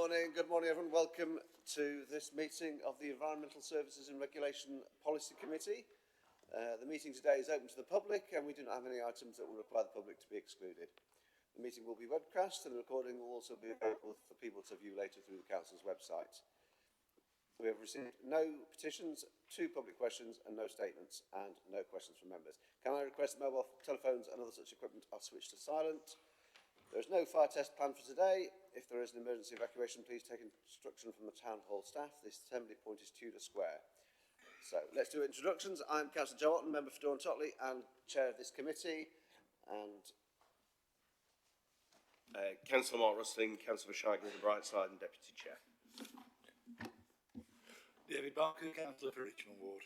Good morning everyone. Welcome to this meeting of the Environmental Services and Regulation Policy Committee. The meeting today is open to the public and we do not have any items that will require the public to be excluded. The meeting will be webcast and the recording will also be available for people to view later through the Council's website. We have received no petitions, 2 public questions and no statements and no questions from members. Can I request that mobile telephones and other such equipment are switched to silent? There is no fire test planned for today. If there is an emergency evacuation, please take instruction from the Town Hall staff. This assembly point is Tudor Square. So let's do introductions. I'm Councillor Joe Otten, member for Dawn Totley and chair of this committee. And Councillor Mark Rustling, Councillor for Shigel, the Brightside and Deputy Chair. David Barker, Councillor for Richmond Ward.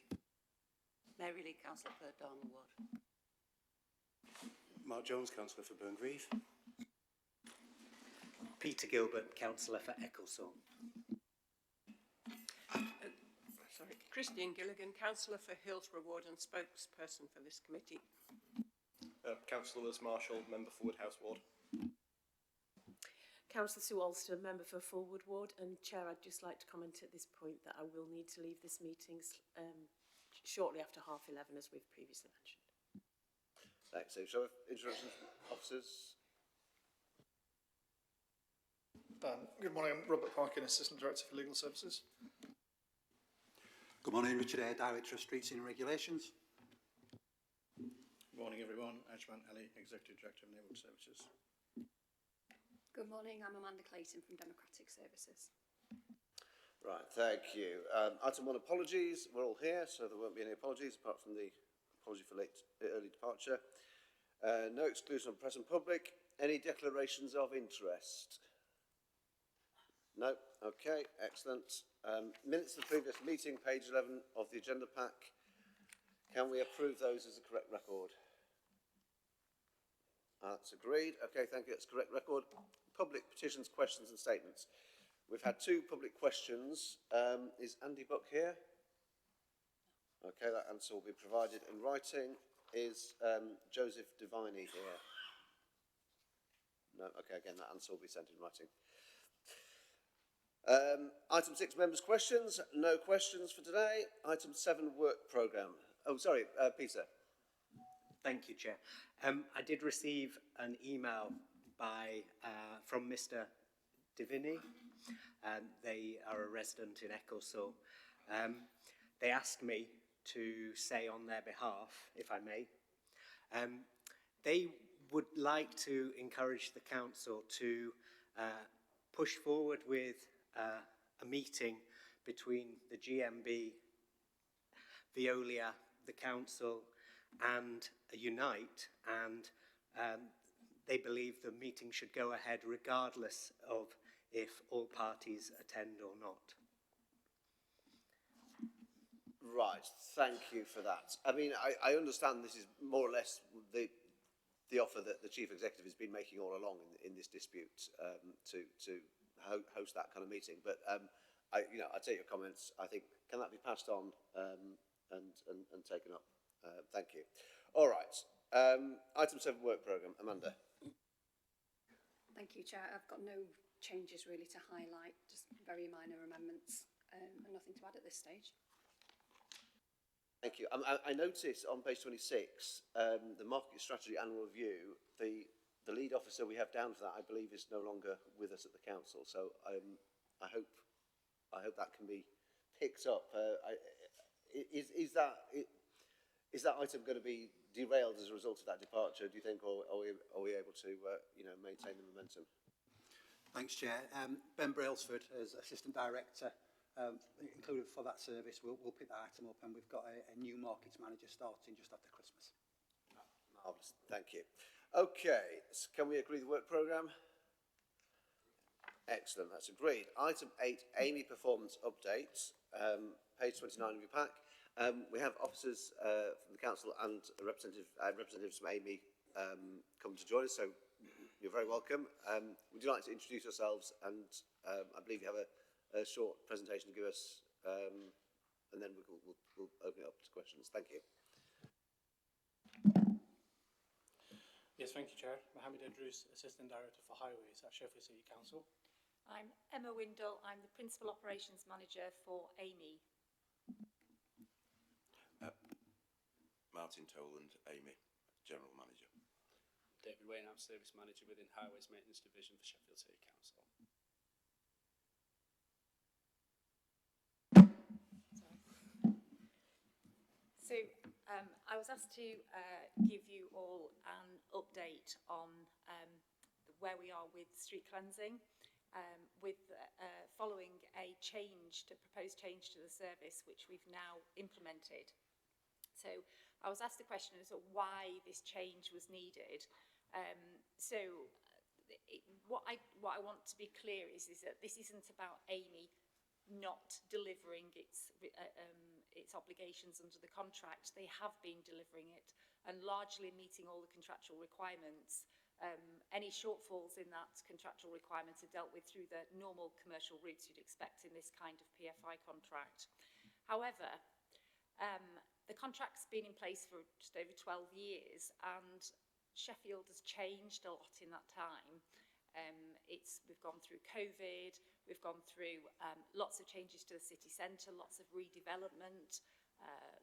Mary Lee, Councillor for Darnell Ward. Mark Jones, Councillor for Burngrave. Peter Gilbert, Councillor for Ecclesall. Christine Gilligan, Councillor for Hillsborough Ward and spokesperson for this committee. Councillor Liz Marshall, member for Woodhouse Ward. Councillor Sue Alston, member for Fulwood Ward, and Chair, I'd just like to comment at this point that I will need to leave this meeting shortly after 11:30, as we've previously mentioned. thanks. So shall we have introductions, officers? Good morning, I'm Robert Parkin, Assistant Director for Legal Services. Good morning, Richard Eyre, Director of Streets and Regulations. Good morning, everyone. Ajman Ali, Executive Director of Neighbourhood Services. Good morning, I'm Amanda Clayton from Democratic Services. Right, thank you. Item 1, apologies. We're all here, so there won't be any apologies apart from the apology for early departure. No exclusion of press and public. Any declarations of interest? No? Okay, excellent. Minutes of the previous meeting, page 11 of the agenda pack. Can we approve those as a correct record? That's agreed. Okay, thank you. That's a correct record. Public petitions, questions and statements. We've had 2 public questions. Is Andy Buck here? Okay, that answer will be provided in writing. Is Joseph Deviney here? No? Okay, again, that answer will be sent in writing. Item 6, members' questions. No questions for today. Item 7, work programme. Oh, sorry, Peter. Thank you, Chair. I did receive an email from Mr. Deviney, and they are a resident in Ecclesall. They asked me to say on their behalf, if I may, they would like to encourage the council to push forward with a meeting between the GMB, Veolia, the council and Unite, and they believe the meeting should go ahead regardless of if all parties attend or not. Right, thank you for that. I mean, I understand this is more or less the offer that the Chief Executive has been making all along in this dispute to host that kind of meeting. But I take your comments. I think can that be passed on and taken up? Thank you. All right. Item 7, work programme. Amanda. Thank you, Chair. I've got no changes really to highlight, just very minor amendments and nothing to add at this stage. Thank you. I noticed on page 26, the market strategy annual review, the lead officer we have down for that, I believe, is no longer with us at the council. So I hope that can be picked up. Is that item going to be derailed as a result of that departure, do you think, or are we able to maintain the momentum? Thanks, Chair. Ben Brailsford, as Assistant Director, included for that service, we'll pick that item up, and we've got a new markets manager starting just after Christmas. Marvellous, thank you. Okay, so can we agree the work programme? Excellent, that's agreed. Item 8, Amey performance updates, page 29 of your pack. We have officers from the council and representatives from Amey come to join us, so you're very welcome. Would you like to introduce yourselves? And I believe you have a short presentation to give us, and then we'll open it up to questions. Thank you. Yes, thank you, Chair. Mohammed Idris, Assistant Director for Highways at Sheffield City Council. I'm Emma Windle. I'm the Principal Operations Manager for Amey. Martin Toland, Amey, General Manager. David Wayne, I'm Service Manager within Highways Maintenance Division for Sheffield City Council. So I was asked to give you all an update on where we are with street cleansing, following a proposed change to the service, which we've now implemented. So I was asked the question as to why this change was needed. What I want to be clear is that this isn't about Amey not delivering its obligations under the contract. They have been delivering it and largely meeting all the contractual requirements. Any shortfalls in that contractual requirements are dealt with through the normal commercial routes you'd expect in this kind of PFI contract. However, the contract's been in place for just over 12 years and Sheffield has changed a lot in that time. We've gone through COVID, we've gone through lots of changes to the city centre, lots of redevelopment,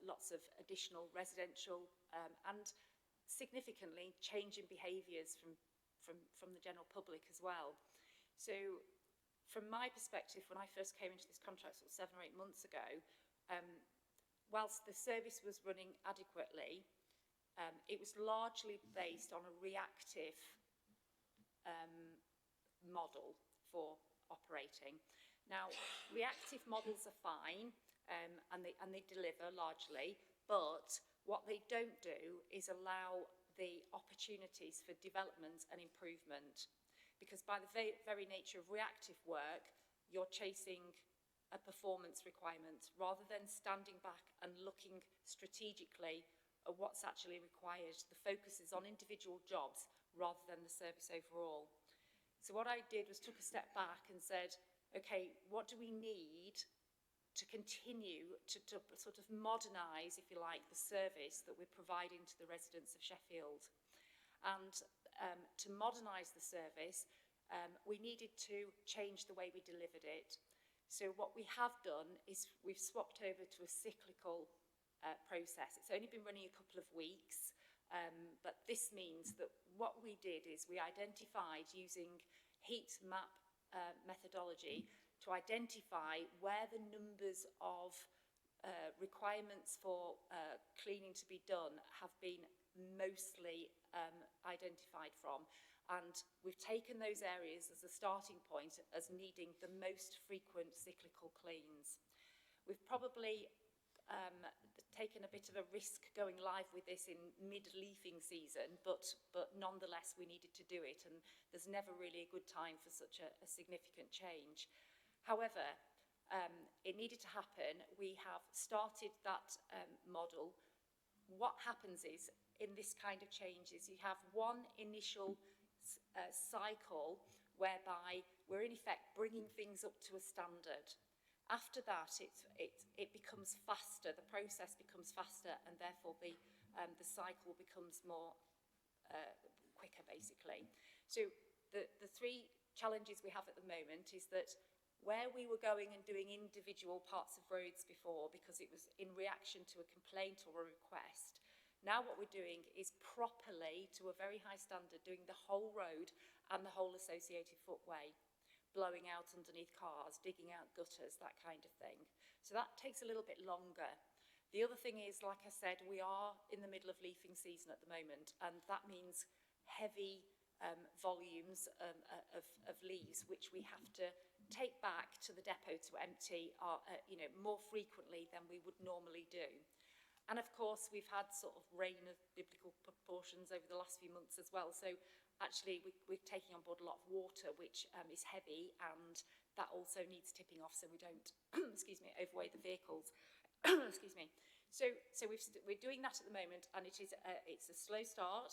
lots of additional residential and significantly changing behaviours from the general public as well. So from my perspective, when I first came into this contract sort of 7 or 8 months ago, whilst the service was running adequately, it was largely based on a reactive model for operating. Now, reactive models are fine and they deliver largely, but what they don't do is allow the opportunities for development and improvement. Because by the very nature of reactive work, you're chasing a performance requirement rather than standing back and looking strategically at what's actually required. The focus is on individual jobs rather than the service overall. So what I did was took a step back and said, okay, what do we need to continue to sort of modernise, if you like, the service that we're providing to the residents of Sheffield? And to modernise the service, we needed to change the way we delivered it. So what we have done is we've swapped over to a cyclical process. It's only been running a couple of weeks, but this means that what we did is we identified using heat map methodology to identify where the numbers of requirements for cleaning to be done have been mostly identified from. And we've taken those areas as a starting point as needing the most frequent cyclical cleans. We've probably taken a bit of a risk going live with this in mid-leafing season, but nonetheless we needed to do it, and there's never really a good time for such a significant change. However, it needed to happen. We have started that model. What happens is, in this kind of change, is you have one initial cycle whereby we're in effect bringing things up to a standard. After that, it becomes faster, the process becomes faster, and therefore the cycle becomes more quicker, basically. So the three challenges we have at the moment is that where we were going and doing individual parts of roads before, because it was in reaction to a complaint or a request, now what we're doing is properly, to a very high standard, doing the whole road and the whole associated footway, blowing out underneath cars, digging out gutters, that kind of thing. So that takes a little bit longer. The other thing is, like I said, we are in the middle of leafing season at the moment, and that means heavy volumes of leaves, which we have to take back to the depot to empty more frequently than we would normally do. And of course, we've had sort of rain of biblical proportions over the last few months as well. So actually, we're taking on board a lot of water, which is heavy, and that also needs tipping off so we don't, excuse me, overweigh the vehicles. Excuse me. So we're doing that at the moment, and it's a slow start,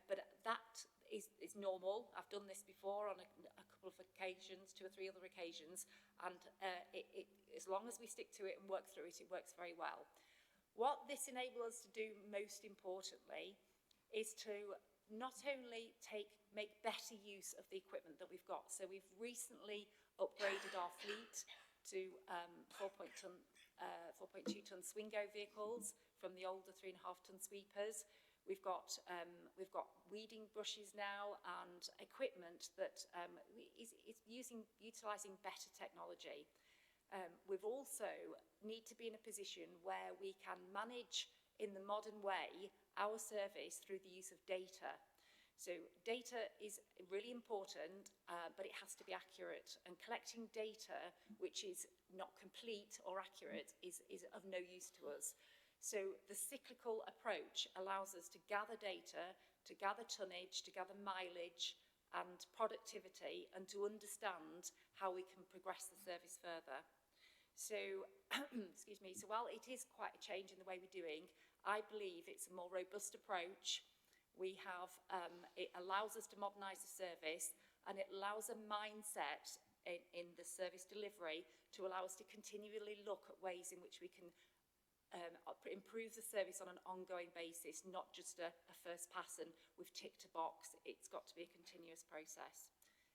but that is normal. I've done this before on a couple of occasions, 2 or 3 other occasions, and as long as we stick to it and work through it, it works very well. What this enables us to do most importantly is to not only make better use of the equipment that we've got. So we've recently upgraded our fleet to 4.2 ton Swingo vehicles from the older 3.5 ton sweepers. We've got weeding brushes now and equipment that is utilising better technology. We've also need to be in a position where we can manage in the modern way our service through the use of data. So data is really important, but it has to be accurate. And collecting data which is not complete or accurate is of no use to us. So the cyclical approach allows us to gather data, to gather tonnage, to gather mileage and productivity, and to understand how we can progress the service further. So, excuse me, so while it is quite a change in the way we're doing, I believe it's a more robust approach. We have, it allows us to modernise the service, and it allows a mindset in the service delivery to allow us to continually look at ways in which we can improve the service on an ongoing basis, not just a first pass and we've ticked a box. It's got to be a continuous process.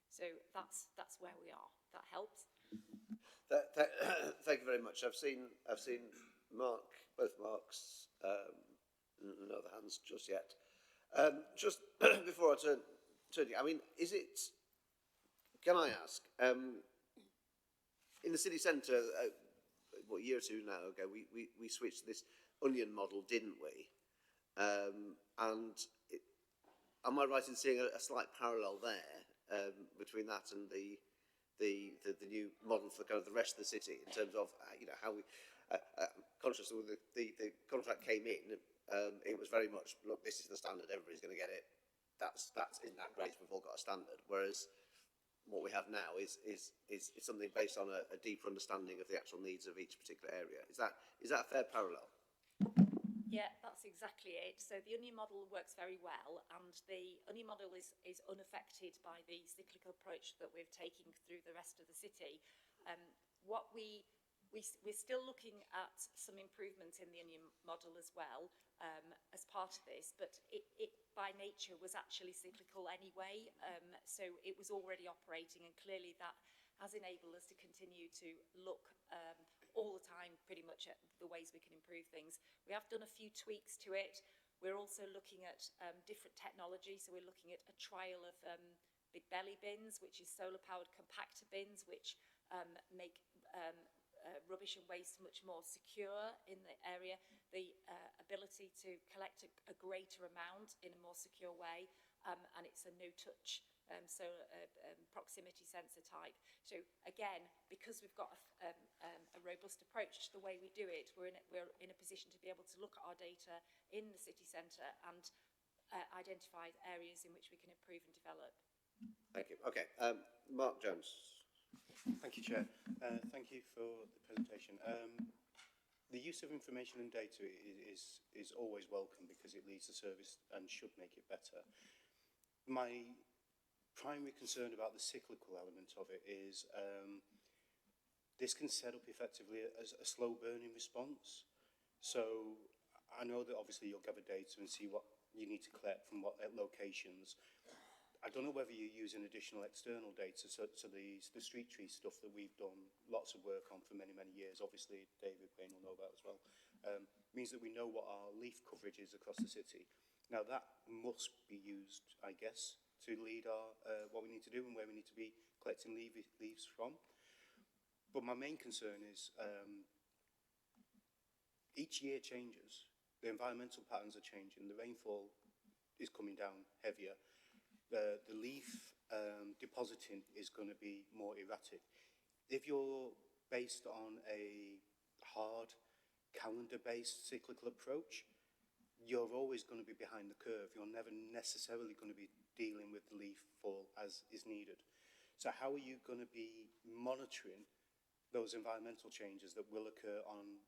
So that's where we are. That helps. Thank you very much. I've seen Mark, both Marks, no other hands just yet. Just before I turn to you, I mean, can I ask, in the city centre, a year or two now ago, we switched to this onion model, didn't we? And am I right in seeing a slight parallel there between that and the new model for kind of the rest of the city in terms of how we conscious of the contract came in, it was very much, look, this is the standard, everybody's going to get it. Isn't that great? We've all got a standard. Whereas what we have now is something based on a deeper understanding of the actual needs of each particular area. Is that a fair parallel? Yeah, that's exactly it. So the onion model works very well, and the onion model is unaffected by the cyclical approach that we're taking through the rest of the city. We're still looking at some improvements in the onion model as well as part of this, but it by nature was actually cyclical anyway, so it was already operating, and clearly that has enabled us to continue to look all the time pretty much at the ways we can improve things. We have done a few tweaks to it. We're also looking at different technology, so we're looking at a trial of big belly bins, which is solar powered compactor bins, which make rubbish and waste much more secure in the area, the ability to collect a greater amount in a more secure way, and it's a no-touch proximity sensor type. So again, because we've got a robust approach to the way we do it, we're in a position to be able to look at our data in the city centre and identify areas in which we can improve and develop. Thank you. Okay, Mark Jones. Thank you, Chair. Thank you for the presentation. The use of information and data is always welcome because it leads the service and should make it better. My primary concern about the cyclical element of it is this can set up effectively as a slow burning response. So I know that obviously you'll gather data and see what you need to collect from what locations. I don't know whether you're using additional external data, so the street tree stuff that we've done lots of work on for many, many years, obviously David Payne will know about as well, means that we know what our leaf coverage is across the city. Now that must be used, I guess, to lead our what we need to do and where we need to be collecting leaves from. But my main concern is each year changes, the environmental patterns are changing, the rainfall is coming down heavier. The leaf depositing is going to be more erratic. If you're based on a hard calendar-based cyclical approach, you're always going to be behind the curve. You're never necessarily going to be dealing with the leaf fall as is needed. So how are you going to be monitoring those environmental changes that will occur on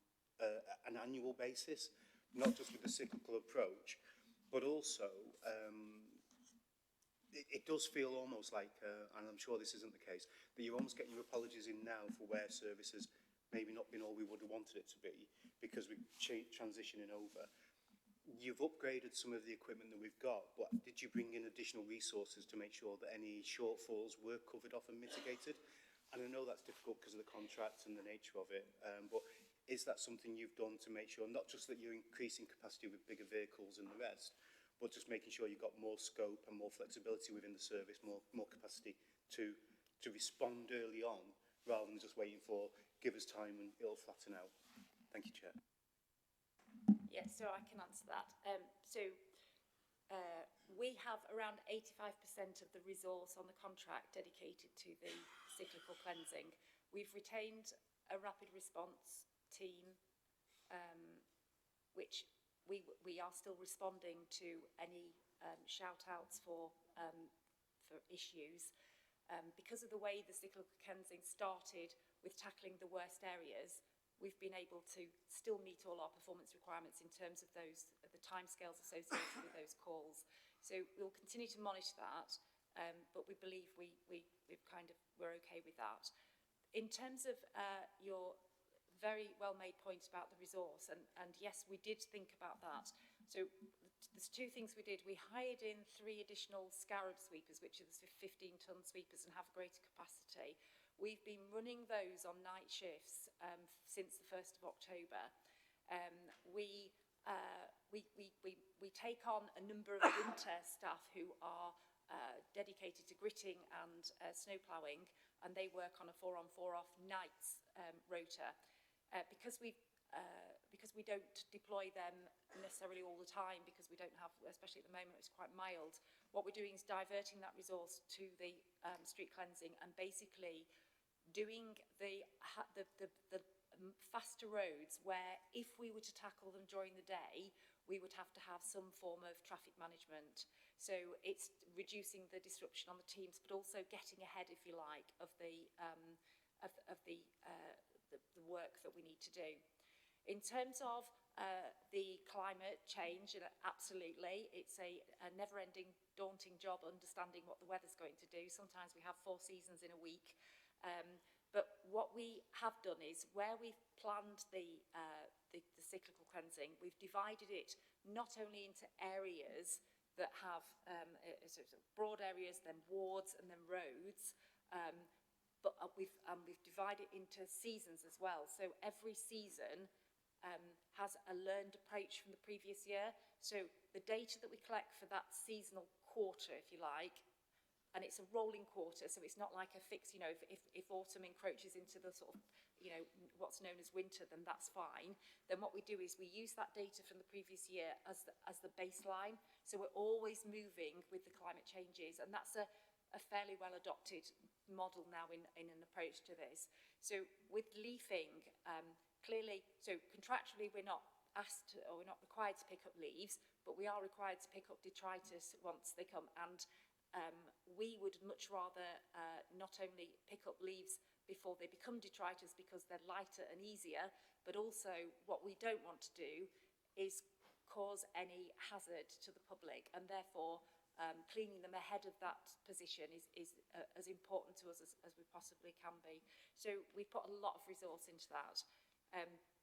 an annual basis, not just with the cyclical approach, but also it does feel almost like, and I'm sure this isn't the case, that you're almost getting your apologies in now for where services maybe not been all we would have wanted it to be because we're transitioning over. you've upgraded some of the equipment that we've got, but did you bring in additional resources to make sure that any shortfalls were covered off and mitigated? And I know that's difficult because of the contract and the nature of it, but is that something you've done to make sure, not just that you're increasing capacity with bigger vehicles and the rest, but just making sure you've got more scope and more flexibility within the service, more capacity to respond early on, rather than just waiting for, give us time and it'll flatten out? Thank you, Chair. Yes, so I can answer that. We have around 85% of the resource on the contract dedicated to the cyclical cleansing. We've retained a rapid response team, which we are still responding to any shout-outs for issues. Because of the way the cyclical cleansing started with tackling the worst areas, we've been able to still meet all our performance requirements in terms of the timescales associated with those calls. So we'll continue to monitor that, but we believe we're okay with that. In terms of your very well-made point about the resource, and yes, we did think about that. So there's two things we did. We hired in 3 additional scarab sweepers, which are the 15-ton sweepers and have greater capacity. We've been running those on night shifts since the 1st of October. We take on a number of winter staff who are dedicated to gritting and snow ploughing, and they work on a 4-on 4-off nights rota. Because we don't deploy them necessarily all the time, because we don't have, especially at the moment, it's quite mild. What we're doing is diverting that resource to the street cleansing and basically doing the faster roads where, if we were to tackle them during the day, we would have to have some form of traffic management. So it's reducing the disruption on the teams, but also getting ahead, if you like, of the work that we need to do. In terms of the climate change, absolutely, it's a never-ending, daunting job understanding what the weather's going to do. Sometimes we have 4 seasons in a week. But what we have done is, where we've planned the cyclical cleansing, we've divided it not only into areas that have broad areas, then wards, and then roads, but we've divided it into seasons as well. So every season has a learned approach from the previous year. So the data that we collect for that seasonal quarter, if you like, and it's a rolling quarter, so it's not like a fix, if autumn encroaches into the sort of, what's known as winter, then that's fine. Then what we do is we use that data from the previous year as the baseline. So we're always moving with the climate changes, and that's a fairly well adopted model now in an approach to this. So with leafing, clearly, so contractually we're not asked, or we're not required to pick up leaves, but we are required to pick up detritus once they come, and we would much rather not only pick up leaves before they become detritus because they're lighter and easier, but also what we don't want to do is cause any hazard to the public, and therefore cleaning them ahead of that position is as important to us as we possibly can be. So we've put a lot of resource into that.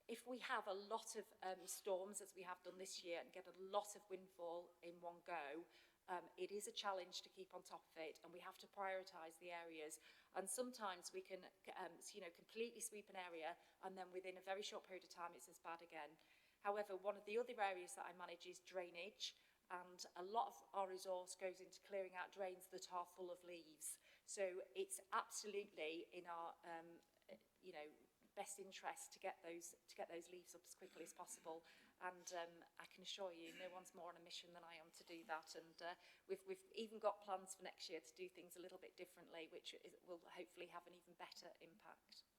If we have a lot of storms, as we have done this year, and get a lot of windfall in one go, it is a challenge to keep on top of it, and we have to prioritise the areas. And sometimes we can, completely sweep an area, and then within a very short period of time, it's as bad again. However, one of the other areas that I manage is drainage, and a lot of our resource goes into clearing out drains that are full of leaves. So it's absolutely in our, best interest to get those leaves up as quickly as possible. And I can assure you, no one's more on a mission than I am to do that. And we've even got plans for next year to do things a little bit differently, which will hopefully have an even better impact.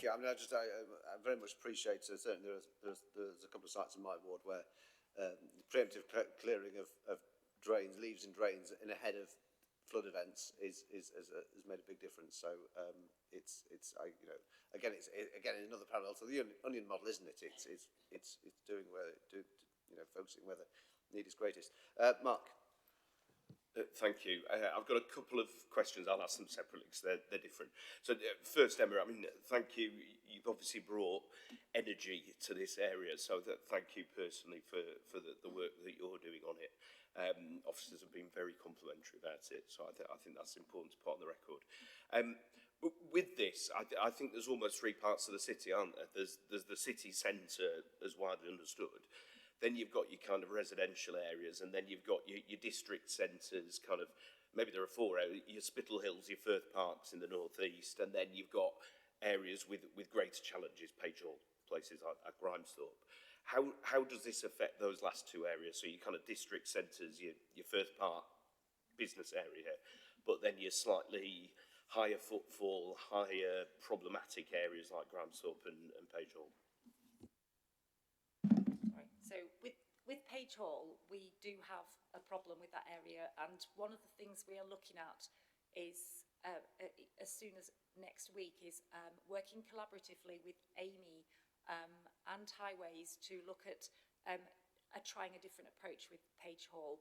Yeah, I mean, I very much appreciate, certainly there's a couple of sites in my ward where preemptive clearing of drains, leaves and drains in ahead of flood events has made a big difference. So again, it's another parallel to the onion model, isn't it? It's doing focusing where the need is greatest. Mark. Thank you. I've got a couple of questions. I'll ask them separately because they're different. So first, Emma, I mean, thank you. You've obviously brought energy to this area, so thank you personally for the work that you're doing on it. Officers have been very complimentary about it, so I think that's important to put on the record. With this, I think there's almost three parts of the city, aren't there? There's the city centre, as widely understood. Then you've got your kind of residential areas, and then you've got your district centres, kind of, maybe there are four areas, your Spittal Hills, your Firth Parks in the northeast, and then you've got areas with greater challenges, Page Hall, places like Grimesthorpe. How does this affect those last two areas? So your kind of district centres, your Firth Park business area, but then your slightly higher footfall, higher problematic areas like Grimesthorpe and Page Hall. So with Page Hall, we do have a problem with that area, and one of the things we are looking at is, as soon as next week, is working collaboratively with Amey and Highways to look at trying a different approach with Page Hall.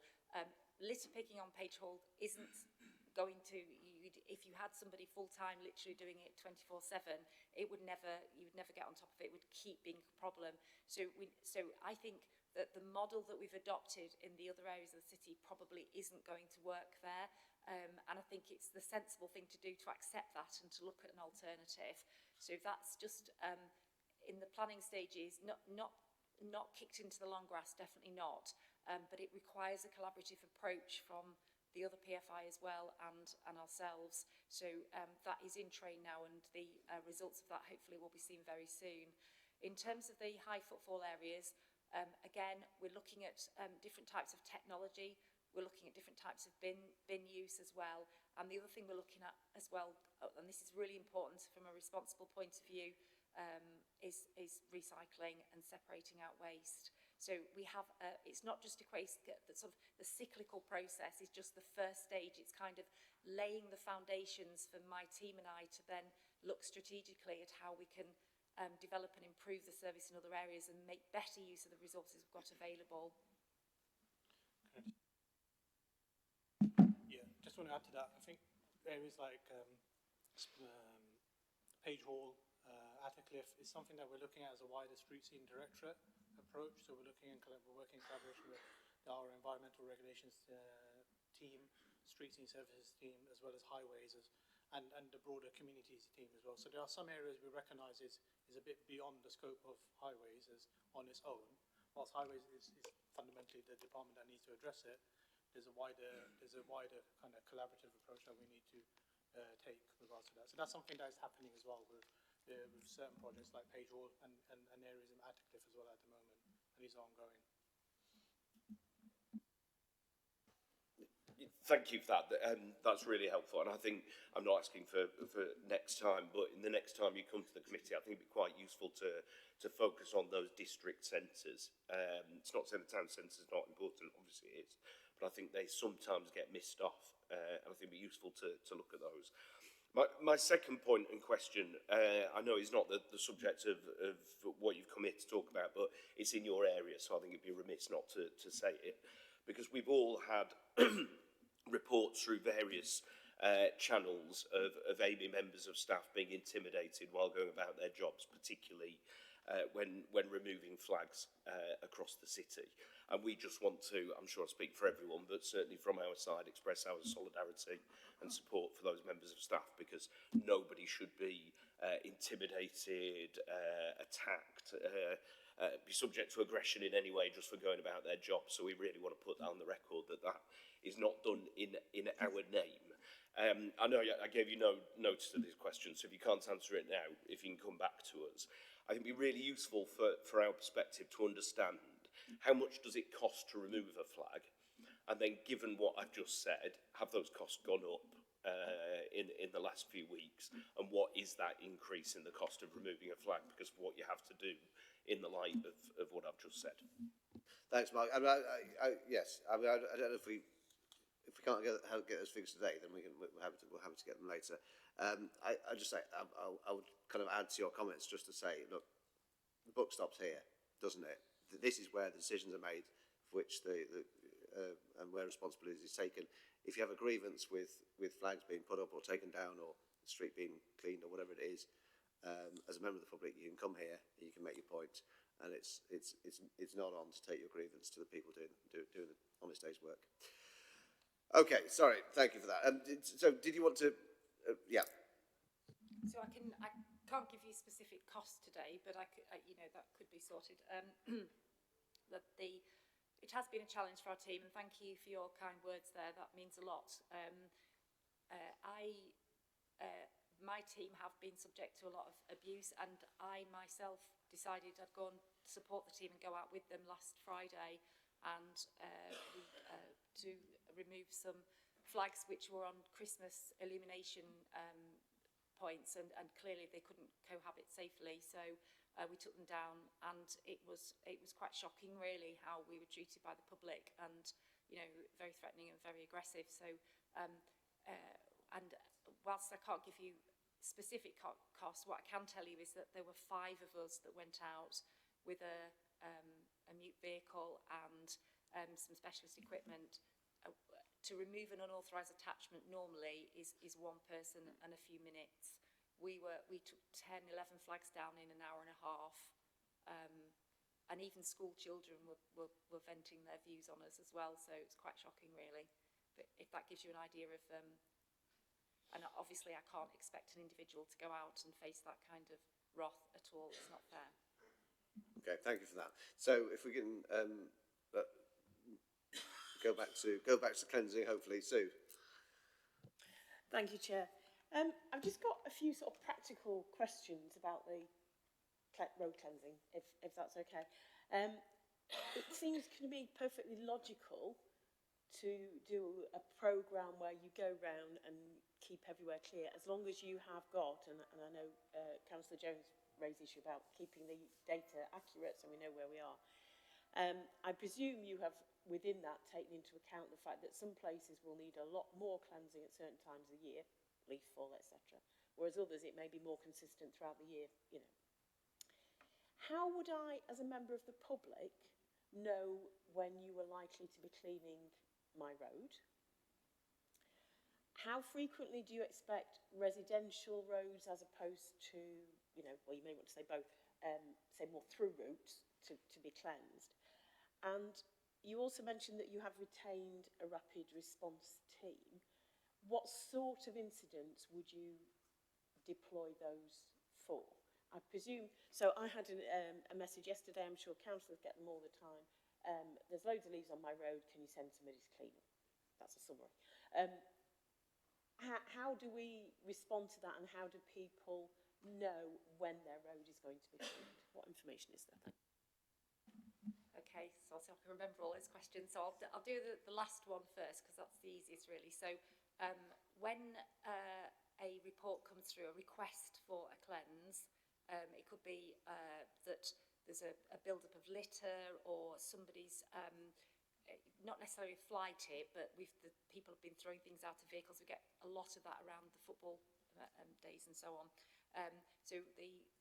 Litter picking on Page Hall isn't going to, if you had somebody full-time literally doing it 24/7, you would never get on top of it. It would keep being a problem. So I think that the model that we've adopted in the other areas of the city probably isn't going to work there, and I think it's the sensible thing to do to accept that and to look at an alternative. So that's just in the planning stages, not kicked into the long grass, definitely not, but it requires a collaborative approach from the other PFI as well and ourselves. So that is in train now, and the results of that hopefully will be seen very soon. In terms of the high footfall areas, again, we're looking at different types of technology. We're looking at different types of bin use as well. And the other thing we're looking at as well, and this is really important from a responsible point of view, is recycling and separating out waste. So we have, it's not just a case that sort of the cyclical process is just the first stage. It's kind of laying the foundations for my team and I to then look strategically at how we can develop and improve the service in other areas and make better use of the resources we've got available. Yeah, just want to add to that. I think areas like Page Hall, Attercliff is something that we're looking at as a wider street scene directorate approach. So we're looking and we're working in collaboration with our environmental regulations team, street scene services team, as well as highways and the broader communities team as well. So there are some areas we recognise is a bit beyond the scope of highways as on its own. Whilst highways is fundamentally the department that needs to address it, there's a wider kind of collaborative approach that we need to take with regards to that. So that's something that is happening as well with certain projects like Page Hall and areas in Attercliff as well at the moment, and these are ongoing. Thank you for that. That's really helpful. And I think I'm not asking for next time, but in the next time you come to the committee, I think it'd be quite useful to focus on those district centres. It's not saying the town centre is not important, obviously it is, but I think they sometimes get missed off, and I think it'd be useful to look at those. My second point and question, I know is not the subject of what you've come here to talk about, but it's in your area, so I think it'd be remiss not to say it, because we've all had reports through various channels of Amey members of staff being intimidated while going about their jobs, particularly when removing flags across the city. And we just want to, I'm sure I speak for everyone, but certainly from our side, express our solidarity and support for those members of staff, because nobody should be intimidated, attacked, be subject to aggression in any way just for going about their job. So we really want to put that on the record that is not done in our name. I know I gave you no notice of this question, so if you can't answer it now, if you can come back to us. I think it'd be really useful for our perspective to understand how much does it cost to remove a flag, and then given what I've just said, have those costs gone up in the last few weeks, and what is that increase in the cost of removing a flag because of what you have to do in the light of what I've just said? Thanks, Mark. Yes, I don't know if we can't get those figures today, then we'll have to get them later. I just say I would kind of add to your comments just to say, look, the buck stops here, doesn't it? This is where the decisions are made, which and where responsibility is taken if you have a grievance with flags being put up or taken down or the street being cleaned or whatever it is, as a member of the public, you can come here, you can make your point, and it's not on to take your grievance to the people doing the honest day's work. Okay, sorry, thank you for that. So did you want to, yeah. So I can't give you specific costs today, but you know, that could be sorted. It has been a challenge for our team, and thank you for your kind words there. That means a lot. My team have been subject to a lot of abuse, and I myself decided I'd go and support the team and go out with them last Friday and to remove some flags which were on Christmas illumination points, and clearly they couldn't cohabit safely, so we took them down, and it was quite shocking really how we were treated by the public, and you know, very threatening and very aggressive. So and whilst I can't give you specific costs, what I can tell you is that there were 5 of us that went out with a mute vehicle and some specialist equipment. To remove an unauthorised attachment normally is 1 person and a few minutes. We took 10, 11 flags down in an hour and a half, and even school children were venting their views on us as well, so it's quite shocking really. But if that gives you an idea of, and obviously I can't expect an individual to go out and face that kind of wrath at all, it's not fair. Okay, thank you for that. So if we can go back to cleansing, hopefully, Sue. Thank you, Chair. I've just got a few sort of practical questions about the road cleansing, if that's okay. It seems to me perfectly logical to do a programme where you go round and keep everywhere clear, as long as you have got, and I know Councillor Jones raised the issue about keeping the data accurate so we know where we are. I presume you have, within that, taken into account the fact that some places will need a lot more cleansing at certain times of the year, leaf fall, etc., whereas others it may be more consistent throughout the year, you know. How would I, as a member of the public, know when you were likely to be cleaning my road? How frequently do you expect residential roads as opposed to, you know, well, you may want to say both, say more through routes to be cleansed? And you also mentioned that you have retained a rapid response team. What sort of incidents would you deploy those for? I presume, so I had a message yesterday, I'm sure councillors get them all the time. There's loads of leaves on my road, can you send somebody to clean them? That's a summary. How do we respond to that, and how do people know when their road is going to be cleaned? What information is there? Okay, so I'll see if I can remember all those questions. So I'll do the last one first, because that's the easiest really. So when a report comes through, a request for a cleanse, it could be that there's a build-up of litter, or somebody's not necessarily a fly tip, but the people have been throwing things out of vehicles. We get a lot of that around the football days and so on. So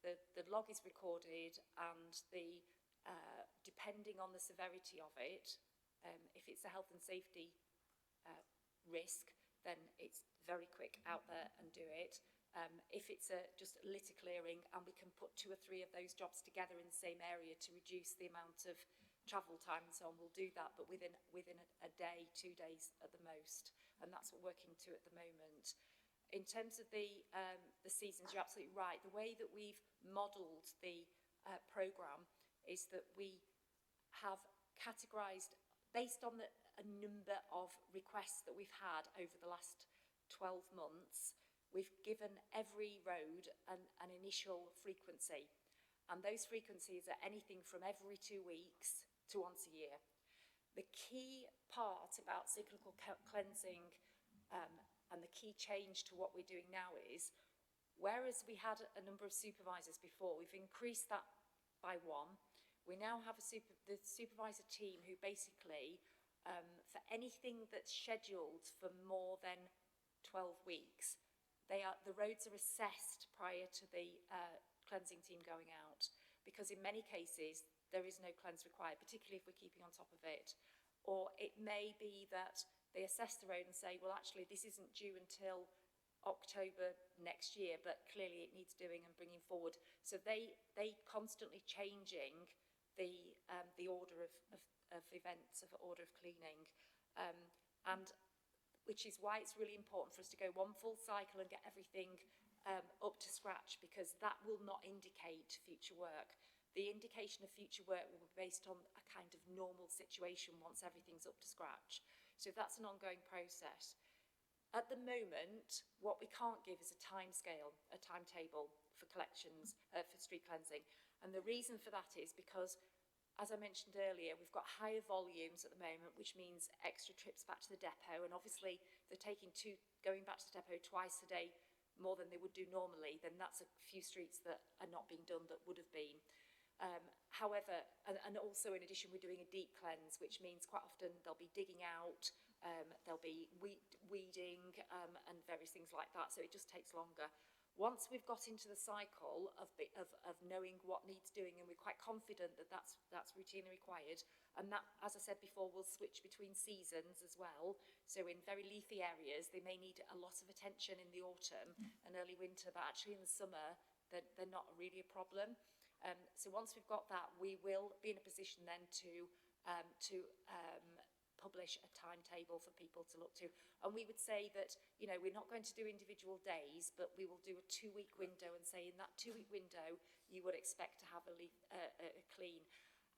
the log is recorded, and depending on the severity of it, if it's a health and safety risk, then it's very quick out there and do it. If it's just litter clearing, and we can put 2 or 3 of those jobs together in the same area to reduce the amount of travel time and so on, we'll do that, but within a day, 2 days at the most, and that's what we're working to at the moment. In terms of the seasons, you're absolutely right. The way that we've modelled the programme is that we have categorised, based on a number of requests that we've had over the last 12 months, we've given every road an initial frequency, and those frequencies are anything from every 2 weeks to once a year. The key part about cyclical cleansing, and the key change to what we're doing now is, whereas we had a number of supervisors before, we've increased that by 1. We now have the supervisor team who basically, for anything that's scheduled for more than 12 weeks, the roads are assessed prior to the cleansing team going out, because in many cases there is no cleanse required, particularly if we're keeping on top of it. Or it may be that they assess the road and say, well, actually, this isn't due until October next year, but clearly it needs doing and bringing forward. So they constantly changing the order of events, of order of cleaning, and which is why it's really important for us to go one full cycle and get everything up to scratch, because that will not indicate future work. The indication of future work will be based on a kind of normal situation once everything's up to scratch. So that's an ongoing process. At the moment, what we can't give is a timescale, a timetable for collections, for street cleansing. And the reason for that is because, as I mentioned earlier, we've got higher volumes at the moment, which means extra trips back to the depot. And obviously, they're going back to the depot twice a day more than they would do normally, then that's a few streets that are not being done that would have been. However, and also in addition, we're doing a deep cleanse, which means quite often they'll be digging out, there'll be weeding and various things like that, so it just takes longer. Once we've got into the cycle of knowing what needs doing, and we're quite confident that that's routinely required, and that, as I said before, will switch between seasons as well. So in very leafy areas, they may need a lot of attention in the autumn and early winter, but actually in the summer, they're not really a problem. So once we've got that, we will be in a position then to publish a timetable for people to look to. And we would say that, you know, we're not going to do individual days, but we will do a 2-week window and say in that 2-week window, you would expect to have a clean.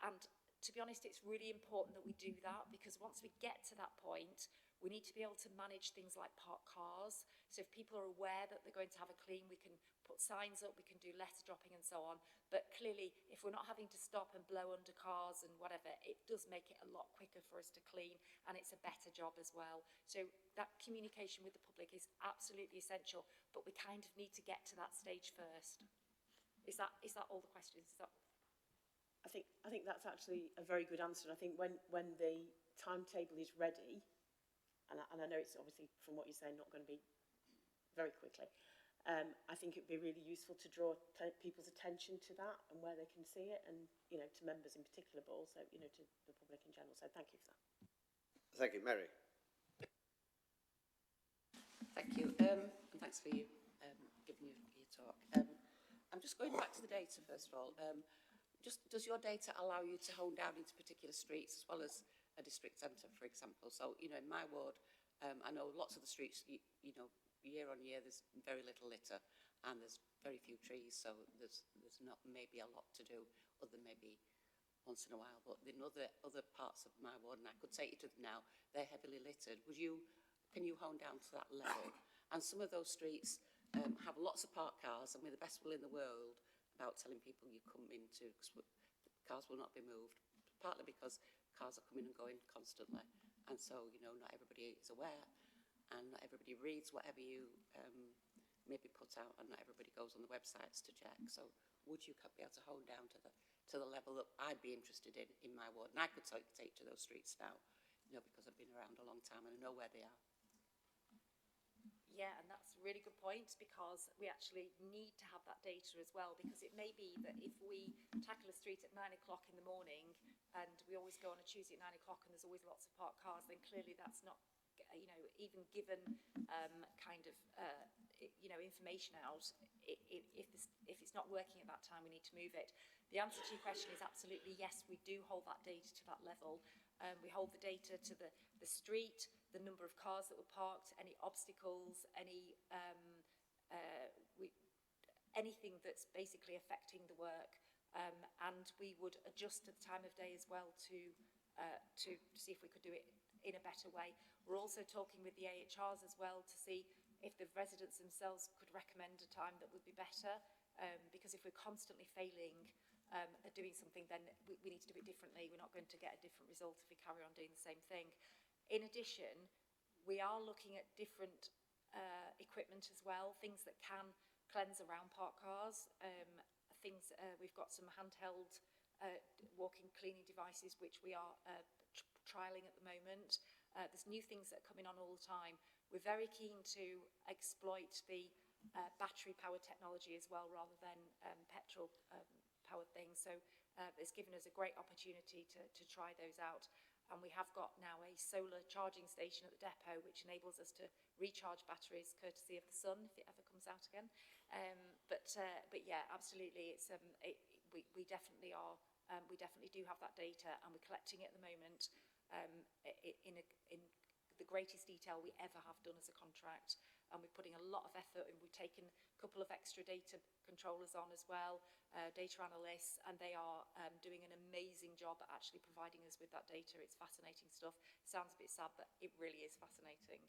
And to be honest, it's really important that we do that, because once we get to that point, we need to be able to manage things like parked cars. So if people are aware that they're going to have a clean, we can put signs up, we can do letter dropping and so on. But clearly, if we're not having to stop and blow under cars and whatever, it does make it a lot quicker for us to clean, and it's a better job as well. So that communication with the public is absolutely essential, but we kind of need to get to that stage first. Is that all the questions? I think that's actually a very good answer. And I think when the timetable is ready, and I know it's obviously, from what you're saying, not going to be very quickly, I think it would be really useful to draw people's attention to that and where they can see it, and, you know, to members in particular, but also, you know, to the public in general. So thank you for that. Thank you. Mary. Thank you, and thanks for you giving your talk. I'm just going back to the data, first of all. Does your data allow you to hone down into particular streets as well as a district centre, for example? So, you know, in my ward, I know lots of the streets, you know, year on year, there's very little litter and there's very few trees, so there's not maybe a lot to do, other than maybe once in a while. But in other parts of my ward, and I could take you to them now, they're heavily littered. Can you hone down to that level? And some of those streets have lots of parked cars, and with the best will in the world about telling people you come into, because cars will not be moved, partly because cars are coming and going constantly, and so, you know, not everybody is aware, and not everybody reads whatever you maybe put out, and not everybody goes on the websites to check. So would you be able to hone down to the level that I'd be interested in my ward? And I could take to those streets now, you know, because I've been around a long time and I know where they are. Yeah, and that's a really good point, because we actually need to have that data as well, because it may be that if we tackle a street at 9 o'clock in the morning, and we always go on a Tuesday at 9 o'clock and there's always lots of parked cars, then clearly that's not, you know, even given kind of, you know, information out, if it's not working at that time, we need to move it. The answer to your question is absolutely yes, we do hold that data to that level. We hold the data to the street, the number of cars that were parked, any obstacles, anything that's basically affecting the work, and we would adjust to the time of day as well to see if we could do it in a better way. We're also talking with the AHRs as well to see if the residents themselves could recommend a time that would be better, because if we're constantly failing at doing something, then we need to do it differently. We're not going to get a different result if we carry on doing the same thing. In addition, we are looking at different equipment as well, things that can cleanse around parked cars. We've got some handheld walking cleaning devices which we are trialling at the moment. There's new things that are coming on all the time. We're very keen to exploit the battery powered technology as well, rather than petrol powered things. So it's given us a great opportunity to try those out. and we have got now a solar charging station at the depot, which enables us to recharge batteries courtesy of the sun if it ever comes out again. But yeah, absolutely, it's we definitely are. We definitely do have that data, and we're collecting it at the moment in the greatest detail we ever have done as a contract. And we're putting a lot of effort, and we've taken a couple of extra data controllers on as well, data analysts, and they are doing an amazing job at actually providing us with that data. It's fascinating stuff. Sounds a bit sad, but it really is fascinating.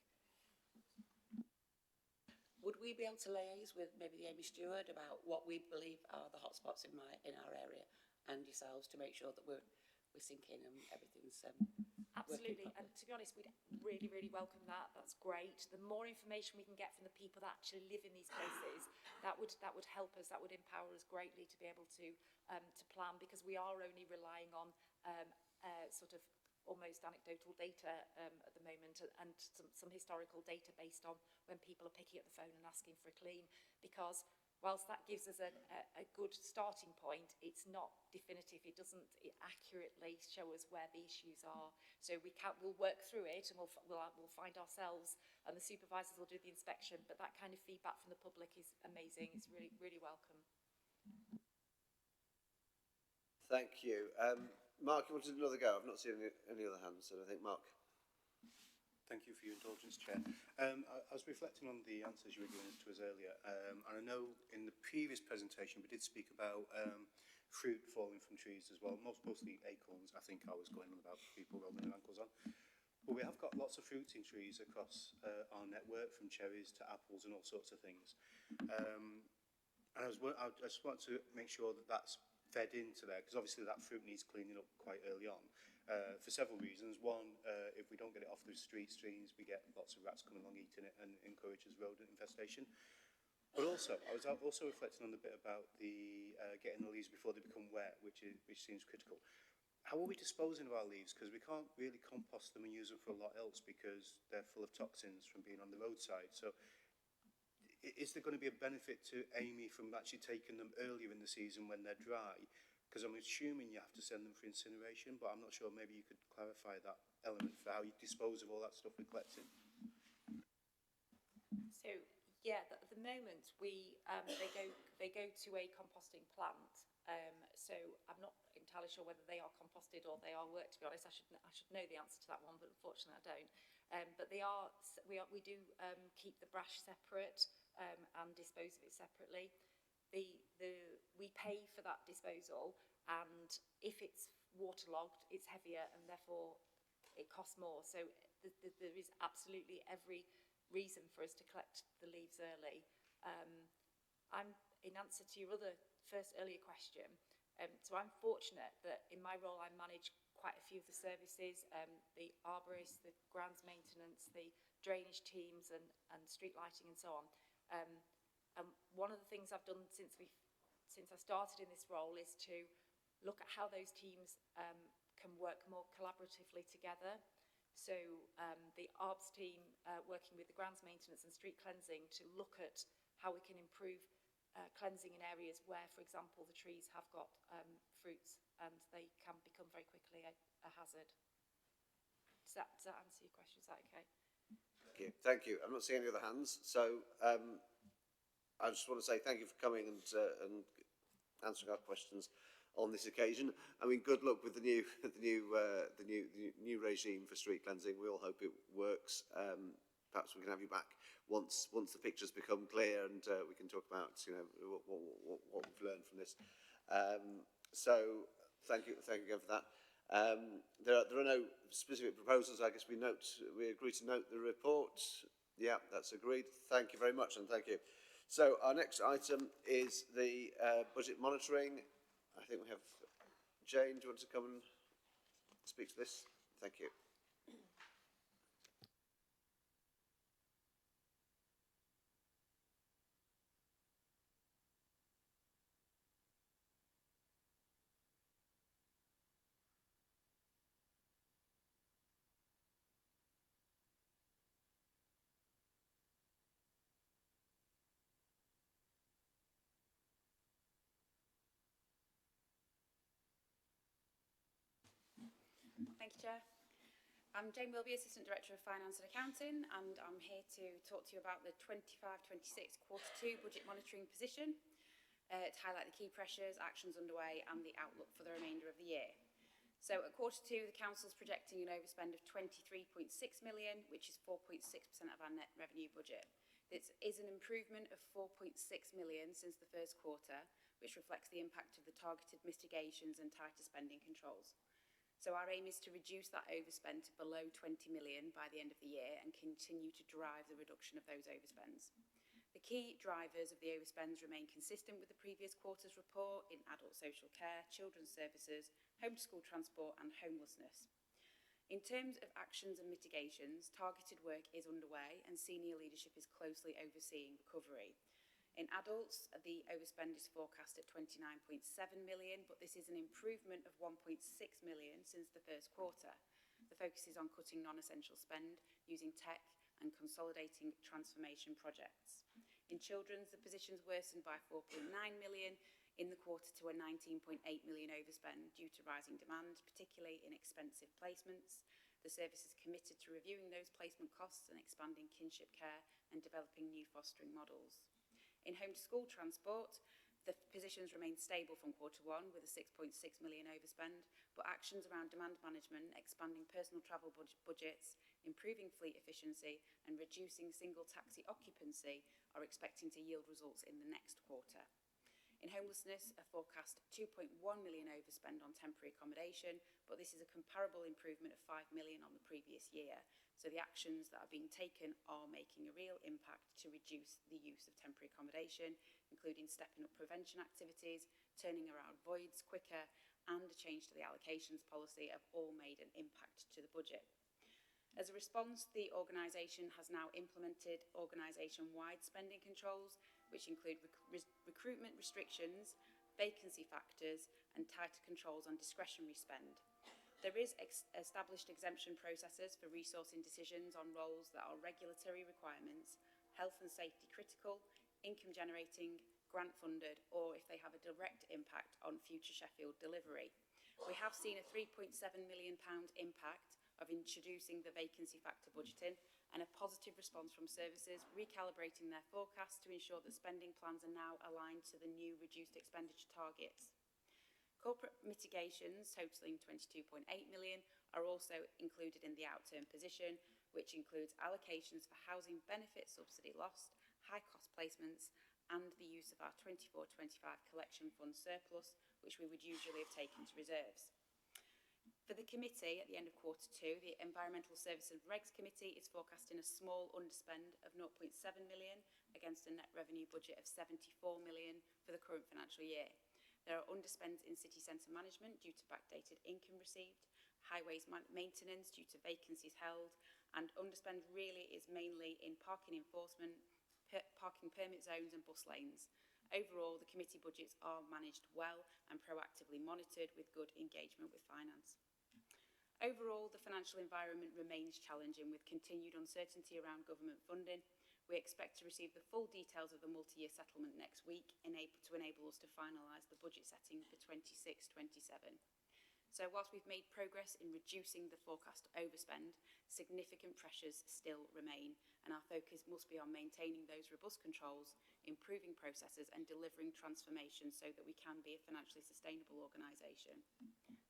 Would we be able to liaise with maybe the Amey Steward about what we believe are the hotspots in our area and yourselves to make sure that we're syncing and everything's Absolutely, and to be honest, we'd really, really welcome that. That's great. The more information we can get from the people that actually live in these places, that would help us. That would empower us greatly to be able to plan, because we are only relying on sort of almost anecdotal data at the moment, and some historical data based on when people are picking up the phone and asking for a clean. Because whilst that gives us a good starting point, it's not definitive. It doesn't accurately show us where the issues are. So we'll work through it, and we'll find ourselves, and the supervisors will do the inspection. But that kind of feedback from the public is amazing. It's really, really welcome. Thank you. Mark, you wanted another go? I've not seen any other hands, so I think Mark. Thank you for your indulgence, Chair. I was reflecting on the answers you were giving to us earlier, and I know in the previous presentation we did speak about fruit falling from trees as well, mostly acorns. I think I was going on about people rolling their ankles on. But we have got lots of fruiting trees across our network, from cherries to apples and all sorts of things. And I just want to make sure that that's fed into there, because obviously that fruit needs cleaning up quite early on. For several reasons. One, if we don't get it off the streams, we get lots of rats coming along eating it and encourages rodent infestation. But also, I was also reflecting on the bit about the getting the leaves before they become wet, which seems critical. How are we disposing of our leaves? Because we can't really compost them and use them for a lot else because they're full of toxins from being on the roadside. So is there going to be a benefit to Amey from actually taking them earlier in the season when they're dry? Because I'm assuming you have to send them for incineration, but I'm not sure. Maybe you could clarify that element for how you dispose of all that stuff we're collecting. So yeah, at the moment they go to a composting plant. So I'm not entirely sure whether they are composted or they are worked. To be honest, I should know the answer to that one, but unfortunately I don't. But we do keep the brash separate and dispose of it separately. We pay for that disposal, and if it's waterlogged, it's heavier, and therefore it costs more. So there is absolutely every reason for us to collect the leaves early. In answer to your earlier question, so I'm fortunate that in my role I manage quite a few of the services, the arborists, the grounds maintenance, the drainage teams, and street lighting and so on. And one of the things I've done since I started in this role is to look at how those teams can work more collaboratively together. So the ARBS team working with the grounds maintenance and street cleansing to look at how we can improve cleansing in areas where, for example, the trees have got fruits and they can become very quickly a hazard. Does that answer your question? Is that okay? Thank you. I'm not seeing any other hands, so I just want to say thank you for coming and answering our questions on this occasion. I mean, good luck with the new regime for street cleansing. We all hope it works. Perhaps we can have you back once the pictures become clear, and we can talk about what we've learned from this. So thank you again for that. There are no specific proposals. I guess we agree to note the report. Yeah, that's agreed. Thank you very much, and thank you. So our next item is the budget monitoring. I think we have Jane. Do you want to come and speak to this? Thank you. Thank you, Chair. I'm Jane Wilby, Assistant Director of Finance and Accounting, and I'm here to talk to you about the 25-26 Q2 budget monitoring position, to highlight the key pressures, actions underway and the outlook for the remainder of the year. So at Q2, the Council's projecting an overspend of 23.6 million, which is 4.6% of our net revenue budget. This is an improvement of 4.6 million since the first quarter, which reflects the impact of the targeted mitigations and tighter spending controls. So our aim is to reduce that overspend to below 20 million by the end of the year and continue to drive the reduction of those overspends. The key drivers of the overspends remain consistent with the previous quarter's report in adult social care, children's services, home to school transport and homelessness. In terms of actions and mitigations, targeted work is underway and senior leadership is closely overseeing recovery. In adults, the overspend is forecast at 29.7 million, but this is an improvement of 1.6 million since the first quarter. The focus is on cutting non-essential spend, using tech and consolidating transformation projects. In children's, the positions worsened by 4.9 million in the quarter to a 19.8 million overspend due to rising demand, particularly in expensive placements. The service is committed to reviewing those placement costs and expanding kinship care and developing new fostering models. In home to school transport, the positions remain stable from Q1 with a 6.6 million overspend, but actions around demand management, expanding personal travel budgets, improving fleet efficiency and reducing single taxi occupancy are expecting to yield results in the next quarter. In homelessness, a forecast 2.1 million overspend on temporary accommodation, but this is a comparable improvement of 5 million on the previous year. So the actions that are being taken are making a real impact to reduce the use of temporary accommodation, including stepping up prevention activities, turning around voids quicker, and a change to the allocations policy have all made an impact to the budget. As a response, the organisation has now implemented organisation-wide spending controls, which include recruitment restrictions, vacancy factors, and tighter controls on discretionary spend. There is established exemption processes for resourcing decisions on roles that are regulatory requirements, health and safety critical, income generating, grant funded, or if they have a direct impact on future Sheffield delivery. We have seen a £3.7 million impact of introducing the vacancy factor budgeting and a positive response from services, recalibrating their forecasts to ensure that spending plans are now aligned to the new reduced expenditure targets. Corporate mitigations totalling 22.8 million are also included in the outturn position, which includes allocations for housing benefit subsidy lost, high cost placements and the use of our 24-25 collection fund surplus, which we would usually have taken to reserves. For the committee, at the end of Q2, the Environmental Services and Regs Committee is forecasting a small underspend of 0.7 million against a net revenue budget of 74 million for the current financial year. There are underspends in city centre management due to backdated income received, highways maintenance due to vacancies held, and underspend really is mainly in parking enforcement, parking permit zones and bus lanes. Overall, the committee budgets are managed well and proactively monitored with good engagement with finance. Overall, the financial environment remains challenging with continued uncertainty around government funding. We expect to receive the full details of the multi-year settlement next week to enable us to finalise the budget setting for 26-27. So whilst we've made progress in reducing the forecast overspend, significant pressures still remain and our focus must be on maintaining those robust controls, improving processes and delivering transformation so that we can be a financially sustainable organisation.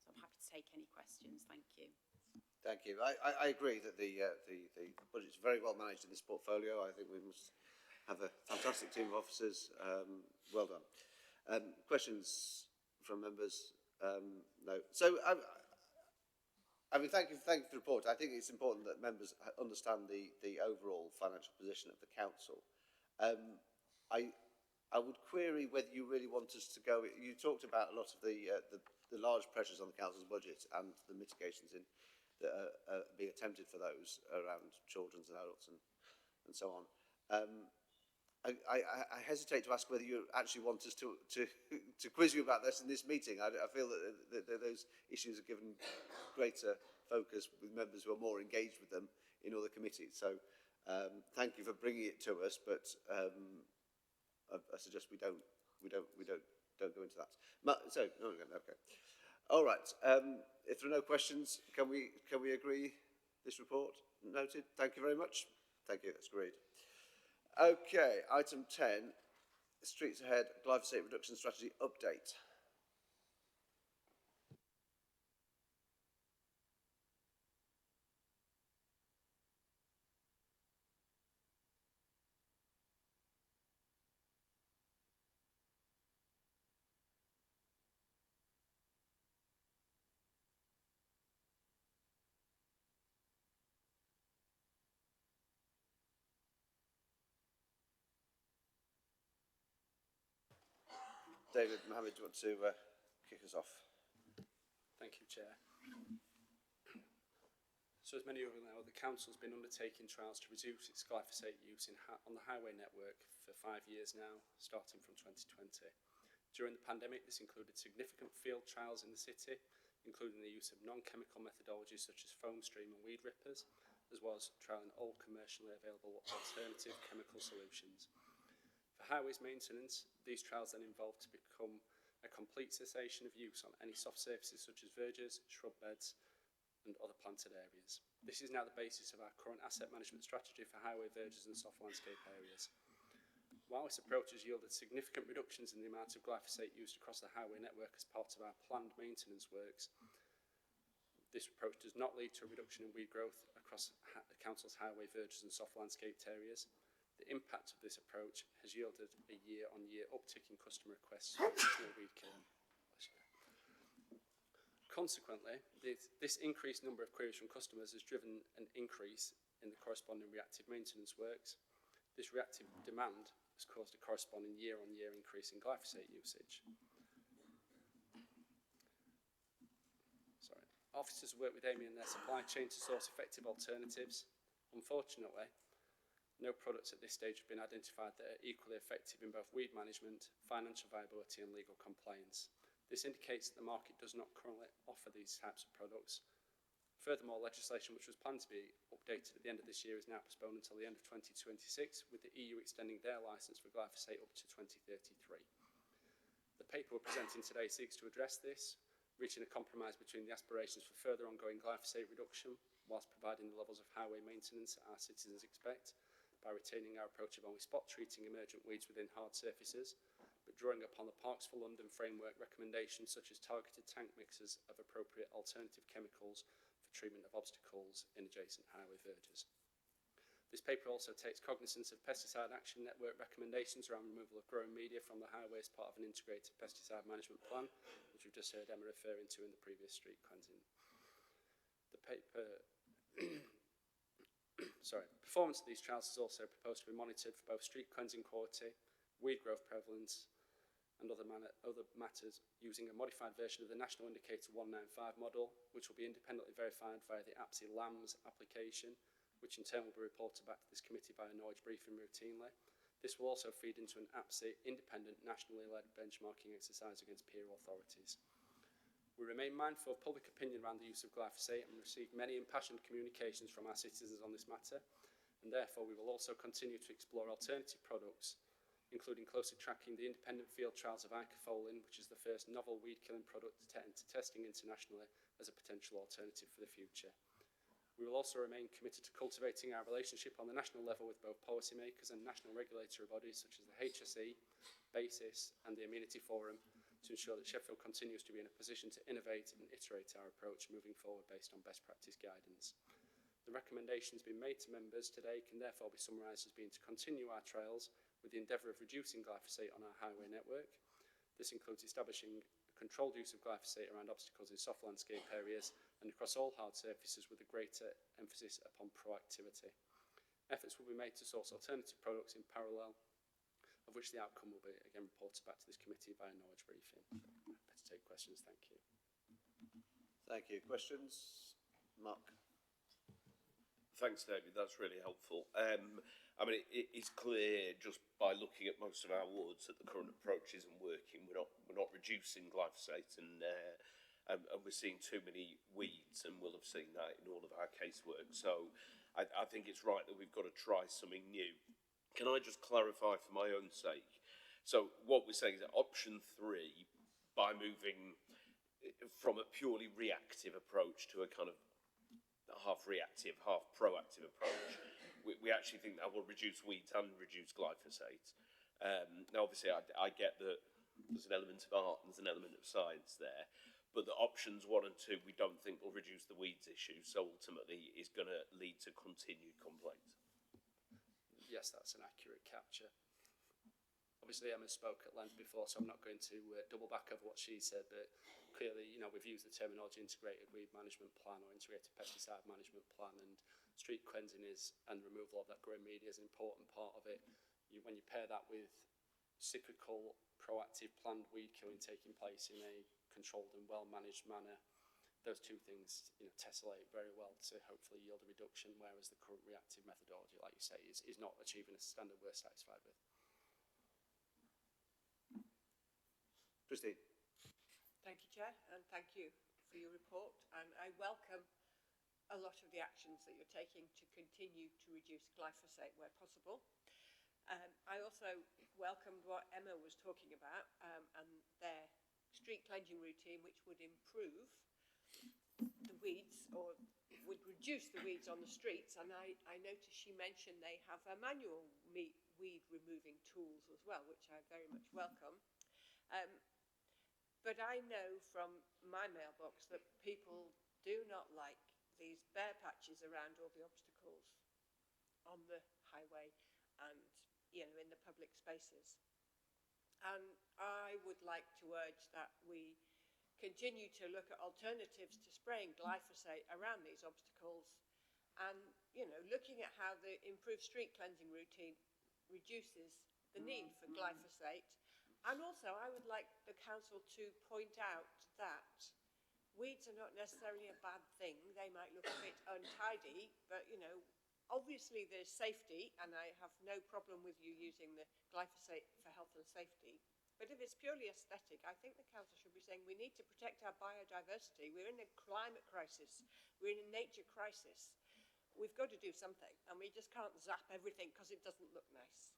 So I'm happy to take any questions. Thank you. Thank you. I agree that the budget is very well managed in this portfolio. I think we must have a fantastic team of officers. Well done. Questions from members? No. So, I mean, thank you for the report. I think it's important that members understand the overall financial position of the council. I would query whether you really want us to go. You talked about a lot of the large pressures on the council's budget and the mitigations that are being attempted for those around children's and adults and so on. I hesitate to ask whether you actually want us to quiz you about this in this meeting. I feel that those issues are given greater focus with members who are more engaged with them in other committees. So thank you for bringing it to us, but I suggest we don't go into that. So no, okay. All right. If there are no questions, can we agree this report? Noted. Thank you very much. Thank you, that's agreed. Okay, item 10, Streets Ahead Glyphosate Reduction Strategy Update. David, Mohammed, do you want to kick us off? Thank you, Chair. So as many of you know, the Council has been undertaking trials to reduce its glyphosate use on the highway network for 5 years now, starting from 2020. During the pandemic, this included significant field trials in the city, including the use of non-chemical methodologies such as foam stream and weed rippers, as well as trialling all commercially available alternative chemical solutions. For highways maintenance, these trials then evolved to become a complete cessation of use on any soft surfaces such as verges, shrub beds and other planted areas. This is now the basis of our current asset management strategy for highway verges and soft landscape areas. While this approach has yielded significant reductions in the amount of glyphosate used across the highway network as part of our planned maintenance works, this approach does not lead to a reduction in weed growth across the Council's highway verges and soft landscaped areas. The impact of this approach has yielded a year-on-year uptick in customer requests for additional weed killing. Consequently, this increased number of queries from customers has driven an increase in the corresponding reactive maintenance works. This reactive demand has caused a corresponding year-on-year increase in glyphosate usage. Officers work with Amey and their supply chain to source effective alternatives. Unfortunately, no products at this stage have been identified that are equally effective in both weed management, financial viability and legal compliance. This indicates that the market does not currently offer these types of products. Furthermore, legislation which was planned to be updated at the end of this year is now postponed until the end of 2026, with the EU extending their licence for glyphosate up to 2033. The paper we're presenting today seeks to address this, reaching a compromise between the aspirations for further ongoing glyphosate reduction, whilst providing the levels of highway maintenance our citizens expect, by retaining our approach of only spot treating emergent weeds within hard surfaces, but drawing upon the Parks for London framework recommendations such as targeted tank mixes of appropriate alternative chemicals for treatment of obstacles in adjacent highway verges. This paper also takes cognizance of pesticide action network recommendations around removal of growing media from the highway as part of an integrated pesticide management plan, which we've just heard Emma referring to in the previous street cleansing. The paper performance of these trials is also proposed to be monitored for both street cleansing quality, weed growth prevalence and other matters using a modified version of the National Indicator 195 model, which will be independently verified via the APSI LAMS application, which in turn will be reported back to this committee by a knowledge briefing routinely. This will also feed into an APSI independent nationally led benchmarking exercise against peer authorities. We remain mindful of public opinion around the use of glyphosate and receive many impassioned communications from our citizens on this matter, and therefore we will also continue to explore alternative products, including closely tracking the independent field trials of icafolin, which is the first novel weed-killing product to enter testing internationally as a potential alternative for the future. We will also remain committed to cultivating our relationship on the national level with both policymakers and national regulatory bodies such as the HSE, BASIS and the Amenity Forum, to ensure that Sheffield continues to be in a position to innovate and iterate our approach moving forward based on best practice guidance. The recommendations being made to members today can therefore be summarised as being to continue our trials with the endeavour of reducing glyphosate on our highway network. This includes establishing a controlled use of glyphosate around obstacles in soft landscape areas and across all hard surfaces with a greater emphasis upon proactivity. Efforts will be made to source alternative products in parallel, of which the outcome will be again reported back to this committee via knowledge briefing. I'm happy to take questions. Thank you. Thank you. Questions? Mark? Thanks, David. That's really helpful. I mean, it's clear just by looking at most of our wards that the current approach isn't working. We're not reducing glyphosate, and we're seeing too many weeds, and we'll have seen that in all of our casework. So I think it's right that we've got to try something new. Can I just clarify for my own sake? So what we're saying is that option 3, by moving from a purely reactive approach to a kind of half reactive, half proactive approach, we actually think that will reduce weeds and reduce glyphosate. Now, obviously, I get that there's an element of art and there's an element of science there, but the options 1 and 2 we don't think will reduce the weeds issue, so ultimately is going to lead to continued complaints. Yes, that's an accurate capture. Obviously, Emma spoke at length before, so I'm not going to double back over what she said, but clearly, you know, we've used the terminology integrated weed management plan or integrated pesticide management plan, and street cleansing is, and removal of that growing media is an important part of it. When you pair that with cyclical, proactive, planned weed killing taking place in a controlled and well-managed manner, those two things, you know, tessellate very well to hopefully yield a reduction, whereas the current reactive methodology, like you say, is not achieving a standard we're satisfied with. Christine. Thank you, Chair, and thank you for your report. And I welcome a lot of the actions that you're taking to continue to reduce glyphosate where possible. I also welcomed what Emma was talking about and their street cleansing routine, which would improve the weeds or would reduce the weeds on the streets. And I noticed she mentioned they have a manual weed removing tools as well, which I very much welcome. But I know from my mailbox that people do not like these bare patches around all the obstacles on the highway and, you know, in the public spaces. And I would like to urge that we continue to look at alternatives to spraying glyphosate around these obstacles and, you know, looking at how the improved street cleansing routine reduces the need for glyphosate. And also, I would like the council to point out that weeds are not necessarily a bad thing. They might look a bit untidy, but, you know, obviously there's safety, and I have no problem with you using the glyphosate for health and safety. But if it's purely aesthetic, I think the council should be saying we need to protect our biodiversity. We're in a climate crisis. We're in a nature crisis. We've got to do something, and we just can't zap everything because it doesn't look nice.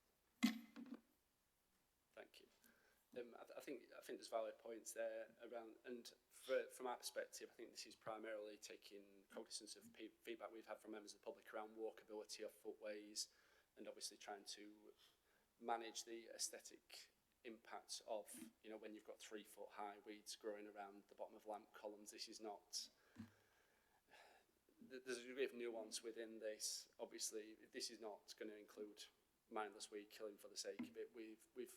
Thank you. I think there's valid points there around, and from our perspective, I think this is primarily taking cognizance of feedback we've had from members of the public around walkability of footways, and obviously trying to manage the aesthetic impacts of, you know, when you've got 3-foot high weeds growing around the bottom of lamp columns. This is not. There's a degree of nuance within this. Obviously, this is not going to include mindless weed killing for the sake of it. We've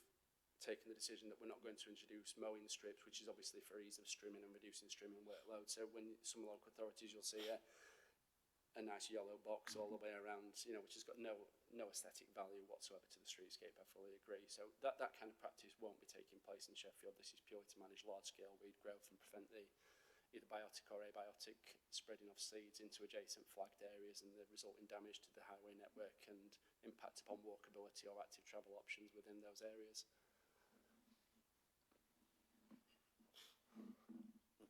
taken the decision that we're not going to introduce mowing strips, which is obviously for ease of strimming and reducing strimming workload. So when some local authorities, you'll see a nice yellow box all the way around, you know, which has got no aesthetic value whatsoever to the streetscape. I fully agree. So that kind of practice won't be taking place in Sheffield. This is purely to manage large-scale weed growth and prevent the either biotic or abiotic spreading of seeds into adjacent flagged areas and the resulting damage to the highway network and impact upon walkability or active travel options within those areas.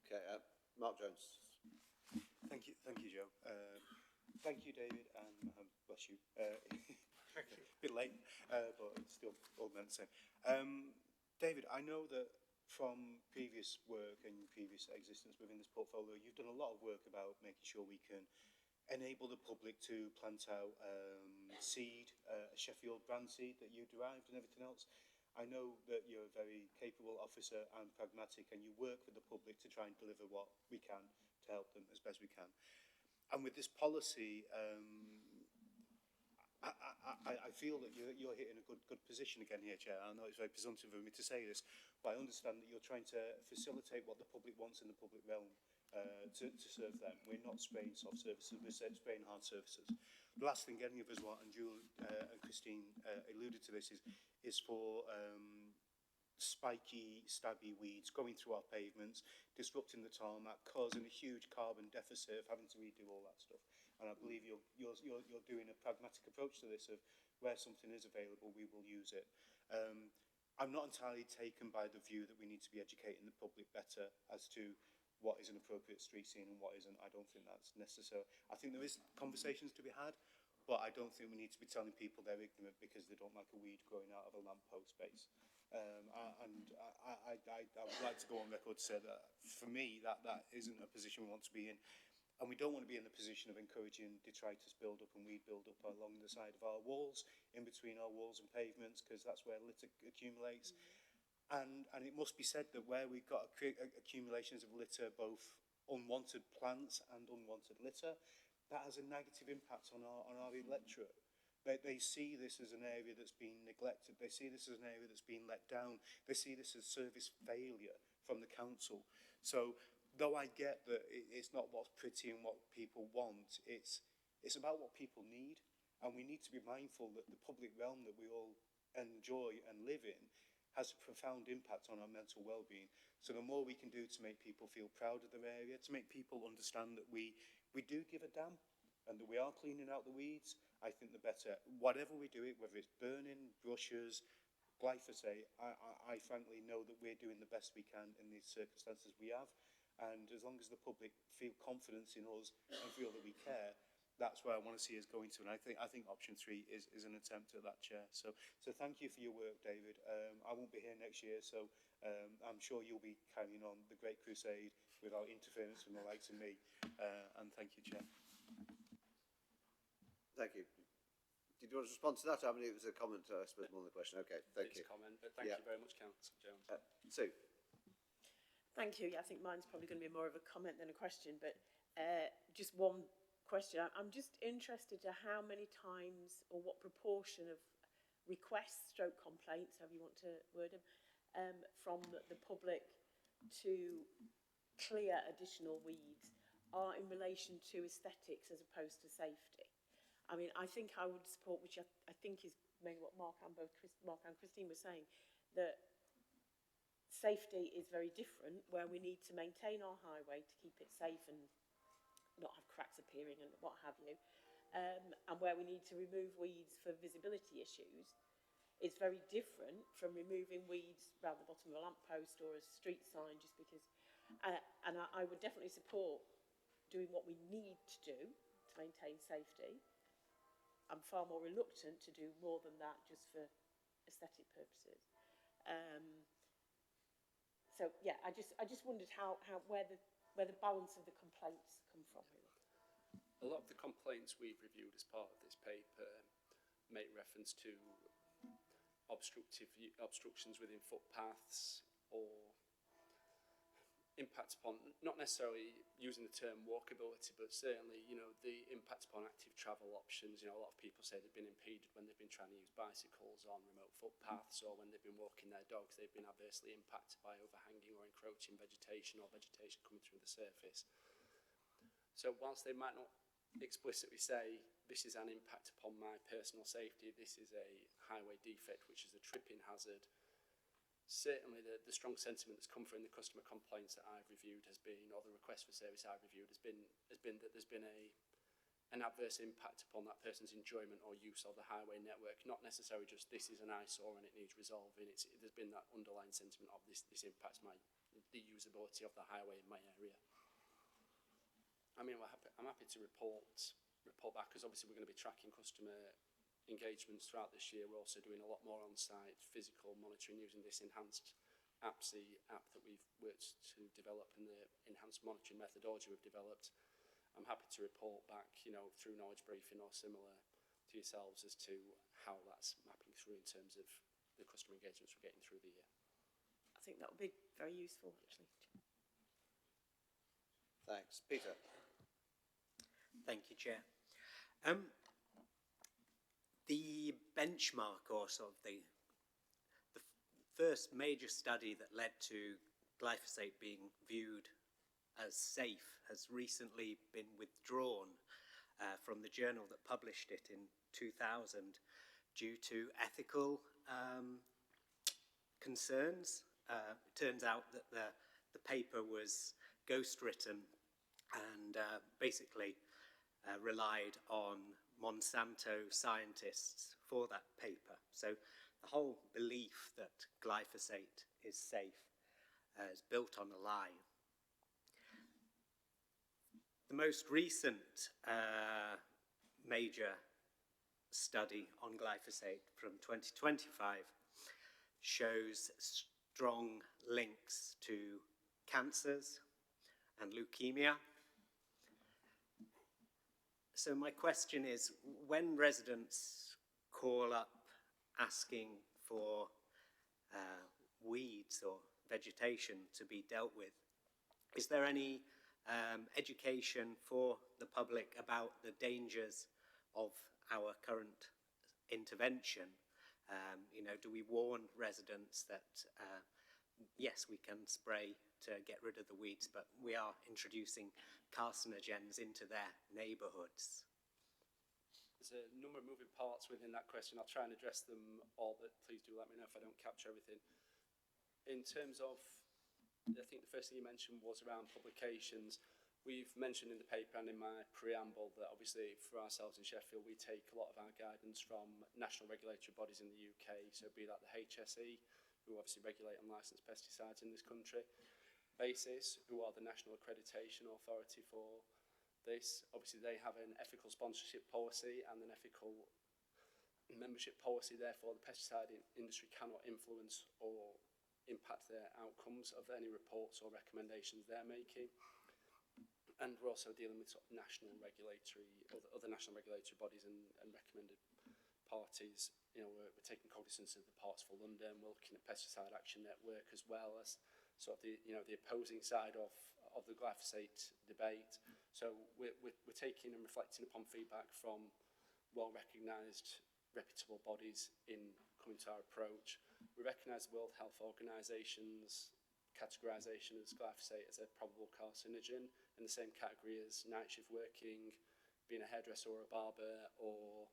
Okay, Mark Jones. Thank you, Joe. Thank you, David, and bless you. Thank you. Bit late, but still all meant the same. David, I know that from previous work and previous existence within this portfolio, you've done a lot of work about making sure we can enable the public to plant out seed, a Sheffield brand seed that you derived and everything else. I know that you're a very capable officer and pragmatic, and you work with the public to try and deliver what we can to help them as best we can. And with this policy, I feel that you're hitting a good position again here, Chair. I know it's very presumptive of me to say this, but I understand that you're trying to facilitate what the public wants in the public realm to serve them. We're not spraying soft surfaces, we're spraying hard surfaces. The last thing any of us want, and Jules and Christine alluded to this, is for spiky, stabby weeds going through our pavements, disrupting the tarmac, causing a huge carbon deficit of having to redo all that stuff. And I believe you're doing a pragmatic approach to this of where something is available, we will use it. I'm not entirely taken by the view that we need to be educating the public better as to what is an appropriate street scene and what isn't. I don't think that's necessary. I think there is conversations to be had, but I don't think we need to be telling people they're ignorant because they don't like a weed growing out of a lamppost base. And I would like to go on record to say that for me, that isn't a position we want to be in. And we don't want to be in the position of encouraging detritus build-up and weed build-up along the side of our walls, in between our walls and pavements, because that's where litter accumulates. And it must be said that where we've got accumulations of litter, both unwanted plants and unwanted litter, that has a negative impact on our electorate. They see this as an area that's been neglected. They see this as an area that's been let down. They see this as service failure from the council. So, though I get that it's not what's pretty and what people want, it's about what people need. And we need to be mindful that the public realm that we all enjoy and live in has a profound impact on our mental well-being. So the more we can do to make people feel proud of their area, to make people understand that we do give a damn and that we are cleaning out the weeds, I think the better. Whatever we do it, whether it's burning, brushes, glyphosate, I frankly know that we're doing the best we can in these circumstances we have. And as long as the public feel confidence in us and feel that we care, that's where I want to see us going to. And I think option 3 is an attempt at that, Chair. So thank you for your work, David. I won't be here next year, so I'm sure you'll be carrying on the great crusade without interference from the likes of me. And thank you, Chair. Thank you. Did you want to respond to that? I mean, it was a comment, I suppose, more than a question. Okay, thank you. It's a comment, but thank you very much, Councillor Jones. Sue. Thank you. Yeah, I think mine's probably going to be more of a comment than a question, but just one question. I'm just interested to how many times or what proportion of requests, stroke complaints, however you want to word them, from the public to clear additional weeds are in relation to aesthetics as opposed to safety. I mean, I think I would support, which I think is maybe what Mark and Christine were saying, that safety is very different, where we need to maintain our highway to keep it safe and not have cracks appearing and what have you, and where we need to remove weeds for visibility issues. It's very different from removing weeds around the bottom of a lamppost or a street sign just because, and I would definitely support doing what we need to do to maintain safety. I'm far more reluctant to do more than that just for aesthetic purposes. So yeah, I just wondered where the balance of the complaints come from, really. A lot of the complaints we've reviewed as part of this paper make reference to obstructions within footpaths or impact upon, not necessarily using the term walkability, but certainly, you know, the impact upon active travel options. You know, a lot of people say they've been impeded when they've been trying to use bicycles on remote footpaths, or when they've been walking their dogs, they've been adversely impacted by overhanging or encroaching vegetation or vegetation coming through the surface. So whilst they might not explicitly say, this is an impact upon my personal safety, this is a highway defect, which is a tripping hazard, certainly the strong sentiment that's come from the customer complaints that I've reviewed has been, or the request for service I've reviewed has been that there's been an adverse impact upon that person's enjoyment or use of the highway network, not necessarily just this is an eyesore and it needs resolving. There's been that underlying sentiment of this impacts the usability of the highway in my area. I mean, I'm happy to report back, because obviously we're going to be tracking customer engagements throughout this year. We're also doing a lot more on-site physical monitoring using this enhanced Amey app that we've worked to develop and the enhanced monitoring methodology we've developed. I'm happy to report back, you know, through knowledge briefing or similar to yourselves as to how that's mapping through in terms of the customer engagements we're getting through the year. I think that would be very useful, actually. Thanks. Peter. Thank you, Chair. The benchmark, or sort of the first major study that led to glyphosate being viewed as safe, has recently been withdrawn from the journal that published it in 2000 due to ethical concerns. It turns out that the paper was ghostwritten and basically relied on Monsanto scientists for that paper. So the whole belief that glyphosate is safe is built on a lie. The most recent major study on glyphosate from 2025 shows strong links to cancers and leukemia. So my question is, when residents call up asking for weeds or vegetation to be dealt with, is there any education for the public about the dangers of our current intervention? You know, do we warn residents that yes, we can spray to get rid of the weeds, but we are introducing carcinogens into their neighbourhoods? There's a number of moving parts within that question. I'll try and address them all, but please do let me know if I don't capture everything. In terms of, I think the first thing you mentioned was around publications. We've mentioned in the paper and in my preamble that obviously for ourselves in Sheffield, we take a lot of our guidance from national regulatory bodies in the UK, so be that the HSE, who obviously regulate and license pesticides in this country, BASIS, who are the national accreditation authority for this. Obviously they have an ethical sponsorship policy and an ethical membership policy, therefore the pesticide industry cannot influence or impact their outcomes of any reports or recommendations they're making. And we're also dealing with sort of national regulatory, other national regulatory bodies and recommended parties. You know, we're taking cognizance of the Parts for London. We're looking at Pesticide Action Network as well as sort of the, you know, the opposing side of the glyphosate debate. So we're taking and reflecting upon feedback from well-recognised, reputable bodies in coming to our approach. We recognise the World Health Organisation's categorisation as glyphosate as a probable carcinogen in the same category as night shift working, being a hairdresser or a barber, or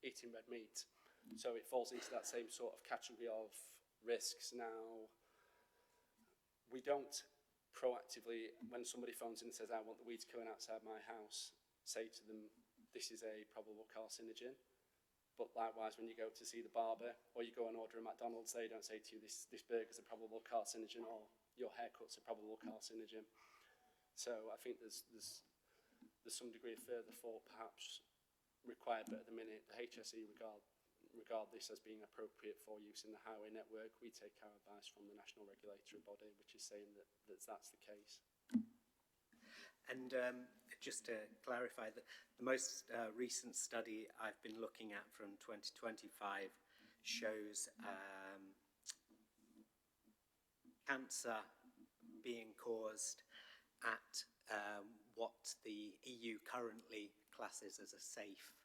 eating red meat. So it falls into that same sort of category of risks. Now, we don't proactively, when somebody phones in and says, I want the weeds killing outside my house, say to them, this is a probable carcinogen. But likewise, when you go to see the barber or you go and order a McDonald's, they don't say to you, this burger's a probable carcinogen or your haircut's a probable carcinogen. So I think there's some degree of further thought perhaps required, but at the minute the HSE regard this as being appropriate for use in the highway network. We take our advice from the national regulatory body, which is saying that that's the case. And just to clarify, the most recent study I've been looking at from 2025 shows cancer being caused at what the EU currently classes as a safe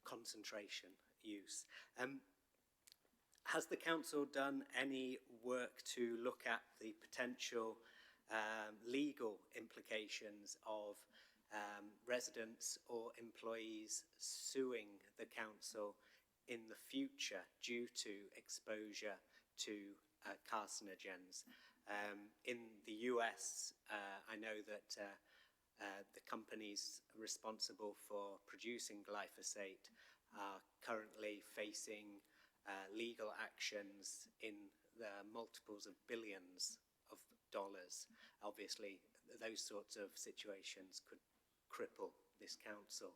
concentration use. Has the council done any work to look at the potential legal implications of residents or employees suing the council in the future due to exposure to carcinogens? In the US, I know that the companies responsible for producing glyphosate are currently facing legal actions in the multiples of billions of dollars. Obviously, those sorts of situations could cripple this council.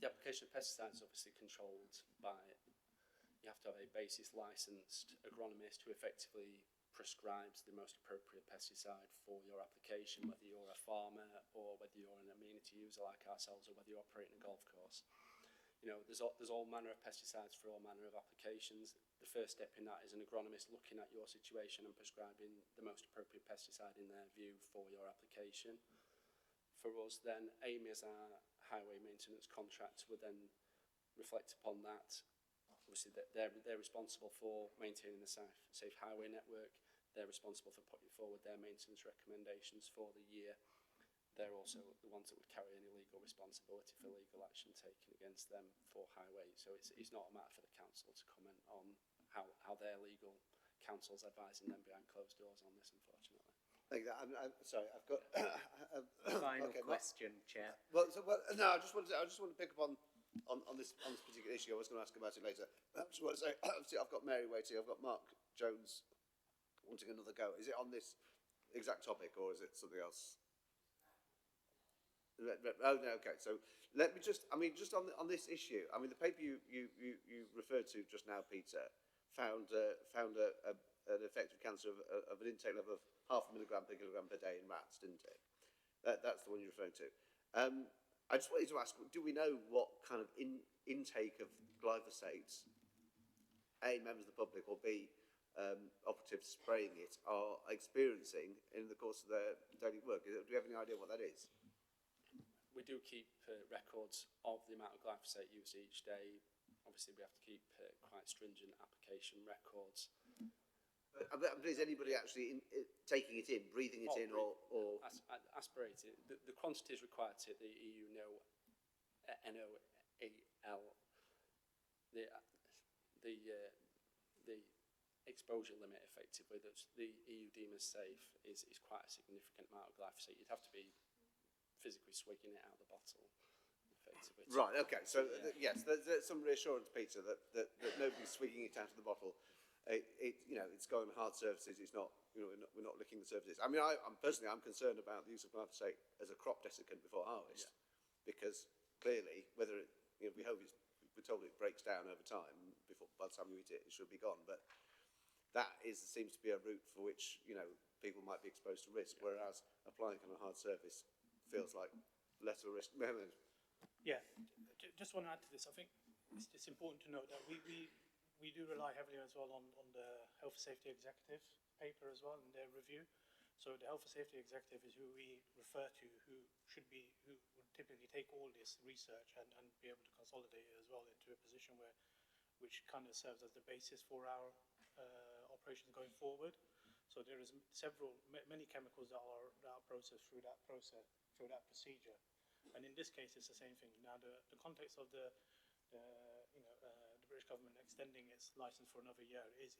The application of pesticides is obviously controlled by, you have to have a BASIS licensed agronomist who effectively prescribes the most appropriate pesticide for your application, whether you're a farmer or whether you're an amenity user like ourselves or whether you're operating a golf course. You know, there's all manner of pesticides for all manner of applications. The first step in that is an agronomist looking at your situation and prescribing the most appropriate pesticide in their view for your application. For us then, Amey as our highway maintenance contractor would then reflect upon that. Obviously they're responsible for maintaining the safe highway network. They're responsible for putting forward their maintenance recommendations for the year. They're also the ones that would carry any legal responsibility for legal action taken against them for highway. So it's not a matter for the council to comment on how their legal counsel's advising them behind closed doors on this, unfortunately. Thank you. I'm sorry, I've got final question, Chair. No, I just want to pick up on this particular issue. I was going to ask about it later. I just want to say, I've got Mary waiting. I've got Mark Jones wanting another go. Is it on this exact topic or is it something else? Oh no, okay. So let me just on this issue. I mean, the paper you referred to just now, Peter, found a an effective cancer of an intake level of 0.5 milligram per kilogram per day in rats, didn't it? That's the one you're referring to. I just wanted to ask, do we know what kind of intake of glyphosate, A, members of the public, or B, operatives spraying it are experiencing in the course of their daily work? Do we have any idea what that is? We do keep records of the amount of glyphosate used each day. Obviously, we have to keep quite stringent application records. But is anybody actually taking it in, breathing it in, or aspirating? The quantities required to hit the EU NOAL, the exposure limit, effectively, that the EU deem as safe, is quite a significant amount of glyphosate. You'd have to be physically swigging it out of the bottle, effectively. Right. Okay. So yes, there's some reassurance, Peter, that nobody's swigging it out of the bottle. It's going on hard surfaces. It's not. We're not licking the surfaces. I mean, I'm personally concerned about the use of glyphosate as a crop desiccant before harvest, because clearly, whether it, we hope we're told it breaks down over time. By the time you eat it, it should be gone. But that seems to be a route for which people might be exposed to risk, whereas applying it on a hard surface feels like lesser risk. Yeah, just want to add to this. I think it's important to note that we do rely heavily as well on the Health and Safety Executive paper as well, and their review. So the Health and Safety Executive is who we refer to, who would typically take all this research and be able to consolidate it as well into a position which kind of serves as the basis for our operations going forward. So there is many chemicals that are processed through that procedure, and in this case, it's the same thing. Now, the context of the British government extending its license for another year is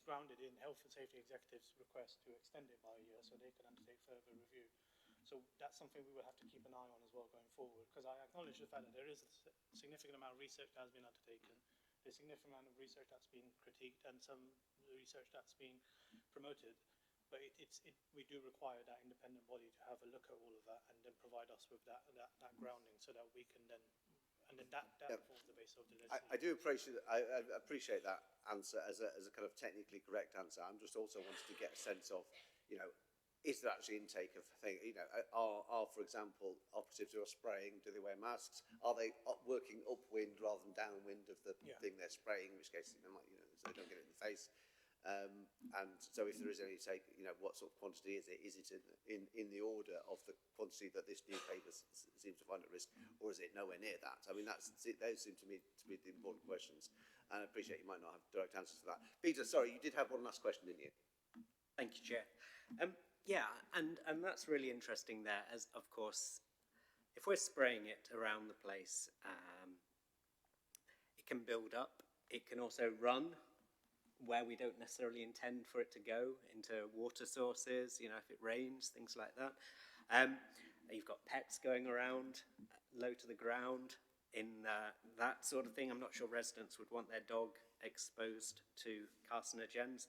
grounded in Health and Safety Executive's request to extend it by a year, so they can undertake further review. So that's something we will have to keep an eye on as well going forward, because I acknowledge the fact that there is a significant amount of research that has been undertaken. There's a significant amount of research that's been critiqued and some research that's been promoted, but we do require that independent body to have a look at all of that and then provide us with that grounding, so that we can then, and then that forms the base of the legislation. I do appreciate that answer as a kind of technically correct answer. I'm just also wanting to get a sense of, is there actually intake of thing? Are for example, operatives who are spraying, do they wear masks? Are they working upwind rather than downwind of the thing they're spraying? In which case, so they don't get it in the face. And so, if there is any take, what sort of quantity is it? Is it in the order of the quantity that this new paper seems to find at risk, or is it nowhere near that? I mean, those seem to me to be the important questions. And I appreciate you might not have direct answers to that. Peter, sorry, you did have one last question, didn't you? Thank you, Chair. Yeah, and that's really interesting there, as of course, if we're spraying it around the place, it can build up. It can also run where we don't necessarily intend for it to go, into water sources, if it rains, things like that. You've got pets going around low to the ground in that sort of thing. I'm not sure residents would want their dog exposed to carcinogens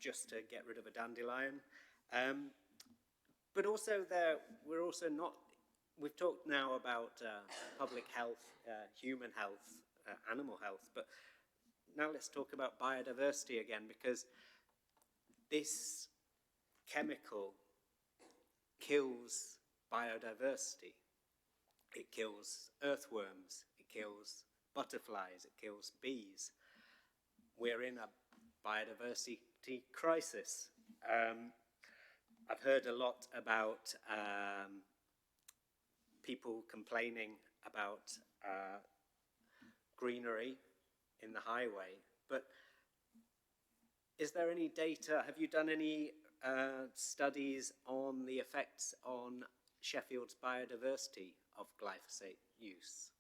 just to get rid of a dandelion. But also we've talked now about public health, human health, animal health, but now let's talk about biodiversity again, because this chemical kills biodiversity. It kills earthworms, it kills butterflies, it kills bees. We're in a biodiversity crisis. I've heard a lot about people complaining about greenery in the highway, but is there any data, have you done any studies on the effects on Sheffield's biodiversity of glyphosate use?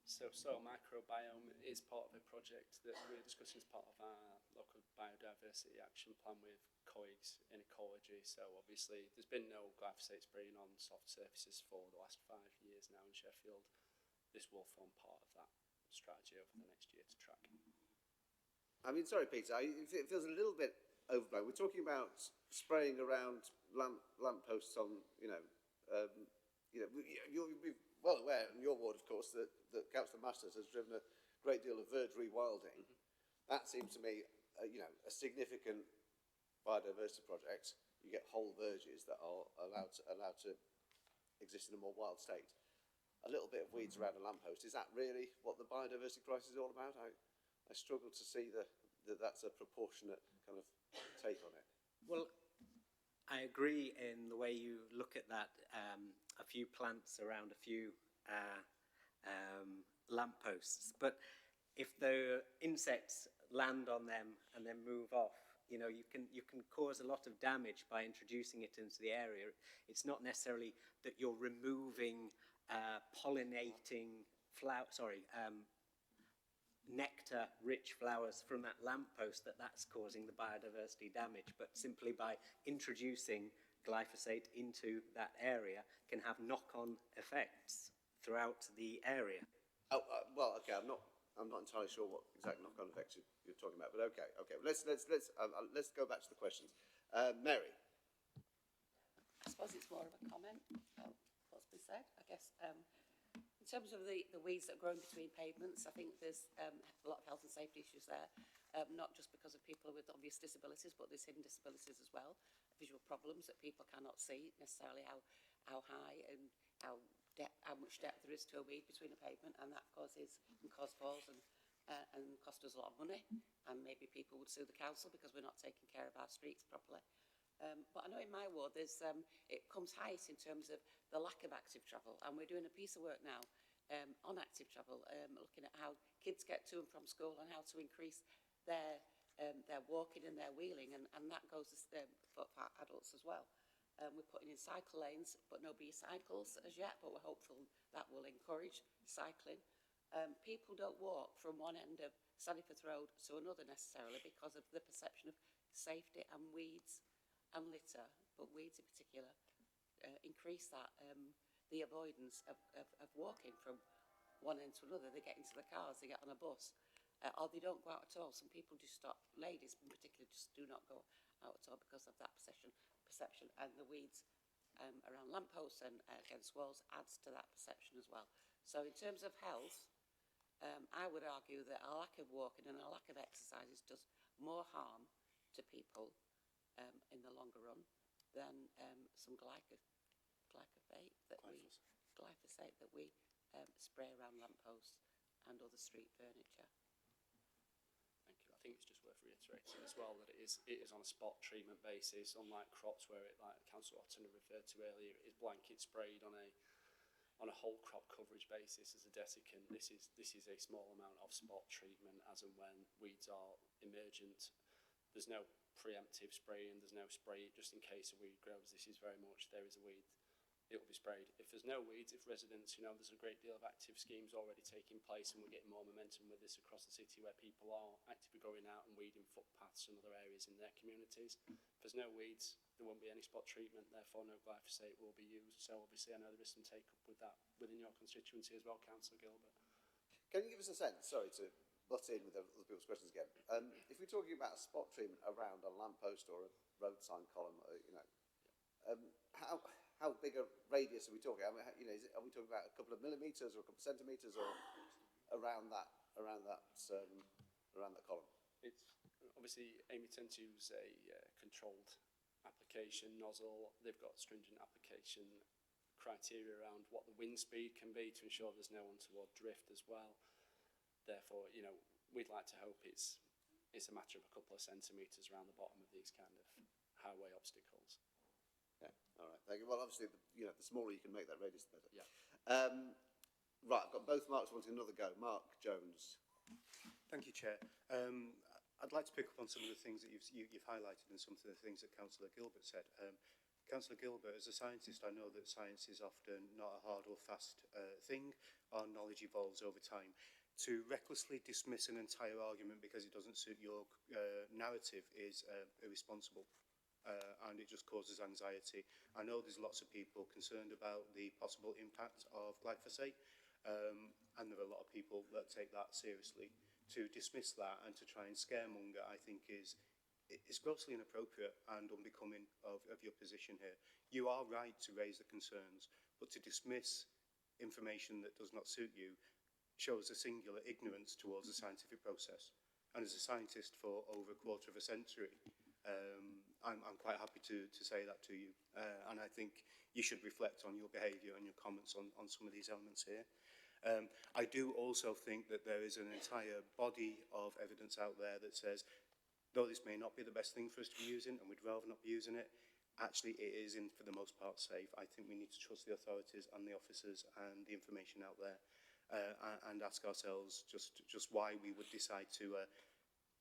So microbiome is part of a project that we're discussing as part of our local biodiversity action plan with colleagues in ecology. So obviously there's been no glyphosate spraying on soft surfaces for the last 5 years now in Sheffield. This will form part of that strategy over the next year to track. I mean, sorry, Peter, it feels a little bit overblown. We're talking about spraying around lampposts on, you're well aware in your ward, of course, that Councillor Masters has driven a great deal of verge rewilding. That seems to me, you know, a significant biodiversity project. You get whole verges that are allowed to exist in a more wild state. A little bit of weeds around a lamppost, is that really what the biodiversity crisis is all about? I struggle to see that that's a proportionate kind of take on it. Well, I agree in the way you look at that. A few plants around a few lampposts, but if the insects land on them and then move off, you know, you can cause a lot of damage by introducing it into the area. It's not necessarily that you're removing pollinating nectar-rich flowers from that lamppost that's causing the biodiversity damage, but simply by introducing glyphosate into that area can have knock-on effects throughout the area. Oh, well, okay, I'm not entirely sure what exact knock-on effects you're talking about, but okay. Let's go back to the questions. Mary. I suppose it's more of a comment about what's been said. I guess in terms of the weeds that are growing between pavements, I think there's a lot of health and safety issues there, not just because of people with obvious disabilities, but there's hidden disabilities as well, visual problems that people cannot see necessarily how high and how much depth there is to a weed between a pavement, and that can cause falls and cost us a lot of money, and maybe people would sue the council because we're not taking care of our streets properly. But I know in my ward it comes highest in terms of the lack of active travel, and we're doing a piece of work now on active travel, looking at how kids get to and from school and how to increase their walking and their wheeling, and that goes for adults as well. We're putting in cycle lanes, but nobody cycles as yet, but we're hopeful that will encourage cycling. People don't walk from one end of Sandyforth Road to another necessarily because of the perception of safety and weeds and litter, but weeds in particular increase that, the avoidance of walking from one end to another. They get into the cars, they get on a bus, or they don't go out at all. Some people just stop, ladies in particular, just do not go out at all because of that perception, and the weeds around lampposts and against walls adds to that perception as well. So in terms of health, I would argue that a lack of walking and a lack of exercise does more harm to people in the longer run than some glyphosate that we spray around lampposts and other street furniture. Thank you. I think it's just worth reiterating as well that it is on a spot treatment basis, unlike crops where it, like Councillor Otton referred to earlier, it is blanket sprayed on a whole crop coverage basis as a desiccant. This is a small amount of spot treatment as and when weeds are emergent. There's no preemptive spraying, there's no spray just in case a weed grows. This is very much, there is a weed, it will be sprayed. If there's no weeds, if residents, there's a great deal of active schemes already taking place, and we're getting more momentum with this across the city where people are actively going out and weeding footpaths and other areas in their communities. If there's no weeds, there won't be any spot treatment, therefore no glyphosate will be used. So obviously I know there is some take up with that within your constituency as well, Councillor Gilbert. Can you give us a sense, sorry to butt in with other people's questions again, if we're talking about a spot treatment around a lamppost or a road sign column, how big a radius are we talking? I mean, are we talking about a couple of millimetres or a couple of centimetres, or around that column? It's obviously Amey tend to use a controlled application nozzle. They've got stringent application criteria around what the wind speed can be to ensure there's no untoward drift as well. Therefore, we'd like to hope it's a matter of a couple of centimetres around the bottom of these kind of highway obstacles. Okay, all right, thank you. Well, obviously, the smaller you can make that radius, the better. Yeah. Right, I've got both Marks wanting another go. Mark Jones. Thank you, Chair. I'd like to pick up on some of the things that you've highlighted and some of the things that Councillor Gilbert said. Councillor Gilbert, as a scientist, I know that science is often not a hard or fast thing. Our knowledge evolves over time. To recklessly dismiss an entire argument because it doesn't suit your narrative is irresponsible. And it just causes anxiety. I know there's lots of people concerned about the possible impact of glyphosate, and there are a lot of people that take that seriously. To dismiss that and to try and scaremonger, I think is grossly inappropriate and unbecoming of your position here. You are right to raise the concerns, but to dismiss information that does not suit you shows a singular ignorance towards the scientific process. and as a scientist for over a quarter of a century, I'm quite happy to say that to you. And I think you should reflect on your behaviour and your comments on some of these elements here. I do also think that there is an entire body of evidence out there that says, though this may not be the best thing for us to be using, and we'd rather not be using it, actually it is, for the most part, safe. I think we need to trust the authorities and the officers and the information out there, and ask ourselves just why we would decide to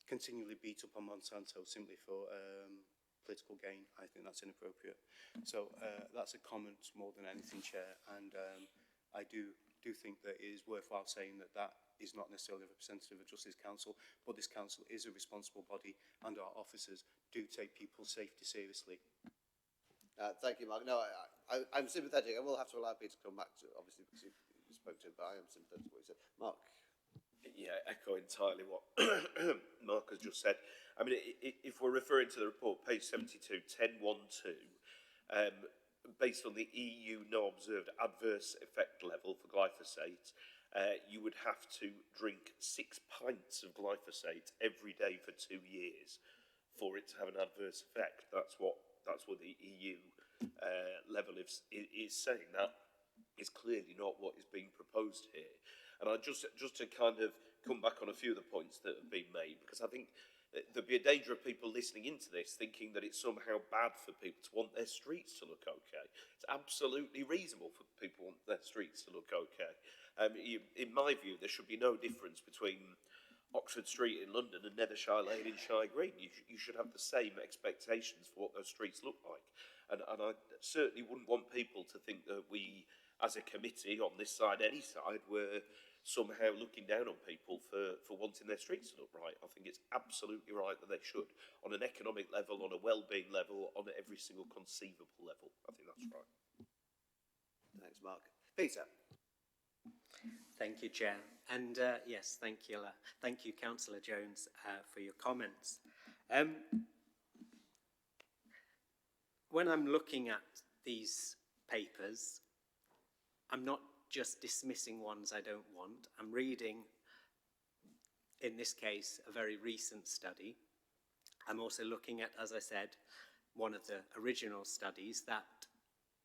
continually beat up on Monsanto simply for political gain. I think that's inappropriate. So that's a comment more than anything, Chair, and I do think that it is worthwhile saying that that is not necessarily a representative of Justice Council, but this council is a responsible body, and our officers do take people's safety seriously. Thank you, Mark. No, I'm sympathetic. I will have to allow Peter to come back to, obviously, because you spoke to him, but I am sympathetic to what he said. Mark. Yeah, echo entirely what Mark has just said. I mean, if we're referring to the report, page 72, 10.1.2, based on the EU no observed adverse effect level for glyphosate, you would have to drink 6 pints of glyphosate every day for 2 years for it to have an adverse effect. That's what the EU level is saying. That is clearly not what is being proposed here. And I just to kind of come back on a few of the points that have been made, because I think there'd be a danger of people listening into this thinking that it's somehow bad for people to want their streets to look okay. It's absolutely reasonable for people to want their streets to look okay. In my view, there should be no difference between Oxford Street in London and Nethershire Lane in Shire Green. You should have the same expectations for what those streets look like. And I certainly wouldn't want people to think that we, as a committee on this side, any side, were somehow looking down on people for wanting their streets to look right. I think it's absolutely right that they should, on an economic level, on a well-being level, on every single conceivable level. I think that's right. Thanks, Mark. Peter. Thank you, Chair. And yes, thank you, Councillor Jones, for your comments. When I'm looking at these papers, I'm not just dismissing ones I don't want. I'm reading, in this case, a very recent study. I'm also looking at, as I said, one of the original studies that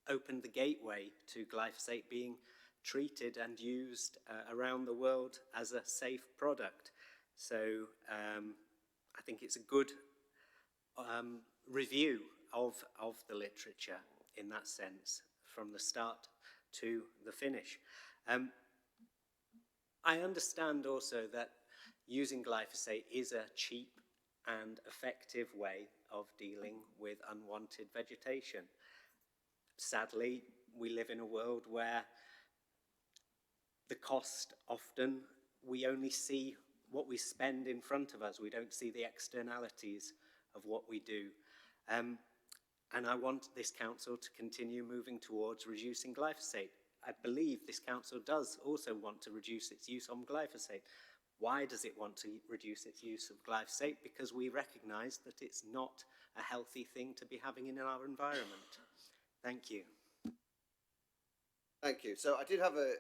opened the gateway to glyphosate being treated and used around the world as a safe product. So I think it's a good review of the literature in that sense, from the start to the finish. I understand also that using glyphosate is a cheap and effective way of dealing with unwanted vegetation. Sadly, we live in a world where the cost often, we only see what we spend in front of us. We don't see the externalities of what we do. And I want this council to continue moving towards reducing glyphosate. I believe this council does also want to reduce its use of glyphosate. Why does it want to reduce its use of glyphosate? Because we recognise that it's not a healthy thing to be having in our environment. Thank you. Thank you. So I did have a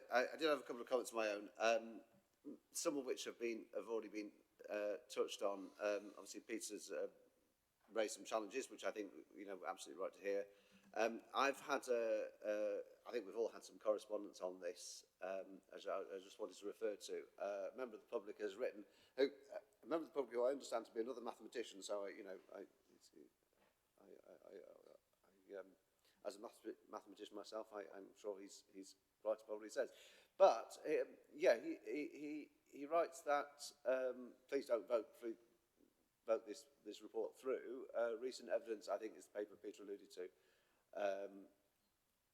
couple of comments of my own, some of which have already been touched on. Obviously, Peter's raised some challenges, which I think we're absolutely right to hear. I've had I think we've all had some correspondence on this, as I just wanted to refer to. A member of the public has written, a member of the public who I understand to be another mathematician, so as a mathematician myself, I'm sure he's right about what he says. But yeah, he writes that please don't vote this report through. Recent evidence, I think, is the paper Peter alluded to,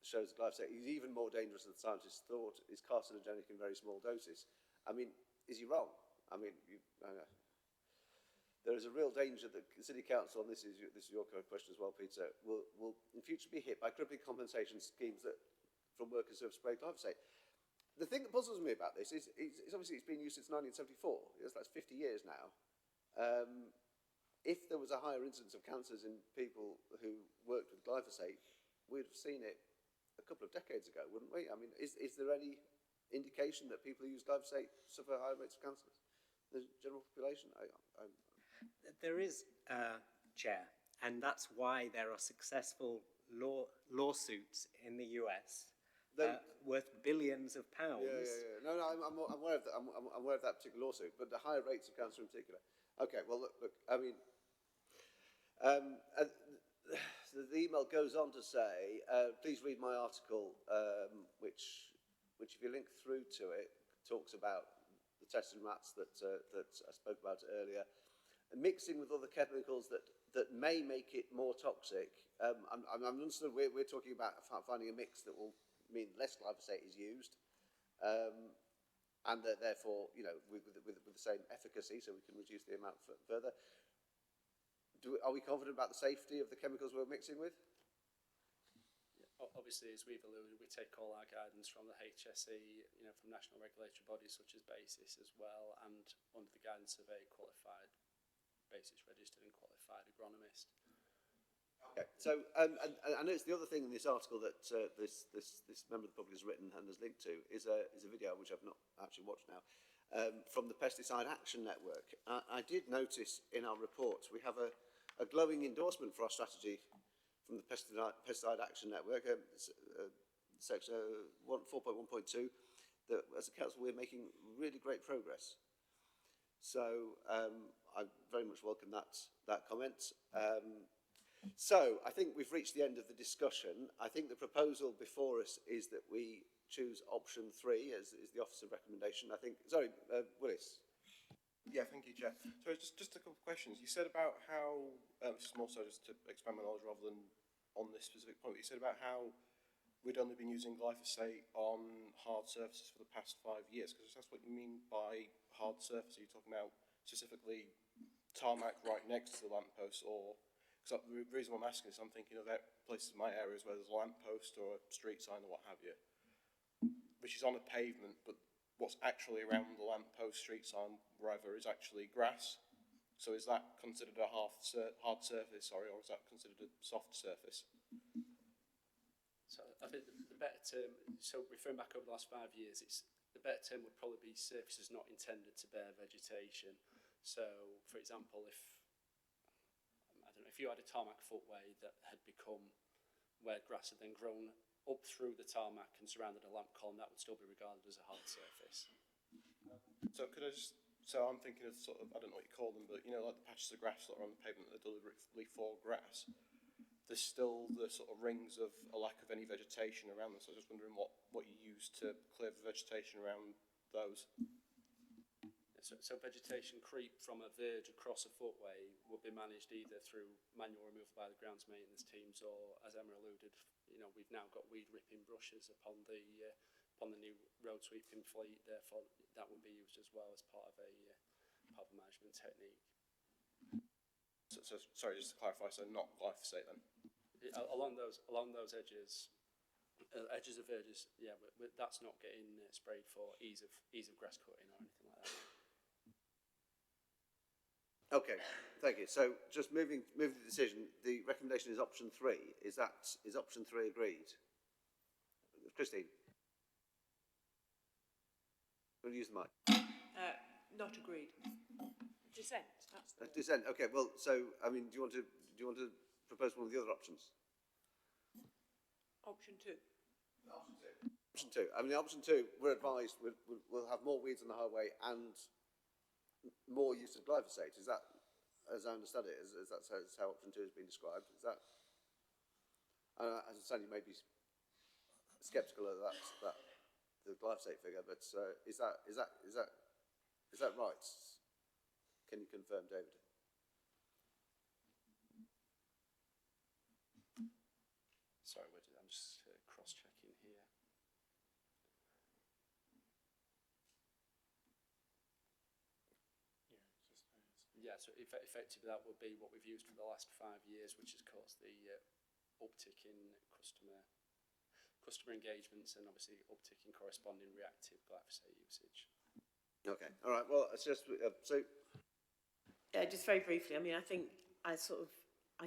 shows glyphosate is even more dangerous than scientists thought. Is carcinogenic in very small doses. I mean, is he wrong? I mean, there is a real danger that City Council, and this is your question as well, Peter, will in future be hit by crippling compensation schemes that from workers who have sprayed glyphosate. The thing that puzzles me about this is obviously it's been used since 1974. Yes, that's 50 years now. If there was a higher incidence of cancers in people who worked with glyphosate, we'd have seen it a couple of decades ago, wouldn't we? I mean, is there any indication that people who use glyphosate suffer higher rates of cancers? the general population? There is, Chair, and that's why there are successful lawsuits in the US worth billions of pounds. Yeah. No, I'm aware of that. I'm aware of that particular lawsuit, but the higher rates of cancer in particular. Okay, well, look. I mean, the email goes on to say, please read my article, which if you link through to it, talks about the tested rats that I spoke about earlier, and mixing with other chemicals that may make it more toxic. I'm understood we're talking about finding a mix that will mean less glyphosate is used, and that therefore, with the same efficacy, so we can reduce the amount further. Are we confident about the safety of the chemicals we're mixing with? Obviously, as we've alluded, we take all our guidance from the HSE, from national regulatory bodies such as BASIS as well, and under the guidance of a qualified BASIS registered and qualified agronomist. Okay, so and I noticed the other thing in this article that this member of the public has written and has linked to is a video which I've not actually watched now from the Pesticide Action Network. I did notice in our report we have a glowing endorsement for our strategy from the Pesticide Action Network, section 4.1.2, that as a council we're making really great progress. So I very much welcome that comment. So I think we've reached the end of the discussion. I think the proposal before us is that we choose option 3 as the officer recommendation. I think, sorry, Willis. Yeah, thank you, Chair. So just a couple of questions. You said about how, this is more so just to expand my knowledge rather than on this specific point, you said about how we'd only been using glyphosate on hard surfaces for the past 5 years, because that's what you mean by hard surface. Are you talking about specifically tarmac right next to the lamppost, or, because the reason why I'm asking is I'm thinking of places in my areas where there's a lamppost or a street sign or what have you, which is on a pavement, but what's actually around the lamppost, street sign, wherever, is actually grass. So is that considered a hard surface, or is that considered a soft surface? So I think the better term, so referring back over the last 5 years, the better term would probably be surfaces not intended to bear vegetation. So, for example, if you had a tarmac footway that had become where grass had then grown up through the tarmac and surrounded a lamp column, that would still be regarded as a hard surface. So could I just, so I'm thinking of sort of, I don't know what you call them, but like the patches of grass that are on the pavement that are deliberately for grass, there's still the sort of rings of a lack of any vegetation around them. So I was just wondering what you use to clear the vegetation around those. So vegetation creep from a verge across a footway would be managed either through manual removal by the grounds maintenance teams, or, as Emma alluded, we've now got weed ripping brushes upon the new road sweeping fleet. Therefore, that would be used as well as part of a management technique. So sorry, just to clarify, so not glyphosate then? Along those edges of verges, yeah, but that's not getting sprayed for ease of grass cutting or anything like that. Okay, thank you. So just moving the decision, the recommendation is option 3. Is option 3 agreed? Christine? Will you use the mic? Not agreed. Dissent. Dissent. Okay. Well, so I mean, do you want to propose one of the other options? Option 2. Option 2. I mean, option 2. We're advised we'll have more weeds on the highway and more use of glyphosate. Is that, as I understand it, is that how option 2 has been described? Is that? I understand you may be sceptical of that the glyphosate figure, but is that right? Can you confirm, David? Sorry, I'm just cross-checking here. Yeah, so effectively that would be what we've used for the last 5 years, which has caused the uptick in customer engagements and obviously uptick in corresponding reactive glyphosate usage. Okay, all right. Well, it's just so. Yeah, just very briefly. I mean, I think I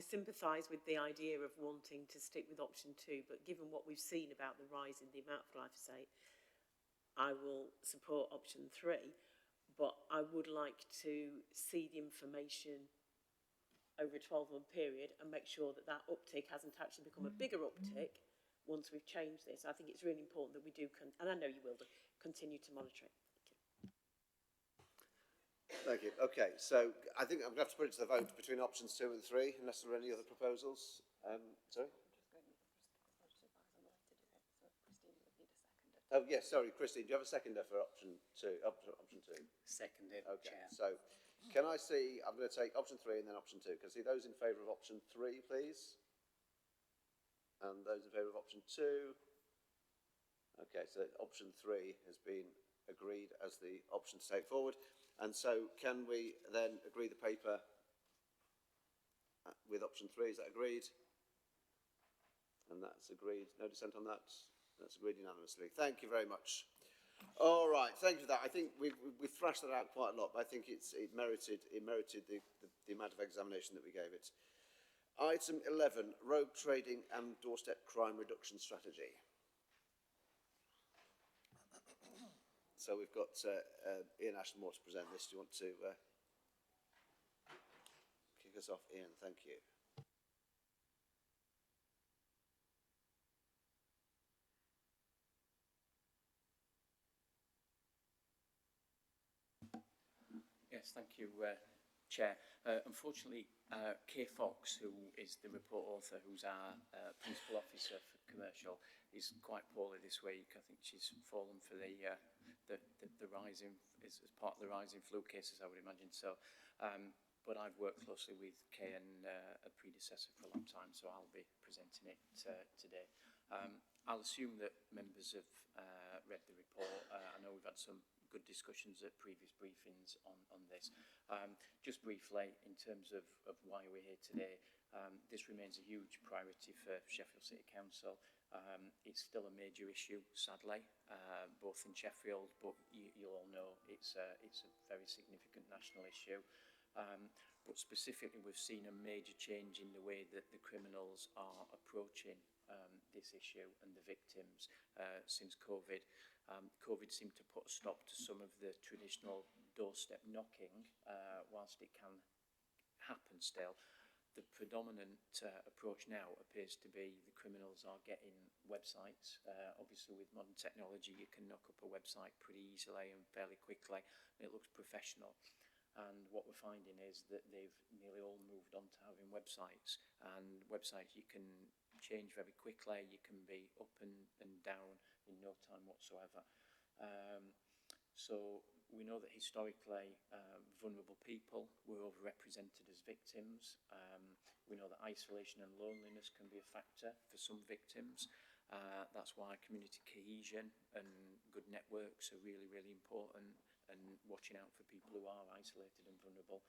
sympathise with the idea of wanting to stick with option 2, but given what we've seen about the rise in the amount of glyphosate, I will support option 3. but I would like to see the information over a 12-month period and make sure that that uptick hasn't actually become a bigger uptick once we've changed this. I think it's really important that we do, and I know you will do, continue to monitor it. Thank you. Okay, so I think I'm going to have to put it to the vote between options 2 and 3, unless there are any other proposals. Sorry? Oh, yes, sorry, Christine, do you have a seconder for option 2? Option 2. Seconded, Okay, Chair. so can I see, I'm going to take option 3 and then option 2. Can I see those in favour of option 3, please? And those in favour of option 2? Okay, so option 3 has been agreed as the option to take forward. And so can we then agree the paper with option 3? Is that agreed? And that's agreed. No dissent on that? That's agreed unanimously. Thank you very much. All right, thank you for that. I think we've thrashed that out quite a lot, but I think it merited the amount of examination that we gave it. Item 11, rogue trading and doorstep crime reduction strategy. So we've got Ian Ashmore to present this. Do you want to kick us off, Ian? Thank you. Yes, thank you, Chair. Unfortunately, Kay Fox, who is the report author, who's our Principal Officer for Commercial, is quite poorly this week. I think she's fallen for the rising, as part of the rising flu cases, I would imagine. So, but I've worked closely with Kay and a predecessor for a long time, so I'll be presenting it today. I'll assume that members have read the report. I know we've had some good discussions at previous briefings on this. Just briefly, in terms of why we're here today, this remains a huge priority for Sheffield City Council. It's still a major issue, sadly, both in Sheffield, but you'll all know it's a very significant national issue. But specifically, we've seen a major change in the way that the criminals are approaching this issue and the victims since COVID. COVID seemed to put a stop to some of the traditional doorstep knocking, whilst it can happen still. The predominant approach now appears to be the criminals are getting websites. Obviously, with modern technology, you can knock up a website pretty easily and fairly quickly, and it looks professional. And what we're finding is that they've nearly all moved on to having websites, and websites you can change very quickly. You can be up and down in no time whatsoever. So we know that historically vulnerable people were overrepresented as victims. We know that isolation and loneliness can be a factor for some victims. That's why community cohesion and good networks are really, really important, and watching out for people who are isolated and vulnerable.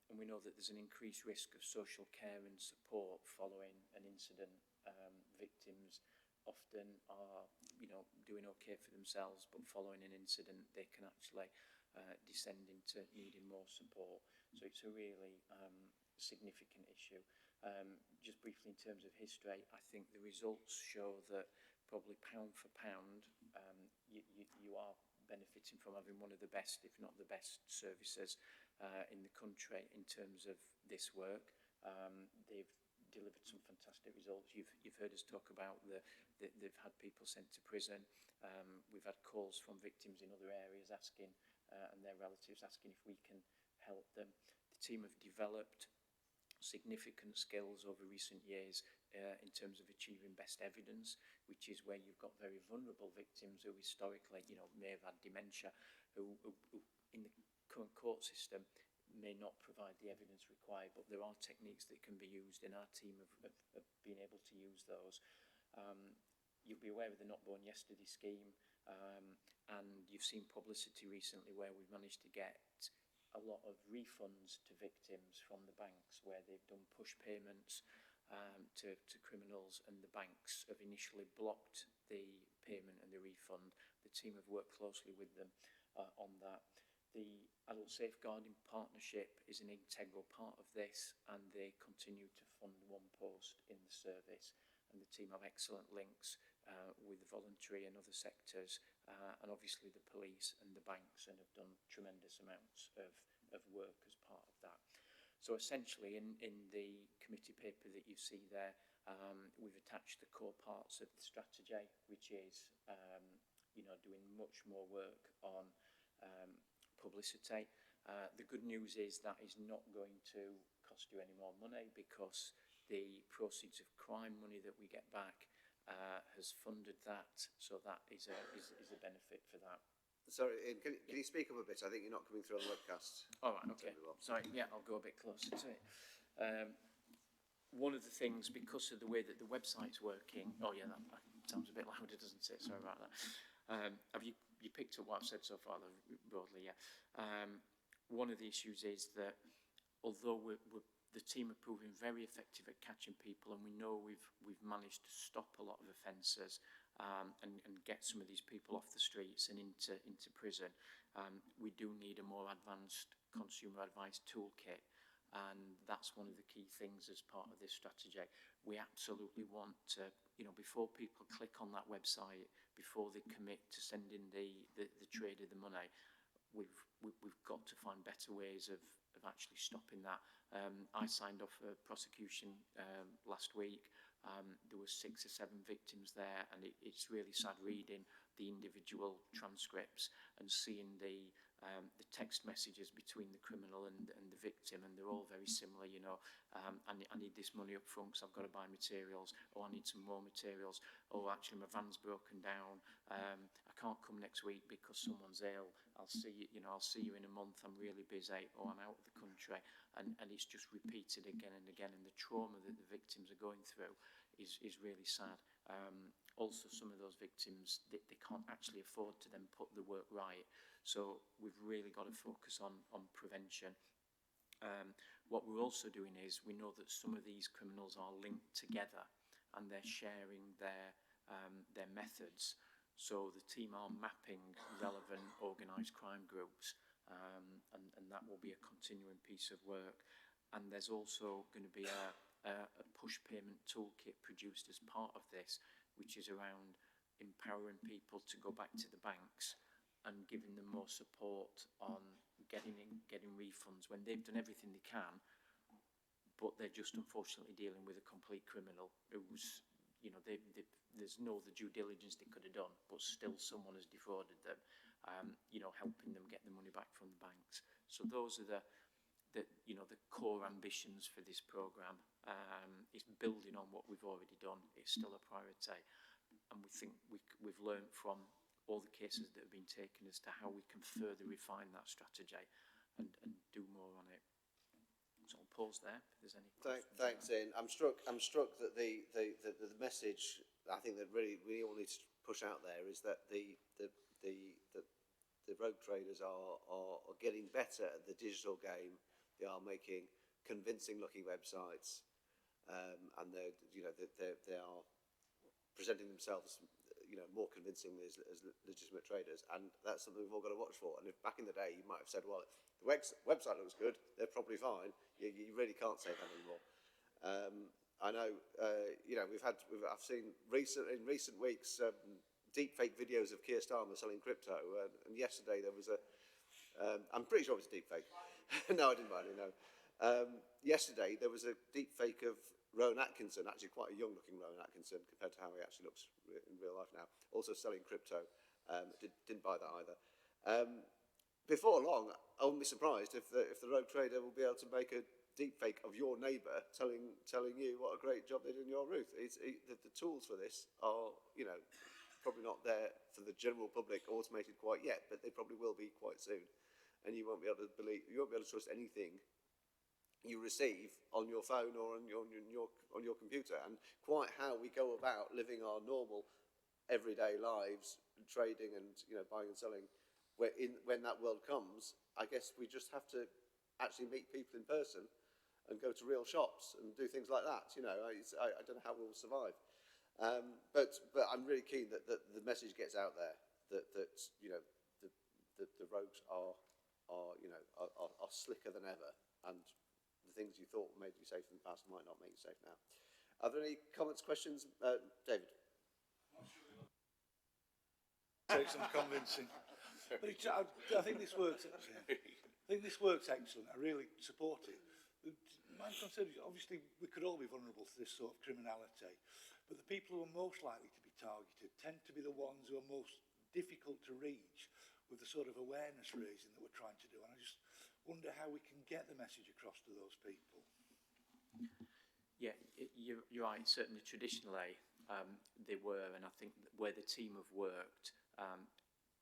And we know that there's an increased risk of social care and support following an incident. Victims often are, doing okay for themselves, but following an incident, they can actually descend into needing more support. So it's a really significant issue. Just briefly, in terms of history, I think the results show that probably pound for pound, you are benefiting from having one of the best, if not the best, services in the country in terms of this work. They've delivered some fantastic results. You've heard us talk about they've had people sent to prison. We've had calls from victims in other areas asking, and their relatives asking if we can help them. The team have developed significant skills over recent years in terms of achieving best evidence, which is where you've got very vulnerable victims who historically, may have had dementia, who in the current court system may not provide the evidence required, but there are techniques that can be used, and our team have been able to use those. You'll be aware of the Not Born Yesterday scheme, and you've seen publicity recently where we've managed to get a lot of refunds to victims from the banks, where they've done push payments to criminals, and the banks have initially blocked the payment and the refund. The team have worked closely with them on that. The Adult Safeguarding Partnership is an integral part of this, and they continue to fund one post in the service, and the team have excellent links with the voluntary and other sectors, and obviously the police and the banks, and have done tremendous amounts of work as part of that. So essentially in the committee paper that you see there, we've attached the core parts of the strategy, which is doing much more work on publicity. The good news is that is not going to cost you any more money, because the proceeds of crime money that we get back has funded that, so that is a benefit for that. Sorry, Ian, can you speak up a bit? I think you're not coming through on the webcast. All right, okay. Sorry, yeah, I'll go a bit closer to it. One of the things, because of the way that the website's working, oh yeah, that sounds a bit louder, doesn't it? Sorry about that. Have you picked up what I've said so far, broadly? Yeah. One of the issues is that although the team are proving very effective at catching people, and we know we've managed to stop a lot of offences and get some of these people off the streets and into prison, we do need a more advanced consumer advice toolkit, and that's one of the key things as part of this strategy. We absolutely want to, before people click on that website, before they commit to sending the trader the money, we've got to find better ways of actually stopping that. I signed off a prosecution last week. There were 6 or 7 victims there, and it's really sad reading the individual transcripts and seeing the text messages between the criminal and the victim, and they're all very similar. I need this money up front because I've got to buy materials, or I need some more materials, or actually my van's broken down, I can't come next week because someone's ill, I'll see you in a month, I'm really busy, or I'm out of the country, and it's just repeated again and again, and the trauma that the victims are going through is really sad. Also, some of those victims, they can't actually afford to then put the work right, so we've really got to focus on prevention. What we're also doing is, we know that some of these criminals are linked together and they're sharing their methods, so the team are mapping relevant organised crime groups, and that will be a continuing piece of work. And there's also going to be a push payment toolkit produced as part of this, which is around empowering people to go back to the banks and giving them more support on getting refunds when they've done everything they can, but they're just unfortunately dealing with a complete criminal who's, there's no other due diligence they could have done, but still someone has defrauded them, helping them get the money back from the banks. So those are the core ambitions for this programme. It's building on what we've already done. It's still a priority, and we think we've learned from all the cases that have been taken as to how we can further refine that strategy and do more on it. So I'll pause there if there's any questions. Thanks, Ian. I'm struck that the message I think that really we all need to push out there is that the rogue traders are getting better at the digital game. They are making convincing looking websites, and they are presenting themselves more convincingly as legitimate traders, and that's something we've all got to watch for. And if back in the day you might have said, well, the website looks good, they're probably fine, you really can't say that anymore. I know, I've seen in recent weeks deep fake videos of Keir Starmer selling crypto, and yesterday there was I'm pretty sure it was a deep fake. No, I didn't buy any, no. Yesterday there was a deep fake of Rowan Atkinson, actually quite a young looking Rowan Atkinson compared to how he actually looks in real life now, also selling crypto. Didn't buy that either. Before long, I wouldn't be surprised if the rogue trader will be able to make a deep fake of your neighbour telling you what a great job they did on your roof. The tools for this are, probably not there for the general public automated quite yet, but they probably will be quite soon. And you won't be able to trust anything you receive on your phone or on your computer. And quite how we go about living our normal everyday lives, trading and buying and selling, when that world comes, I guess we just have to actually meet people in person and go to real shops and do things like that. I don't know how we'll survive, but I'm really keen that the message gets out there that the rogues are slicker than ever, and the things you thought made you safe in the past might not make you safe now. Are there any comments, questions? David? I'm not sure Take some convincing. But I think this works. I think this works excellent. I really support it. My concern is, obviously, we could all be vulnerable to this sort of criminality, but the people who are most likely to be targeted tend to be the ones who are most difficult to reach with the sort of awareness raising that we're trying to do. And I just wonder how we can get the message across to those people. Yeah, you're right. Certainly, traditionally, they were, and I think where the team have worked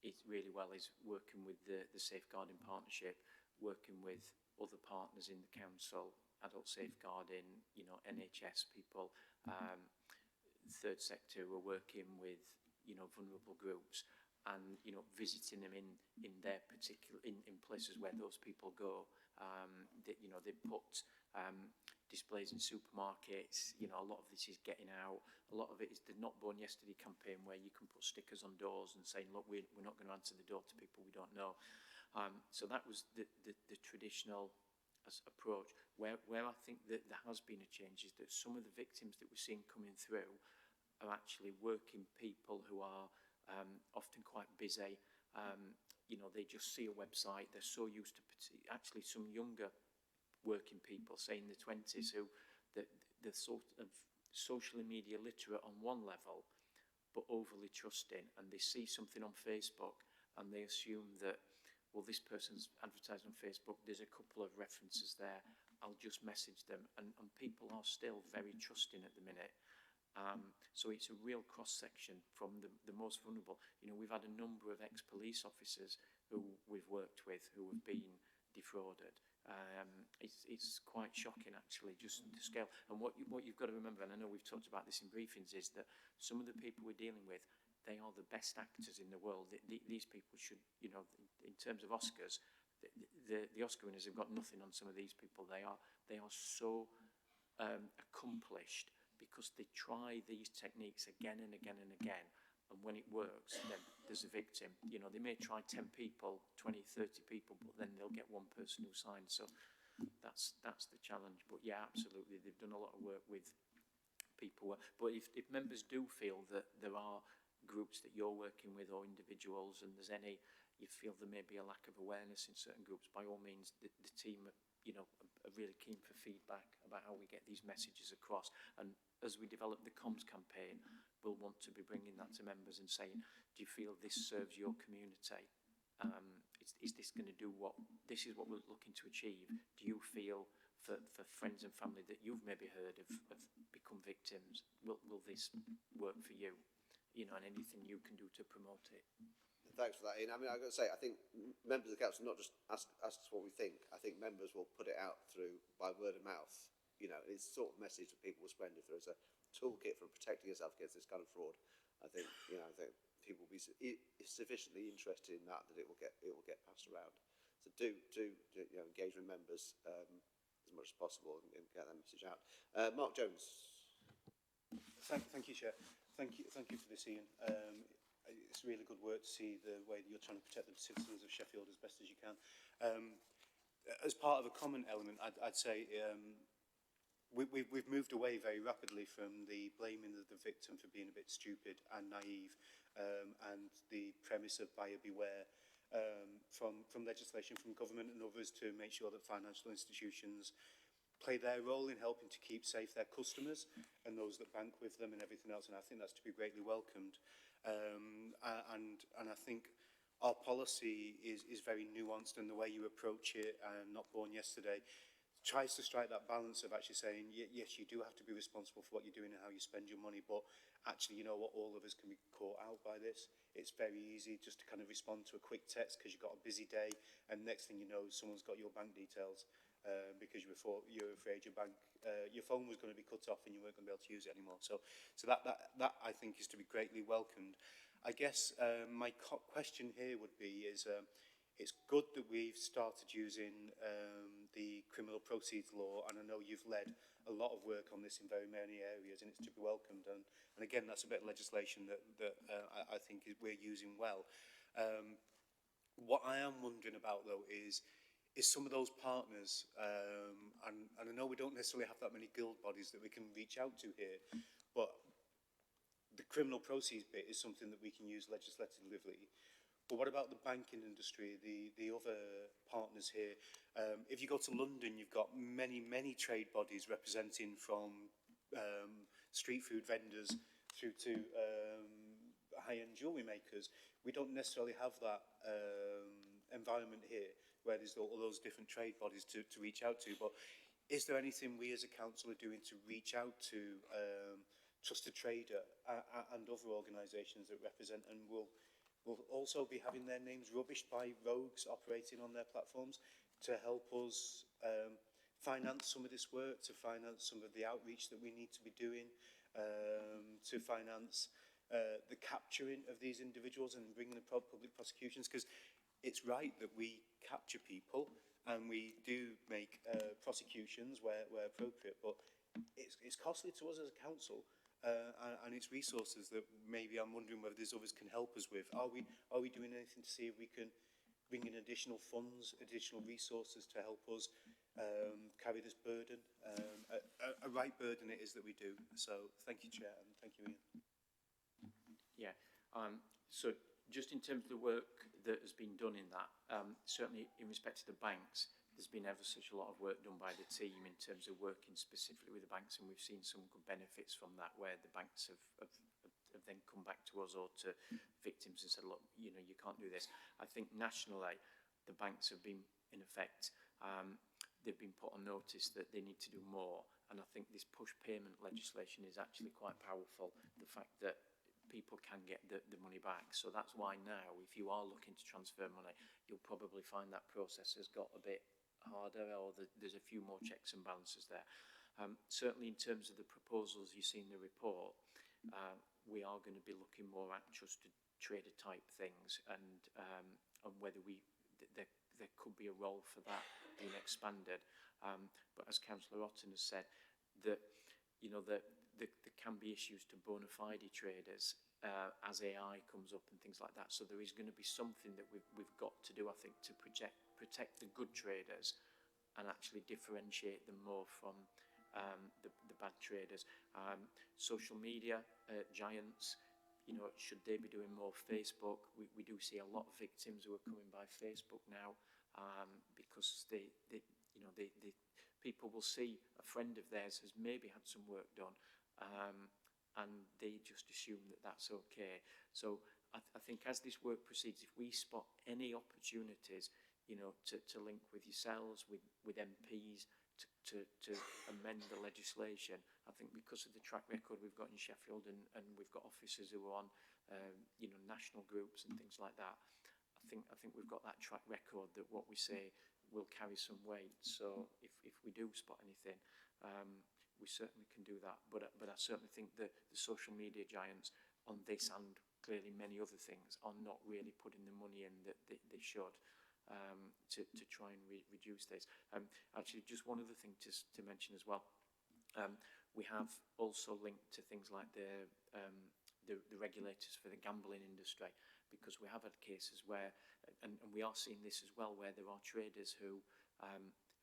it really well is working with the Safeguarding Partnership, working with other partners in the council, adult safeguarding, you know, NHS people, third sector who are working with, you know, vulnerable groups, and, you know, visiting them in their particular, in places where those people go. That, you know, they put displays in supermarkets. You know, a lot of this is getting out. A lot of it is the Not Born Yesterday campaign, where you can put stickers on doors and saying, look, we're not going to answer the door to people we don't know. So that was the traditional approach. Where I think that there has been a change is that some of the victims that we're seeing coming through are actually working people who are often quite busy. You know, they just see a website. They're so used to actually some younger working people, say in the 20s, who they're sort of socially media literate on one level, but overly trusting, and they see something on Facebook and they assume that, well, this person's advertising on Facebook, there's a couple of references there, I'll just message them, and people are still very trusting at the minute. So it's a real cross-section from the most vulnerable. You know, we've had a number of ex-police officers who we've worked with who have been defrauded. It's quite shocking, actually, just the scale. And what you've got to remember, and I know we've talked about this in briefings, is that some of the people we're dealing with, they are the best actors in the world. These people should, you know, in terms of Oscars, the Oscar winners have got nothing on some of these people. They are so accomplished because they try these techniques again and again and again. And when it works, then there's a victim. You know, they may try 10 people, 20, 30 people, but then they'll get one person who signs. So that's the challenge. But yeah, absolutely, they've done a lot of work with people. But if members do feel that there are groups that you're working with or individuals, and there's any, you feel there may be a lack of awareness in certain groups, by all means, the team, you know, are really keen for feedback about how we get these messages across. And as we develop the comms campaign, we'll want to be bringing that to members and saying, do you feel this serves your community? Is this going to do what, this is what we're looking to achieve? Do you feel for friends and family that you've maybe heard have become victims, will this work for you? You know, and anything you can do to promote it. Thanks for that, Ian. I mean, I've got to say, I think members of the council not just ask us what we think. I think members will put it out through by word of mouth. You know, it's the sort of message that people will spread if there's a toolkit for protecting yourself against this kind of fraud. I think, you know, I think people will be sufficiently interested in that it will get passed around. So do you know, engage with members as much as possible and get that message out. Mark Jones. Thank you, Chair. Thank you for this, Ian. It's really good work to see the way that you're trying to protect the citizens of Sheffield as best as you can. As part of a common element, I'd say we've moved away very rapidly from the blaming of the victim for being a bit stupid and naive, and the premise of buyer beware, from legislation from government and others to make sure that financial institutions play their role in helping to keep safe their customers and those that bank with them and everything else, and I think that's to be greatly welcomed. And I think our policy is very nuanced, and the way you approach it, Not Born Yesterday, tries to strike that balance of actually saying, yes, you do have to be responsible for what you're doing and how you spend your money, but actually, you know what, all of us can be caught out by this. It's very easy just to kind of respond to a quick text because you've got a busy day, and next thing you know, someone's got your bank details. Because you're afraid your phone was going to be cut off and you weren't going to be able to use it anymore. So that I think is to be greatly welcomed. I guess my question here would be is it's good that we've started using the criminal proceeds law, and I know you've led a lot of work on this in very many areas, and it's to be welcomed. And again, that's a bit of legislation that I think we're using well. What I am wondering about though is some of those partners, and I know we don't necessarily have that many guild bodies that we can reach out to here, but the criminal proceeds bit is something that we can use legislatively. But what about the banking industry, the other partners here? If you go to London, you've got many trade bodies representing from street food vendors through to high-end jewellery makers. We don't necessarily have that environment here where there's all those different trade bodies to reach out to. But is there anything we as a council are doing to reach out to Trusted Trader and other organisations that represent and will also be having their names rubbished by rogues operating on their platforms to help us finance some of this work, to finance some of the outreach that we need to be doing, to finance the capturing of these individuals and bringing the public prosecutions? Because it's right that we capture people and we do make prosecutions where appropriate, but it's costly to us as a council. And it's resources that maybe I'm wondering whether there's others can help us with. Are we doing anything to see if we can bring in additional funds, additional resources to help us carry this burden? A right burden it is that we do. So thank you, Chair, and thank you, Ian. Yeah. So just in terms of the work that has been done in that, certainly in respect to the banks, there's been ever such a lot of work done by the team in terms of working specifically with the banks, and we've seen some good benefits from that, where the banks have then come back to us or to victims and said, look, you know, you can't do this. I think nationally, the banks have been, in effect, they've been put on notice that they need to do more, and I think this push payment legislation is actually quite powerful, the fact that people can get the money back. So that's why now, if you are looking to transfer money, you'll probably find that process has got a bit harder, or there's a few more checks and balances there. Certainly in terms of the proposals you see in the report, we are going to be looking more at trusted trader type things, and whether there could be a role for that being expanded. But as Councillor Otten has said, that you know that there can be issues to bona fide traders as AI comes up and things like that. So there is going to be something that we've got to do, I think, to protect the good traders and actually differentiate them more from the bad traders. Social media giants, you know, should they be doing more Facebook? We do see a lot of victims who are coming by Facebook now because they people will see a friend of theirs has maybe had some work done, and they just assume that that's okay. So I think as this work proceeds, if we spot any opportunities, you know, to link with yourselves, with MPs, to amend the legislation, I think because of the track record we've got in Sheffield, and we've got officers who are on, you know, national groups and things like that, I think we've got that track record that what we say will carry some weight. So if we do spot anything, we certainly can do that. But I certainly think that the social media giants on this and clearly many other things are not really putting the money in that they should to try and reduce this. Actually, just one other thing to mention as well. We have also linked to things like the regulators for the gambling industry, because we have had cases where, and we are seeing this as well, where there are traders who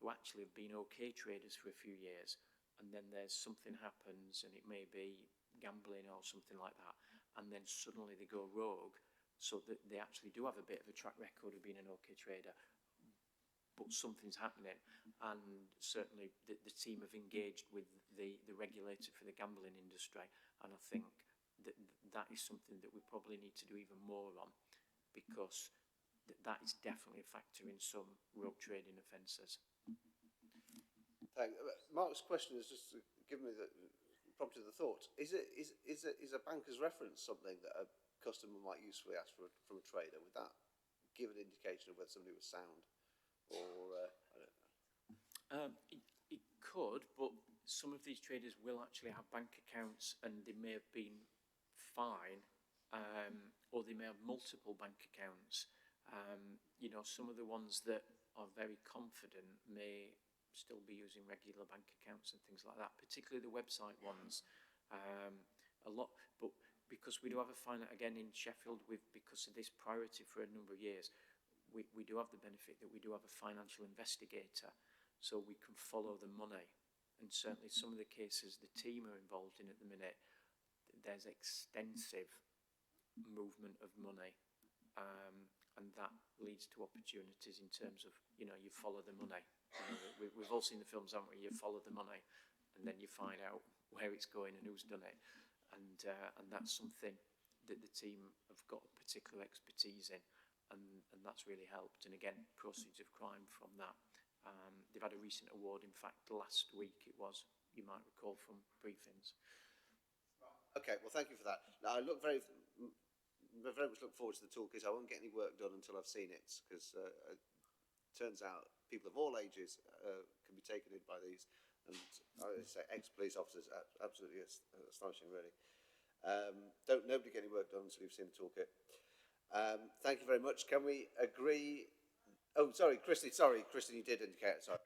actually have been okay traders for a few years, and then there's something happens, and it may be gambling or something like that, and then suddenly they go rogue, so that they actually do have a bit of a track record of being an okay trader, but something's happening. And certainly the team have engaged with the regulator for the gambling industry, and I think that is something that we probably need to do even more on, because that is definitely a factor in some rogue trading offences. Mark's question has just given me prompted the thought. Is a banker's reference something that a customer might usefully ask for from a trader? Would that give an indication of whether somebody was sound, or I don't know? It could, but some of these traders will actually have bank accounts, and they may have been fine, or they may have multiple bank accounts. You know, some of the ones that are very confident may still be using regular bank accounts and things like that, particularly the website ones. A lot, but because we do have a finance, again in Sheffield, because of this priority for a number of years, we do have the benefit that we do have a financial investigator, so we can follow the money. And certainly some of the cases the team are involved in at the minute, there's extensive movement of money, and that leads to opportunities in terms of, you know, you follow the money. You know, we've all seen the films, haven't we? You follow the money, and then you find out where it's going and who's done it, and that's something that the team have got particular expertise in, and that's really helped. And again, proceeds of crime from that. They've had a recent award, in fact, last week it was, you might recall from briefings. Okay, well, thank you for that. Now, I very much look forward to the toolkit. I won't get any work done until I've seen it, because it turns out people of all ages can be taken in by these. And I would say ex-police officers, absolutely astonishing, really. Nobody get any work done until you've seen the toolkit. Thank you very much. Can we agree? Oh, sorry, Christy, you did indicate, sorry.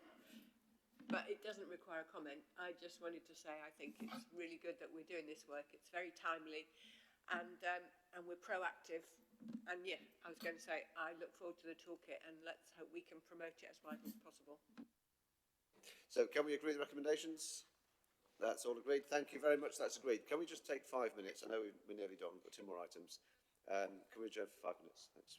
But it doesn't require a comment. I just wanted to say I think it's really good that we're doing this work. It's very timely, and we're proactive. And yeah, I was going to say I look forward to the toolkit, and let's hope we can promote it as widely as possible. So can we agree the recommendations? That's all agreed. Thank you very much. That's agreed. Can we just take 5 minutes? I know we're nearly done. We've got 2 more items. Can we adjourn for 5 minutes? Thanks.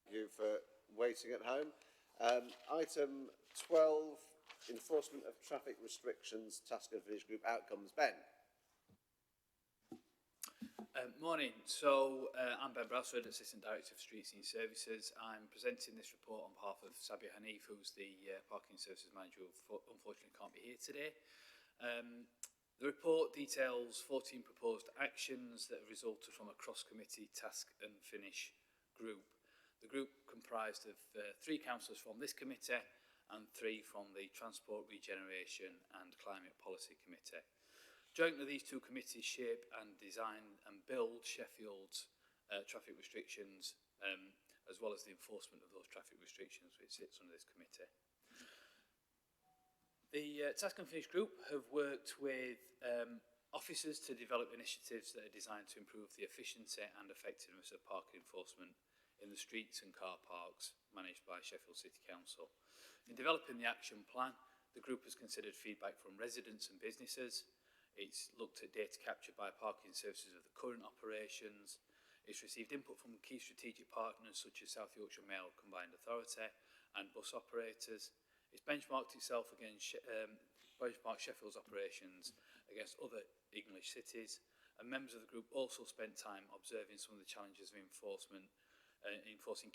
Thank you for waiting at home. Item 12, enforcement of traffic restrictions, task and finish group outcomes. Ben. Morning. So I'm Ben Brassford, Assistant Director of Street Scene Services. I'm presenting this report on behalf of Sabia Hanif, who's the Parking Services Manager, who unfortunately can't be here today. The report details 14 proposed actions that have resulted from a cross-committee task and finish group. The group comprised of 3 councillors from this committee and 3 from the Transport, Regeneration and Climate Policy Committee. Jointly, these 2 committees shape and design and build Sheffield's traffic restrictions, as well as the enforcement of those traffic restrictions, which sits under this committee. The Task and Finish group have worked with officers to develop initiatives that are designed to improve the efficiency and effectiveness of parking enforcement in the streets and car parks managed by Sheffield City Council. In developing the action plan, the group has considered feedback from residents and businesses. It's looked at data captured by parking services of the current operations. It's received input from key strategic partners such as South Yorkshire Mail Combined Authority and bus operators. It's benchmarked itself against benchmarked Sheffield's operations against other English cities, and members of the group also spent time observing some of the challenges of enforcing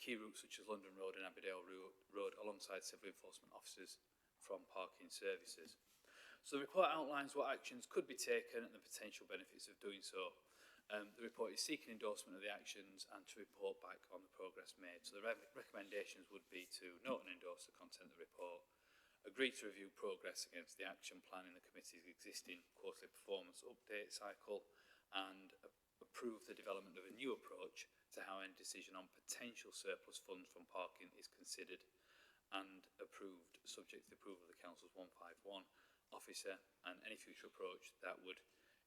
key routes such as London Road and Aberdale Road alongside civil enforcement officers from parking services. So the report outlines what actions could be taken and the potential benefits of doing so. The report is seeking endorsement of the actions and to report back on the progress made. So the recommendations would be to note and endorse the content of the report, agree to review progress against the action plan in the committee's existing quarterly performance update cycle, and approve the development of a new approach to how any decision on potential surplus funds from parking is considered and approved, subject to the approval of the Council's 151 officer, and any future approach that would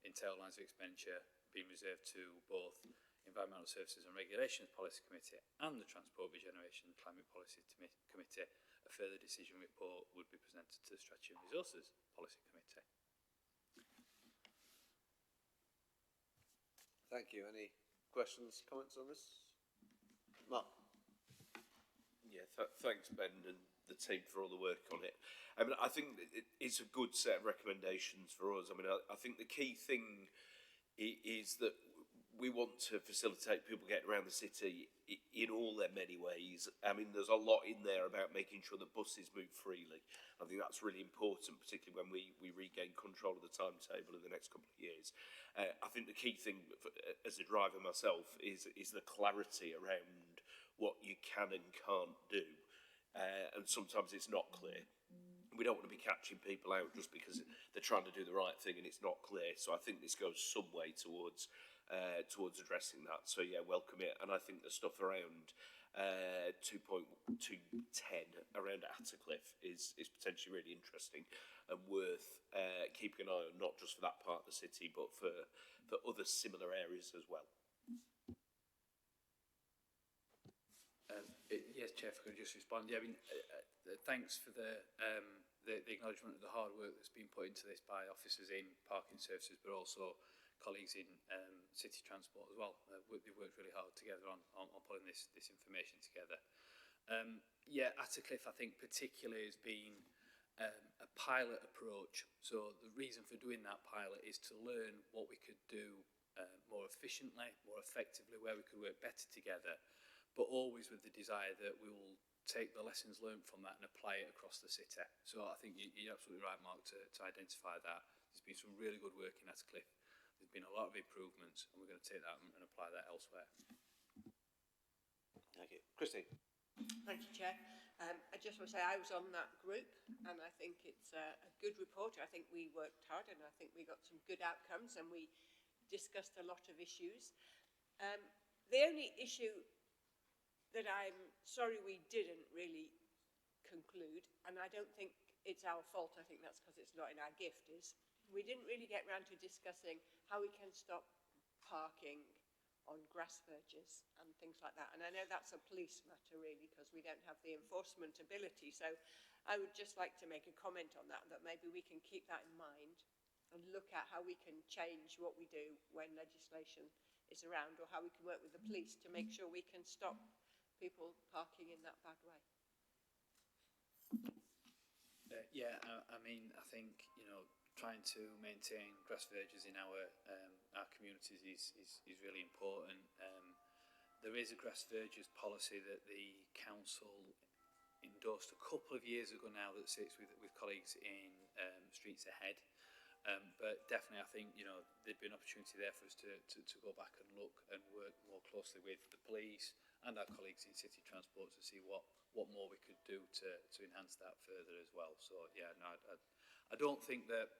entail lines of expenditure being reserved to both Environmental Services and Regulations Policy Committee and the Transport, Regeneration and Climate Policy Committee. A further decision report would be presented to the Strategy and Resources Policy Committee. Thank you. Any questions, comments on this? Mark. Yeah, thanks, Ben, and the team for all the work on it. I mean, I think it's a good set of recommendations for us. I mean, I think the key thing is that we want to facilitate people getting around the city in all their many ways. I mean, there's a lot in there about making sure that buses move freely. I think that's really important, particularly when we regain control of the timetable in the next couple of years. I think the key thing, as a driver myself, is the clarity around what you can and can't do. And sometimes it's not clear. We don't want to be catching people out just because they're trying to do the right thing and it's not clear. So I think this goes some way towards addressing that. So yeah, welcome it. And I think the stuff around 2.210 around Attercliffe is potentially really interesting and worth keeping an eye on, not just for that part of the city, but for other similar areas as well. Yes, Chair, if I could just respond. Yeah, I mean, thanks for the acknowledgement of the hard work that's been put into this by officers in parking services, but also colleagues in city transport as well. They've worked really hard together on putting this information together. Yeah, Attercliffe, I think, particularly has been a pilot approach. So the reason for doing that pilot is to learn what we could do more efficiently, more effectively, where we could work better together, but always with the desire that we will take the lessons learned from that and apply it across the city. So I think you're absolutely right, Mark, to identify that. There's been some really good work in Attercliffe. There's been a lot of improvements, and we're going to take that and apply that elsewhere. Thank you. Christine. Thank you, Chair. I just want to say I was on that group, and I think it's a good report. I think we worked hard, and I think we got some good outcomes, and we discussed a lot of issues. The only issue that I'm sorry we didn't really conclude, and I don't think it's our fault, I think that's because it's not in our gift, is we didn't really get round to discussing how we can stop parking on grass verges and things like that. And I know that's a police matter really, because we don't have the enforcement ability. So I would just like to make a comment on that, that maybe we can keep that in mind and look at how we can change what we do when legislation is around, or how we can work with the police to make sure we can stop people parking in that bad way. Yeah, I mean, I think, you know, trying to maintain grass verges in our communities is really important. There is a grass verges policy that the council endorsed a couple of years ago now that sits with colleagues in Streets Ahead. But definitely, I think, you know, there'd be an opportunity there for us to go back and look and work more closely with the police and our colleagues in city transport to see what more we could do to enhance that further as well. So yeah, no, I don't think that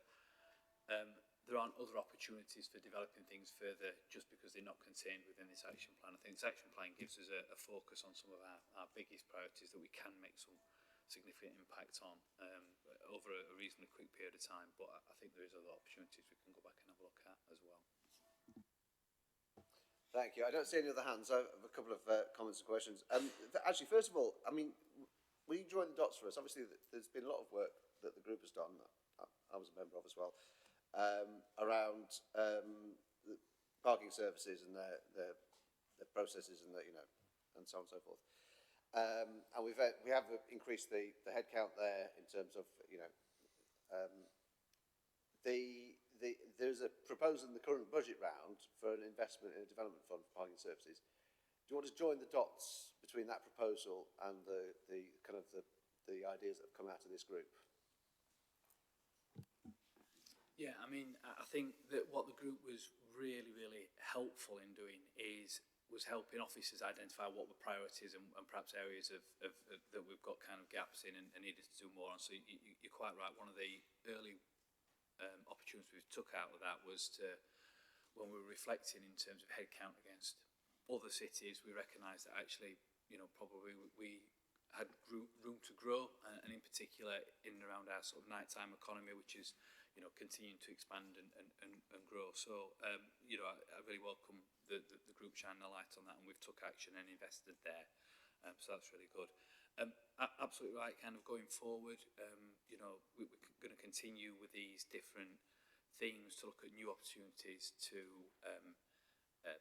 there aren't other opportunities for developing things further just because they're not contained within this action plan. I think this action plan gives us a focus on some of our biggest priorities that we can make some significant impact on over a reasonably quick period of time, but I think there is other opportunities we can go back and have a look at as well. Thank you. I don't see any other hands. I have a couple of comments and questions. Actually, first of all, I mean, will you join the dots for us? Obviously, there's been a lot of work that the group has done, I was a member of as well, around the parking services and their processes and you know, and so on and so forth. And we have increased the headcount there in terms of, you know, there's a proposal in the current budget round for an investment in a development fund for parking services. Do you want to join the dots between that proposal and the kind of the ideas that have come out of this group? Yeah, I mean, I think that what the group was really helpful in doing was helping officers identify what were priorities and perhaps areas of that we've got kind of gaps in and needed to do more on. So you're quite right. One of the early opportunities we took out of that was to, when we were reflecting in terms of headcount against other cities, we recognised that actually, you know, probably we had room to grow, and in particular in and around our sort of nighttime economy, which is, you know, continuing to expand and grow. So, you know, I really welcome the group shining a light on that, and we've took action and invested there. So that's really good. Absolutely right, kind of going forward, you know, we're going to continue with these different things to look at new opportunities to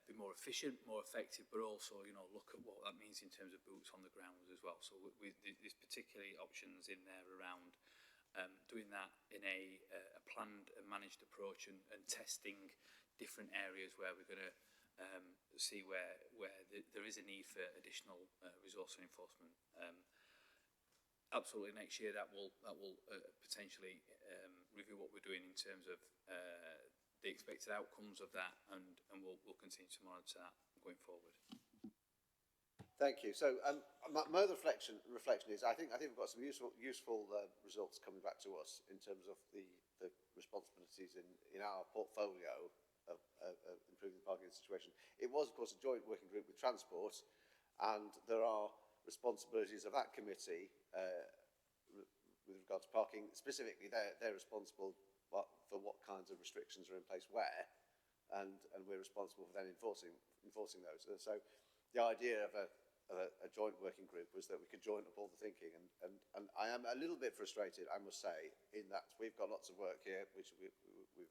be more efficient, more effective, but also, you know, look at what that means in terms of boots on the ground as well. So there's particularly options in there around doing that in a planned and managed approach and testing different areas where we're going to see where there is a need for additional resource and enforcement. Absolutely, next year that will potentially review what we're doing in terms of the expected outcomes of that, and we'll continue to monitor that going forward. Thank you. So my other reflection is I think we've got some useful results coming back to us in terms of the responsibilities in our portfolio of improving the parking situation. It was, of course, a joint working group with transport, and there are responsibilities of that committee with regard to parking. Specifically, they're responsible for what kinds of restrictions are in place where, and we're responsible for then enforcing those. So the idea of a joint working group was that we could join up all the thinking, and I am a little bit frustrated, I must say, in that we've got lots of work here, which we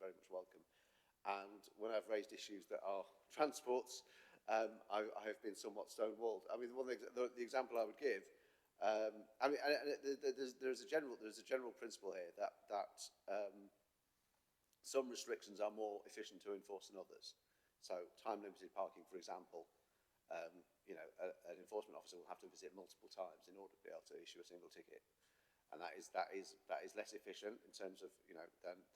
very much welcome, and when I've raised issues that are transports, I have been somewhat stonewalled. I mean, the example I would give, there's a general principle here that some restrictions are more efficient to enforce than others. So time-limited parking, for example, an enforcement officer will have to visit multiple times in order to be able to issue a single ticket, and that is less efficient in terms of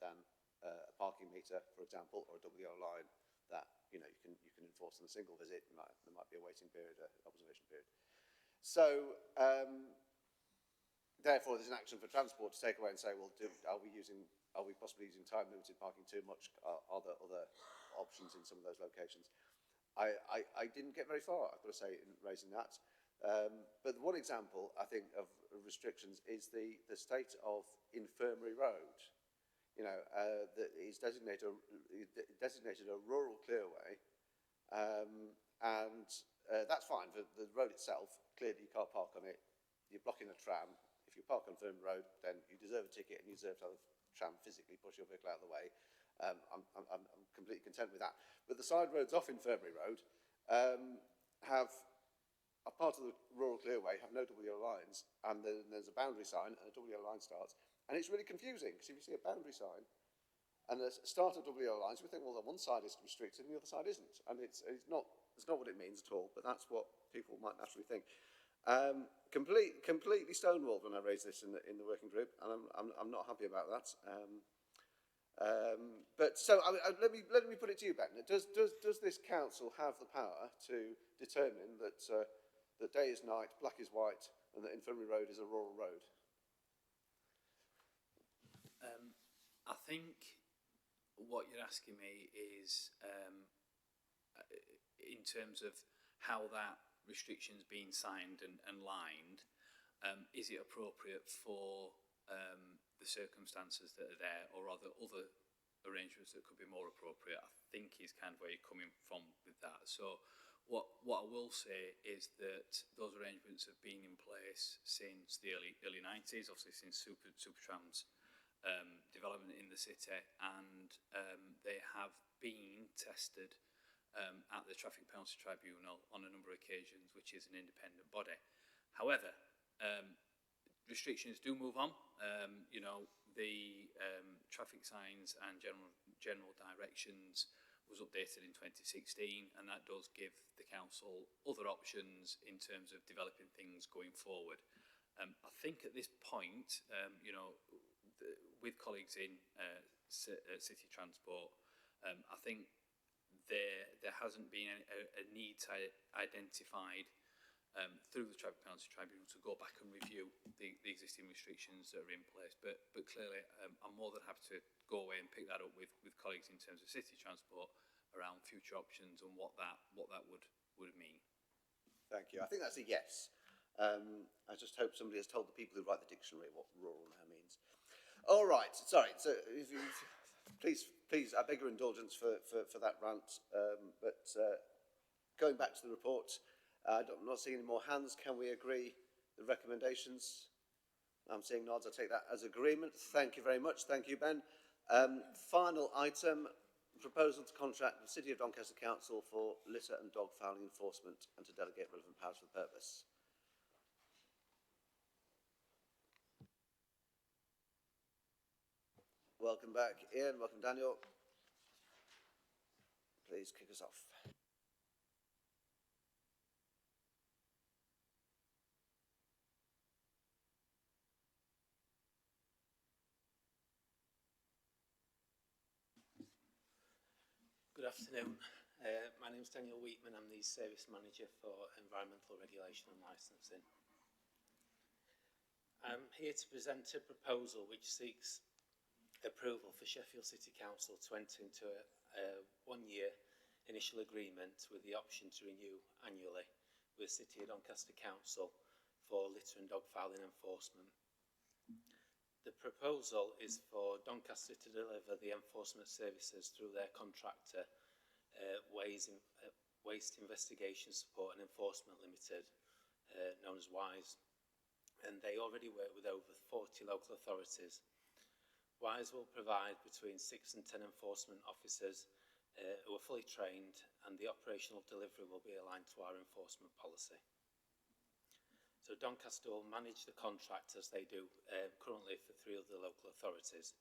than a parking meter, for example, or a WO line that you can enforce in a single visit. There might be a waiting period, an observation period. So therefore, there's an action for transport to take away and say, well, are we possibly using time-limited parking too much? Are there other options in some of those locations? I didn't get very far, I've got to say, in raising that. But one example, I think, of restrictions is the state of Infirmary Road. That is designated a rural clearway, and that's fine. The road itself, clearly you can't park on it. You're blocking a tram. If you park on Infirmary Road, then you deserve a ticket and you deserve to have the tram physically push your vehicle out of the way. I'm completely content with that. But the side roads off Infirmary Road are part of the rural clearway, have no WO lines, and then there's a boundary sign and a WO line starts. And it's really confusing, because if you see a boundary sign and the start of WO lines, we think, well, the one side is restricted and the other side isn't. And it's not what it means at all, but that's what people might naturally think. Completely stonewalled when I raised this in the working group, and I'm not happy about that. But so let me put it to you, Ben. Does this council have the power to determine that day is night, black is white, and that Infirmary Road is a rural road? I think what you're asking me is in terms of how that restriction's been signed and lined, is it appropriate for the circumstances that are there, or are there other arrangements that could be more appropriate? I think is kind of where you're coming from with that. So what I will say is that those arrangements have been in place since the early 90s, obviously since Supertram's development in the city, and they have been tested at the Traffic Penalty Tribunal on a number of occasions, which is an independent body. However, restrictions do move on. The traffic signs and general directions was updated in 2016, and that does give the council other options in terms of developing things going forward. I think at this point, with colleagues in city transport, I think there hasn't been a need identified through the Traffic Penalty Tribunal to go back and review the existing restrictions that are in place. But clearly, I'm more than happy to go away and pick that up with colleagues in terms of city transport around future options and what that would mean. Thank you. I think that's a yes. I just hope somebody has told the people who write the dictionary what rural now means. All right, sorry. So please, I beg your indulgence for that rant. But going back to the report, I'm not seeing any more hands. Can we agree the recommendations? I'm seeing nods. I take that as agreement. Thank you very much. Thank you, Ben. Final item, proposal to contract the City of Doncaster Council for litter and dog fouling enforcement and to delegate relevant powers for the purpose. Welcome back, Ian. Welcome, Daniel. Please kick us off. Good afternoon. My name is Daniel Wheatman. I'm the Service Manager for Environmental Regulation and Licensing. I'm here to present a proposal which seeks approval for Sheffield City Council to enter into a one-year initial agreement with the option to renew annually with City of Doncaster Council for litter and dog fouling enforcement. The proposal is for Doncaster to deliver the enforcement services through their contractor, Waste Investigation Support and Enforcement Limited, known as WISE, and they already work with over 40 local authorities. WISE will provide between 6 and 10 enforcement officers who are fully trained, and the operational delivery will be aligned to our enforcement policy. So Doncaster will manage the contract as they do currently for 3 other local authorities.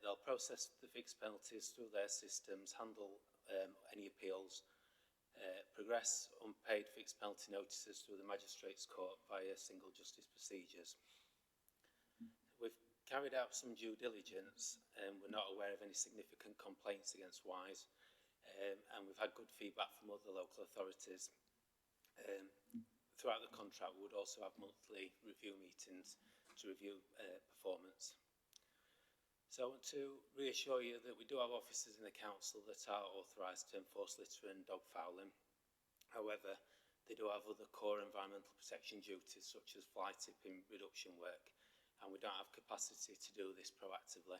They'll process the fixed penalties through their systems, handle any appeals, progress unpaid fixed penalty notices through the Magistrates' Court via single justice procedures. We've carried out some due diligence and we're not aware of any significant complaints against WISE, and we've had good feedback from other local authorities. Throughout the contract we would also have monthly review meetings to review performance. So I want to reassure you that we do have officers in the council that are authorised to enforce litter and dog fouling. However, they do have other core environmental protection duties such as fly tipping reduction work, and we don't have capacity to do this proactively.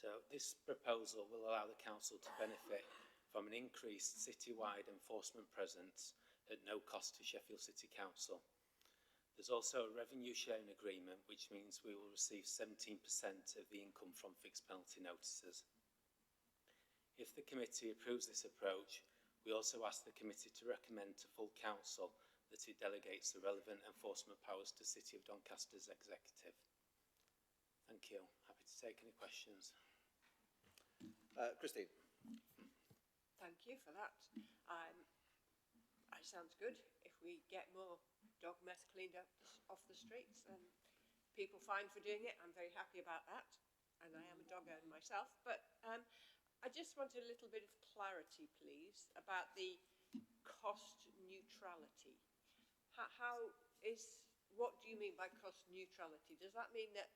So this proposal will allow the council to benefit from an increased citywide enforcement presence at no cost to Sheffield City Council. There's also a revenue sharing agreement, which means we will receive 17% of the income from fixed penalty notices. If the committee approves this approach, we also ask the committee to recommend to full council that it delegates the relevant enforcement powers to City of Doncaster's executive. Thank you. Happy to take any questions. Christine. Thank you for that. It sounds good. If we get more dog mess cleaned up off the streets and people fined for doing it, I'm very happy about that. And I am a dog owner myself. But I just want a little bit of clarity, please, about the cost neutrality. What do you mean by cost neutrality? Does that mean that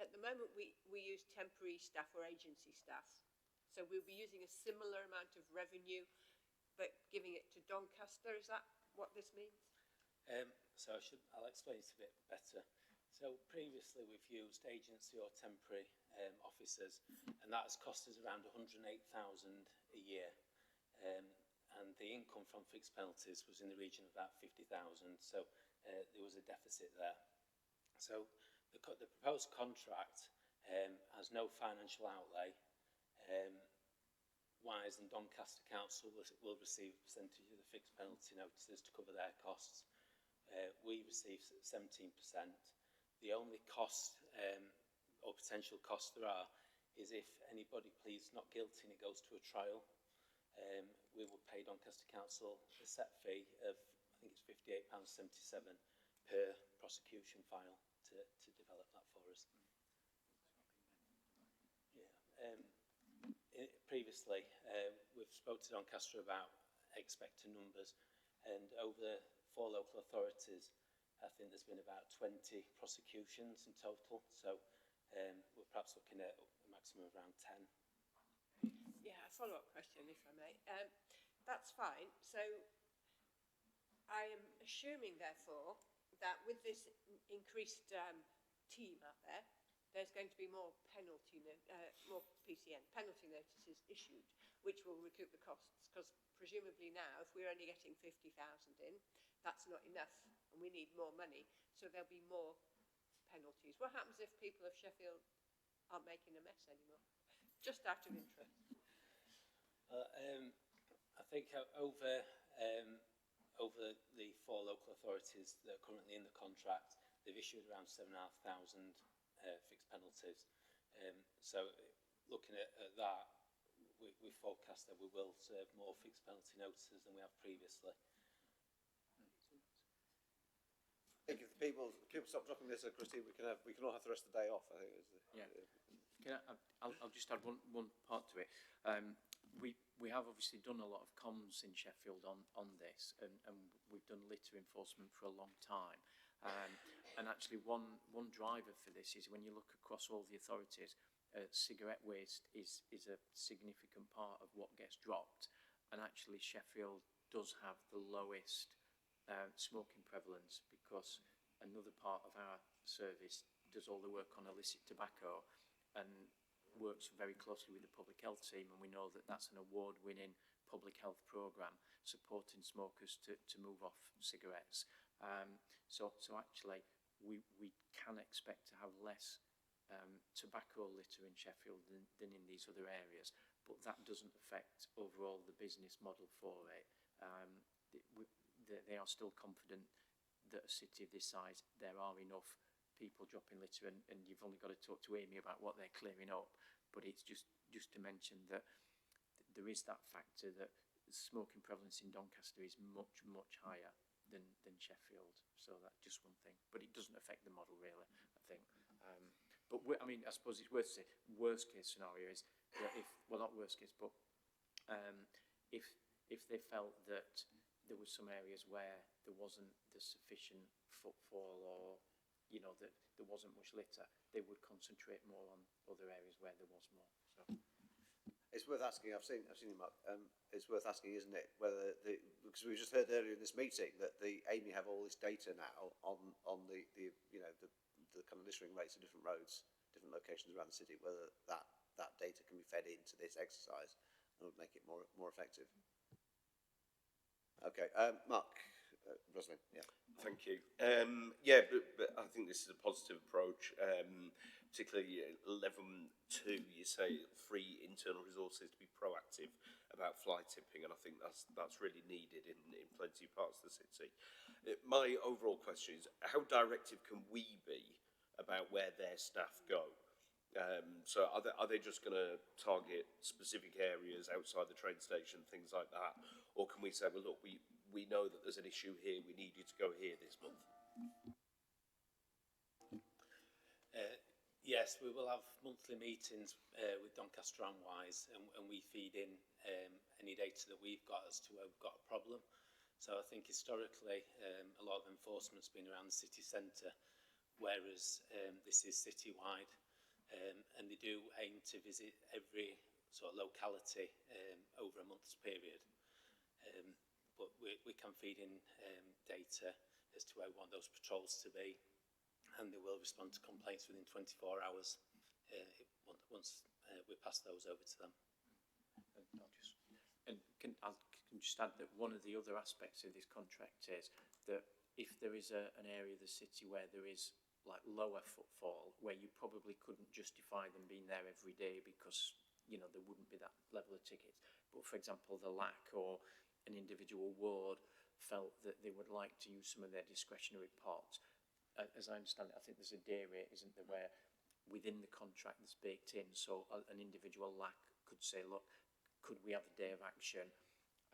at the moment we use temporary staff or agency staff, so we'll be using a similar amount of revenue but giving it to Doncaster? Is that what this means? I'll explain it a bit better. So previously we've used agency or temporary officers, and that has cost us around 108,000 a year. And the income from fixed penalties was in the region of about 50,000, so there was a deficit there. So the proposed contract has no financial outlay. WISE and Doncaster Council will receive a percentage of the fixed penalty notices to cover their costs. We receive 17%. The only cost or potential cost there are is if anybody pleads not guilty and it goes to a trial. We will pay Doncaster Council a set fee of, I think it's £58.77 per prosecution file to develop that for us. Previously, we've spoken to Doncaster about expected numbers, and over the 4 local authorities, I think there's been about 20 prosecutions in total, so we're perhaps looking at a maximum of around 10. Yeah, a follow-up question, if I may. That's fine. So I am assuming, therefore, that with this increased team out there, there's going to be more more PCN, penalty notices issued, which will recoup the costs, because presumably now, if we're only getting 50,000 in, that's not enough, and we need more money, so there'll be more penalties. What happens if people of Sheffield aren't making a mess anymore? Just out of interest. I think over the 4 local authorities that are currently in the contract, they've issued around 7,500 fixed penalties. So looking at that, we forecast that we will serve more fixed penalty notices than we have previously. I think if the people stop dropping this, Christine, we can all have the rest of the day off. I think. I'll just add one part to it. We have obviously done a lot of comms in Sheffield on this, and we've done litter enforcement for a long time. And actually one driver for this is when you look across all the authorities, cigarette waste is a significant part of what gets dropped, and actually Sheffield does have the lowest smoking prevalence, because another part of our service does all the work on illicit tobacco and works very closely with the public health team, and we know that that's an award-winning public health programme supporting smokers to move off cigarettes. So actually, we can expect to have less tobacco litter in Sheffield than in these other areas, but that doesn't affect overall the business model for it. They are still confident that a city of this size, there are enough people dropping litter, and you've only got to talk to Amey about what they're clearing up. But it's just to mention that there is that factor that smoking prevalence in Doncaster is much, much higher than Sheffield. So that's just one thing. But it doesn't affect the model, really, I think. But I mean, I suppose it's worth to say, worst case scenario is that not worst case, but if they felt that there were some areas where there wasn't the sufficient footfall, or that there wasn't much litter, they would concentrate more on other areas where there was more. So it's worth asking. I've seen you, Mark. It's worth asking, isn't it, whether because we just heard earlier in this meeting that the Amey have all this data now on the kind of littering rates of different roads, different locations around the city. Whether that data can be fed into this exercise and would make it more effective. Okay, Mark, Rosalind, yeah. Thank you. Yeah, but I think this is a positive approach, particularly 11.2, you say free internal resources to be proactive about fly tipping, and I think that's really needed in plenty of parts of the city. My overall question is, how directive can we be about where their staff go? So are they just going to target specific areas outside the train station, things like that? Or can we say, well, look, we know that there's an issue here, we need you to go here this month? Yes, we will have monthly meetings with Doncaster and Wise, and we feed in any data that we've got as to where we've got a problem. So I think historically a lot of enforcement's been around the city centre, whereas this is citywide, and they do aim to visit every sort of locality over a month's period. But we can feed in data as to where we want those patrols to be, and they will respond to complaints within 24 hours once we pass those over to them. I can just add that one of the other aspects of this contract is that if there is an area of the city where there is like lower footfall, where you probably couldn't justify them being there every day because there wouldn't be that level of tickets, but for example the LAC or an individual ward felt that they would like to use some of their discretionary pots. As I understand it, I think there's a day rate, isn't there, where within the contract that's baked in, so an individual LAC could say, look, could we have a day of action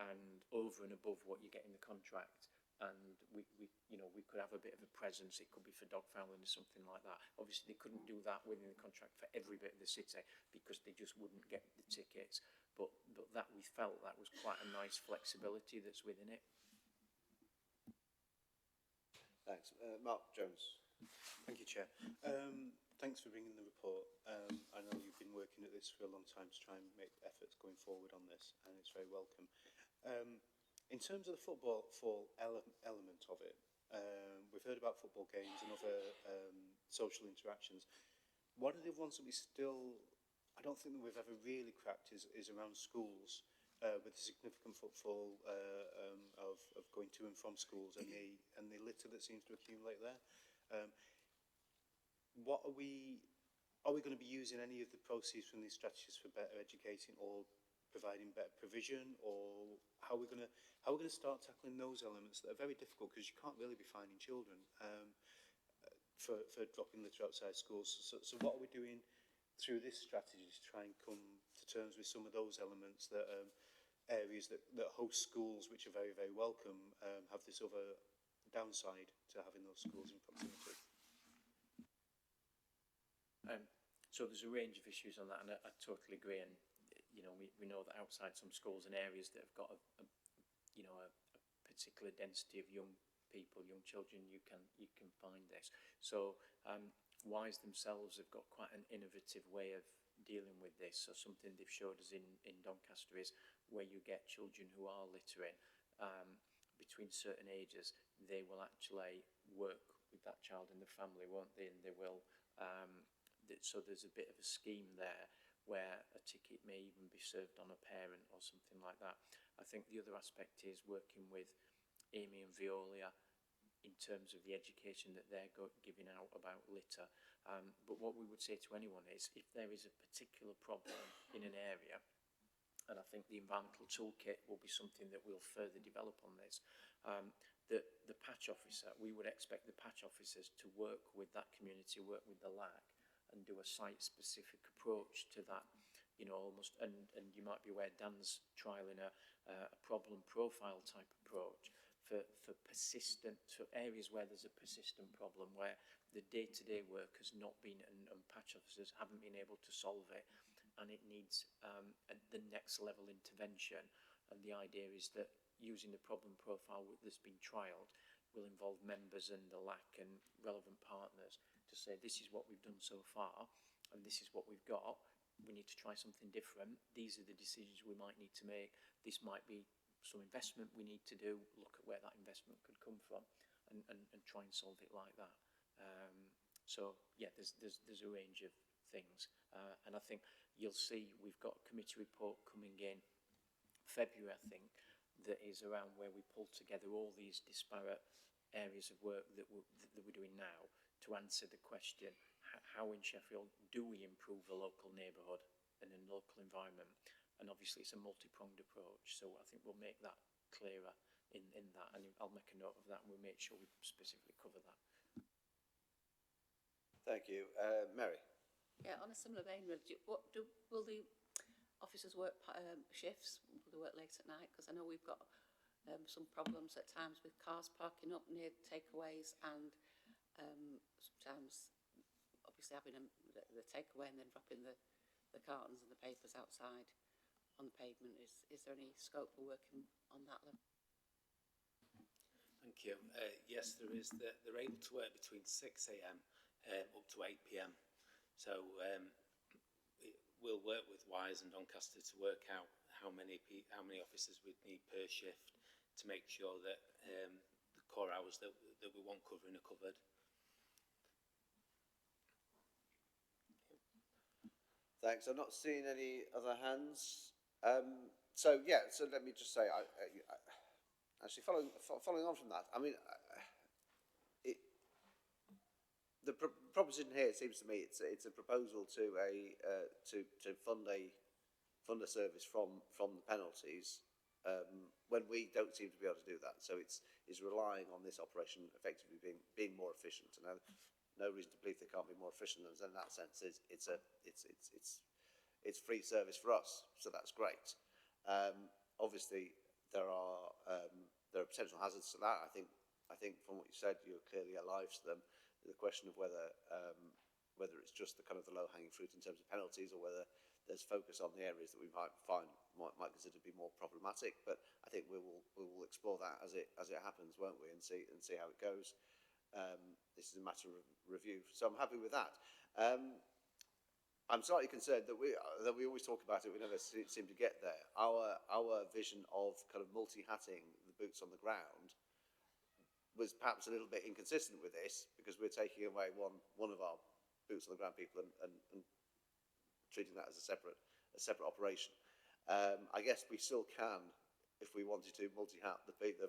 and over and above what you get in the contract, and we could have a bit of a presence. It could be for dog fouling or something like that. Obviously they couldn't do that within the contract for every bit of the city because they just wouldn't get the tickets, but that we felt that was quite a nice flexibility that's within it. Thanks. Mark Jones. Thank you, Chair. Thanks for bringing the report. I know you've been working at this for a long time to try and make efforts going forward on this, and it's very welcome. In terms of the football element of it, we've heard about football games and other social interactions. One of the ones that I don't think that we've ever really cracked is around schools, with the significant footfall of going to and from schools and the litter that seems to accumulate there. Are we going to be using any of the proceeds from these strategies for better educating or providing better provision, or how are we going to start tackling those elements that are very difficult because you can't really be finding children for dropping litter outside schools? So what are we doing through this strategy to try and come to terms with some of those elements that areas that host schools, which are very, very welcome, have this other downside to having those schools in proximity? So there's a range of issues on that, and I totally agree. And we know that outside some schools and areas that have got a particular density of young people, young children, you can find this. So Wise themselves have got quite an innovative way of dealing with this. So something they've showed us in Doncaster is where you get children who are littering between certain ages, they will actually work with that child in the family, won't they? And they will. So there's a bit of a scheme there where a ticket may even be served on a parent or something like that. I think the other aspect is working with Amey and Veolia in terms of the education that they're giving out about litter. But what we would say to anyone is, if there is a particular problem in an area, and I think the environmental toolkit will be something that we'll further develop on this, the patch officer, we would expect the patch officers to work with that community, work with the LAC, and do a site-specific approach to that, you know, almost, and you might be aware Dan's trialling a problem profile type approach for persistent, for areas where there's a persistent problem, where the day-to-day work has not been, and patch officers haven't been able to solve it, and it needs the next level intervention. And the idea is that using the problem profile that's been trialled will involve members and the LAC and relevant partners to say, this is what we've done so far, and this is what we've got. We need to try something different. These are the decisions we might need to make. This might be some investment we need to do, look at where that investment could come from, and try and solve it like that. So yeah, there's a range of things, and I think you'll see we've got a committee report coming in February, I think, that is around where we pull together all these disparate areas of work that we're doing now to answer the question, how in Sheffield do we improve a local neighbourhood and a local environment? And obviously it's a multi-pronged approach, so I think we'll make that clearer in that, and I'll make a note of that and we'll make sure we specifically cover that. Thank you. Mary? Yeah, on a similar vein, will the officers work shifts? Will they work late at night? Because I know we've got some problems at times with cars parking up near takeaways, and sometimes obviously having the takeaway and then dropping the cartons and the papers outside on the pavement. Is there any scope for working on that level? Thank you. Yes, there is. They're able to work between 6 a.m. Up to 8 p.m. So we'll work with Wise and Doncaster to work out how many officers we'd need per shift to make sure that the core hours that we want covering are covered. Thanks. I'm not seeing any other hands. So let me just say, actually following on from that, I mean, the proposition here, it seems to me, it's a proposal to fund a service from the penalties, when we don't seem to be able to do that. So it's relying on this operation effectively being more efficient. And no reason to believe they can't be more efficient. And in that sense, it's free service for us. So that's great. Obviously, there are potential hazards to that. I think from what you said, you're clearly alive to them. The question of whether it's just the kind of the low-hanging fruit in terms of penalties, or whether there's focus on the areas that we might consider to be more problematic. But I think we will explore that as it happens, won't we, and see how it goes. This is a matter of review, so I'm happy with that. I'm slightly concerned that we always talk about it, we never seem to get there. Our vision of kind of multi-hatting the boots on the ground was perhaps a little bit inconsistent with this, because we're taking away one of our boots on the ground people and treating that as a separate operation. I guess we still can, if we wanted to, multi-hat the people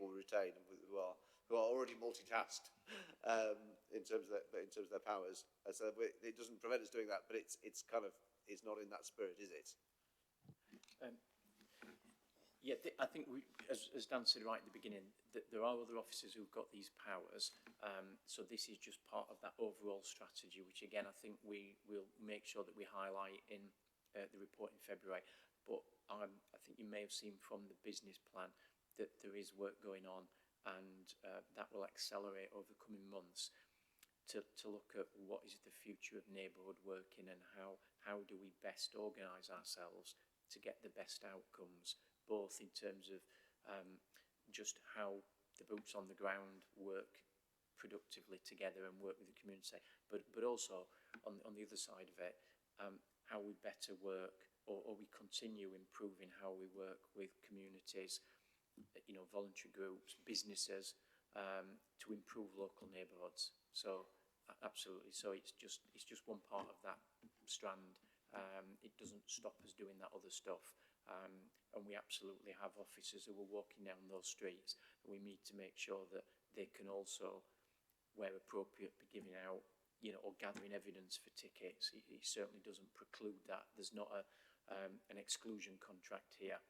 we retain who are already multitasked in terms of their powers. So it doesn't prevent us doing that, but it's not in that spirit, is it? Yeah, I think as Dan said right at the beginning, that there are other officers who've got these powers. So this is just part of that overall strategy, which again, I think we will make sure that we highlight in the report in February. But I think you may have seen from the business plan that there is work going on, and that will accelerate over the coming months to look at what is the future of neighbourhood working, and how do we best organise ourselves to get the best outcomes, both in terms of just how the boots on the ground work productively together and work with the community, but also on the other side of it, how we better work, or we continue improving how we work with communities, you know, voluntary groups, businesses, to improve local neighbourhoods. So absolutely. So it's just one part of that strand. It doesn't stop us doing that other stuff. And we absolutely have officers who are walking down those streets, and we need to make sure that they can also, where appropriate, be giving out, you know, or gathering evidence for tickets. It certainly doesn't preclude that. There's not an exclusion contract here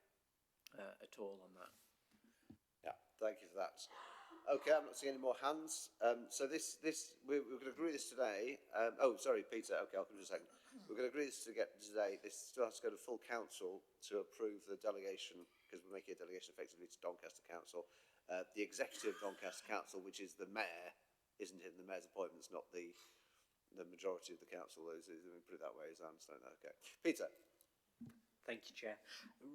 at all on that. Yeah, thank you for that. Okay, I'm not seeing any more hands. So we're going to agree this today. Oh, sorry, Peter. Okay, I'll come to a second. We're going to agree this today. This still has to go to full council to approve the delegation, because we're making a delegation effectively to Doncaster Council. The executive Doncaster Council, which is the mayor, isn't in the mayor's appointments, not the majority of the council. Let me put it that way, as I understand that. Okay, Peter. Thank you, Chair.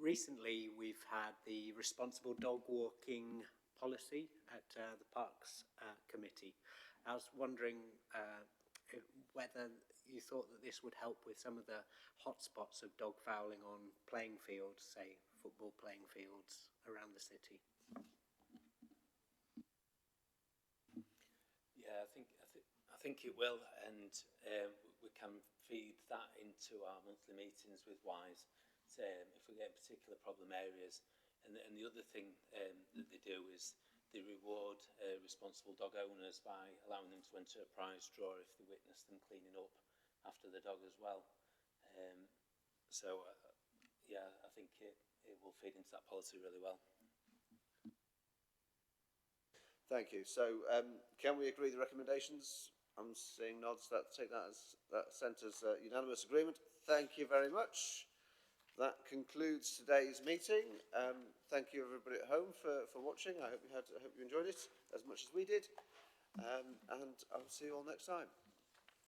Recently, we've had the responsible dog walking policy at the Parks Committee. I was wondering whether you thought that this would help with some of the hotspots of dog fouling on playing fields, say football playing fields around the city. Yeah, I think it will, and we can feed that into our monthly meetings with WISE if we get particular problem areas. And the other thing that they do is they reward responsible dog owners by allowing them to enter a prize draw if they witness them cleaning up after the dog as well. Yeah, I think it will feed into that policy really well. Thank you. So can we agree the recommendations? I'm seeing nods. Take that sent as unanimous agreement. Thank you very much. That concludes today's meeting. Thank you everybody at home for watching. I hope you enjoyed it as much as we did. And I'll see you all next time.